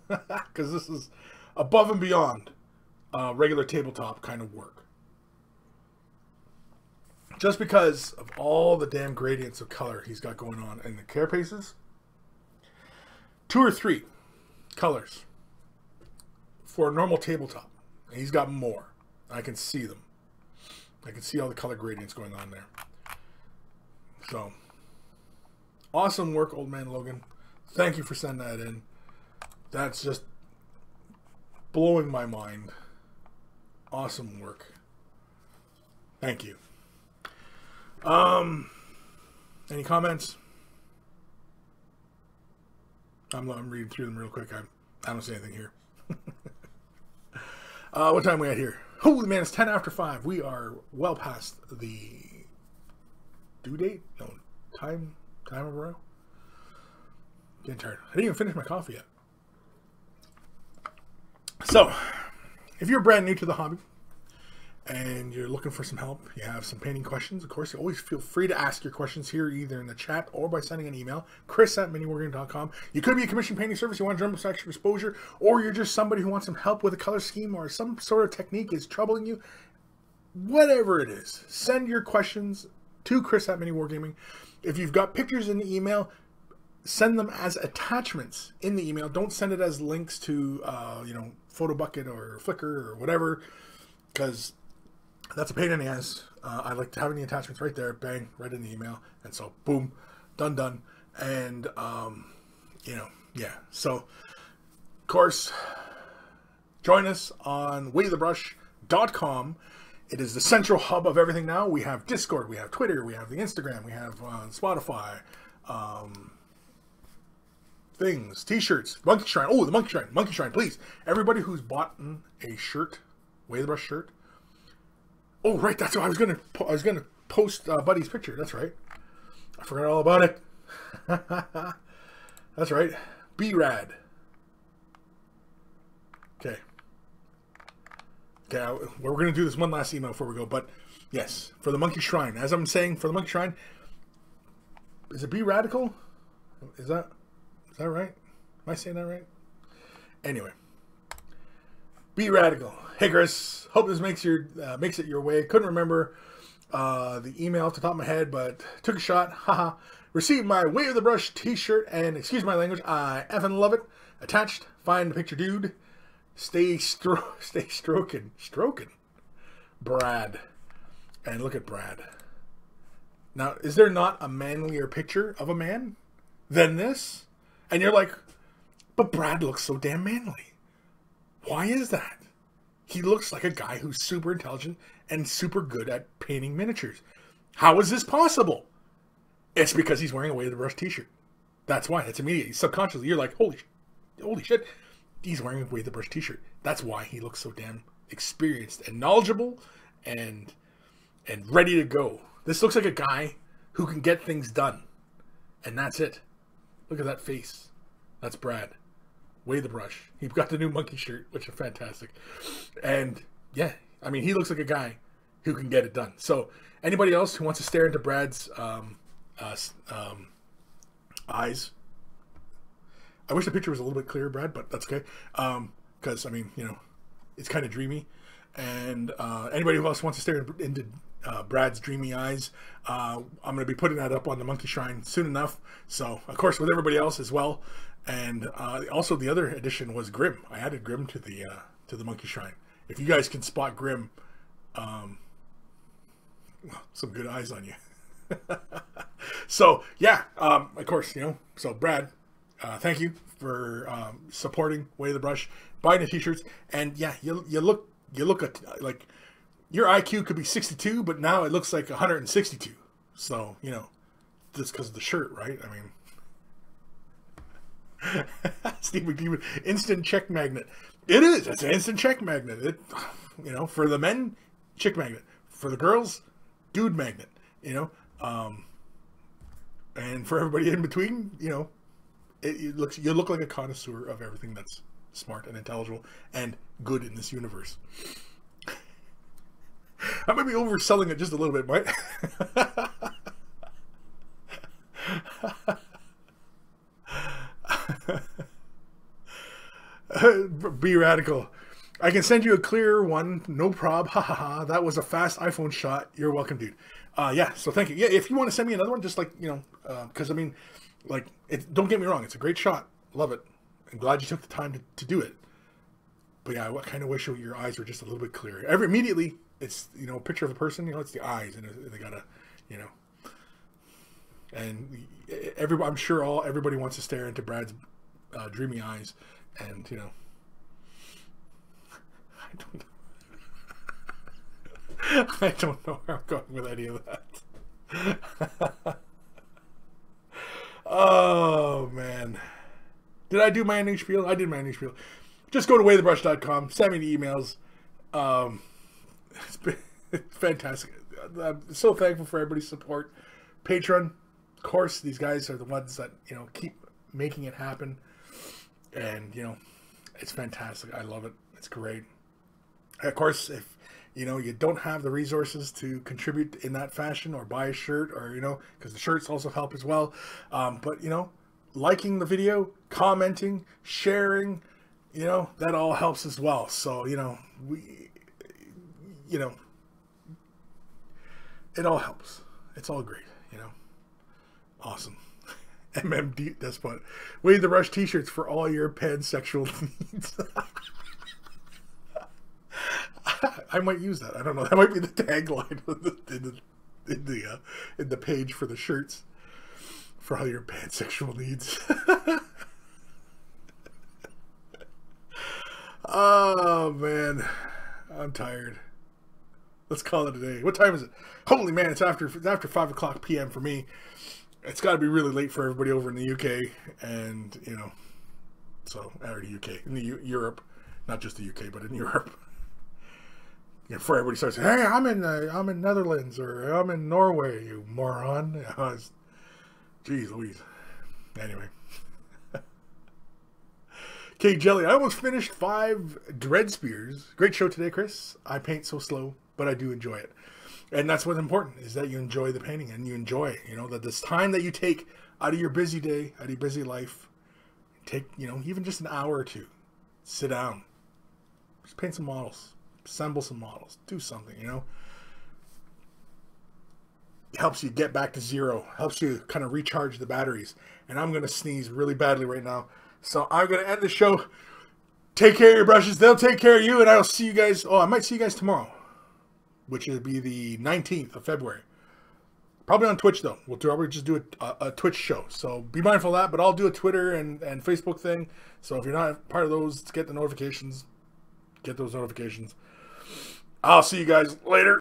because this is above and beyond regular tabletop kind of work. Just because of all the damn gradients of color he's got going on in the carapaces. 2 or 3 colors for a normal tabletop. And he's got more. I can see them. I can see all the color gradients going on there. So, awesome work, Old Man Logan. Thank you for sending that in. That's just blowing my mind. Awesome work. Thank you. Any comments? I'm reading through them real quick. I don't see anything here. What time are we at here? Holy man, it's 10 after 5. We are well past the due date? No, time of row. Getting tired. I didn't even finish my coffee yet. So, if you're brand new to the hobby and you're looking for some help, you have some painting questions, of course, you always feel free to ask your questions here, either in the chat or by sending an email, Kris@miniwargaming.com. You could be a commission painting service, you want general extra exposure, or you're just somebody who wants some help with a color scheme or some sort of technique is troubling you. Whatever it is, send your questions to Kris@miniwargaming. If you've got pictures in the email, send them as attachments in the email. Don't send it as links to, you know, PhotoBucket or Flickr or whatever, because that's a pain in the ass. I like to have the attachments right there, bang, right in the email. And so, boom, done. And, you know, yeah. So, of course, join us on waythebrush.com. It is the central hub of everything now. We have Discord, we have Twitter, we have the Instagram, we have Spotify, things, t-shirts, Monkey Shrine. Oh, the Monkey Shrine, please. Everybody who's bought a shirt, Way the Brush shirt. Oh, right, that's what I was gonna post Buddy's picture. That's right. I forgot all about it. That's right. Be rad. Okay. Okay, we're gonna do this one last email before we go, but yes, for the Monkey Shrine. As I'm saying, for the Monkey Shrine, is it Be Radical? Is that right? Am I saying that right? Anyway, Be Radical. Hey Kris, hope this makes it your way. Couldn't remember the email off the top of my head, but took a shot. Haha. Received my Way of the Brush t-shirt, and excuse my language, I effing love it. Attached, find the picture, dude. Stay stroking. Brad. And look at Brad. Now, is there not a manlier picture of a man than this? And you're like, But Brad looks so damn manly. Why is that? He looks like a guy who's super intelligent and super good at painting miniatures. How is this possible? It's because he's wearing a Way the Brush t-shirt. That's why. That's immediate. Subconsciously, you're like, holy shit. He's wearing a Way the Brush t-shirt. That's why he looks so damn experienced and knowledgeable and ready to go. This looks like a guy who can get things done. And that's it. Look at that face. That's Brad. Way the Brush. He got the new monkey shirt, which is fantastic. And yeah, I mean, he looks like a guy who can get it done. So anybody else who wants to stare into Brad's eyes, I wish the picture was a little bit clearer, Brad, but that's okay. Because I mean, you know, it's kind of dreamy. And anybody who else wants to stare into Brad's dreamy eyes, I'm going to be putting that up on the Monkey Shrine soon enough. So, of course, with everybody else as well. And also the other addition was Grim. I added Grim to the Monkey Shrine. If you guys can spot Grim, well, some good eyes on you. So, yeah, of course, you know. So, Brad, thank you for supporting Way the Brush, buying the t-shirts. And, yeah, you look like your IQ could be 62, but now it looks like 162. So, you know, just because of the shirt, right? I mean, Steve McDevitt, instant check magnet. It is. It's an instant check magnet. It, you know, for the men, chick magnet. For the girls, dude magnet. You know, and for everybody in between, you know, you look like a connoisseur of everything that's smart and intelligible and good in this universe. I might be overselling it just a little bit, right? Be radical. I can send you a clearer one, no prob. Ha ha ha. That was a fast iPhone shot. You're welcome, dude. Yeah, so thank you. Yeah, if you want to send me another one, just like, you know, because I mean, like, don't get me wrong, it's a great shot. Love it. I'm glad you took the time to do it. But yeah, I kind of wish your eyes were just a little bit clearer. Immediately, it's, you know, a picture of a person, you know, it's the eyes, and they gotta, you know. And I'm sure everybody wants to stare into Brad's dreamy eyes, and, you know, I don't know where I'm going with any of that. Oh, man. Did I do my ending spiel? I did my ending spiel. Just go to waythebrush.com. Send me the emails. It's been fantastic. I'm so thankful for everybody's support. Patreon, of course, these guys are the ones that, you know, keep making it happen. And, you know, it's fantastic. I love it. It's great. Of course, if, you know, you don't have the resources to contribute in that fashion or buy a shirt, or, you know, because the shirts also help as well. But, you know, liking the video, commenting, sharing, you know, that all helps as well. So, you know, it all helps. It's all great, you know. Awesome. MMD, that's fun. Way the Brush t-shirts for all your pansexual needs. I might use that. I don't know. That might be the tagline in the page for the shirts. For all your pansexual needs. Oh, man. I'm tired. Let's call it a day. What time is it? Holy man, it's after 5 o'clock p.m. for me. It's got to be really late for everybody over in the UK, and, you know, so, or the UK, in Europe, not just the UK, but in Europe. You know, before everybody starts saying, hey, I'm in Netherlands, or I'm in Norway, you moron. Jeez Louise. Anyway. Okay, Jelly, I almost finished 5 dread spears. Great show today, Chris. I paint so slow, but I do enjoy it. And that's what's important, is that you enjoy the painting, and you enjoy, you know, that this time that you take out of your busy day, out of your busy life, take, you know, even just an hour or two, sit down, just paint some models, assemble some models, do something, you know. It helps you get back to zero, helps you kind of recharge the batteries. And I'm going to sneeze really badly right now. So I'm going to end the show. Take care of your brushes. They'll take care of you. And I'll see you guys. Oh, I might see you guys tomorrow, which will be the 19th of February. Probably on Twitch, though. We'll probably just do a Twitch show. So be mindful of that, but I'll do a Twitter and Facebook thing. So if you're not part of those, get the notifications. Get those notifications. I'll see you guys later.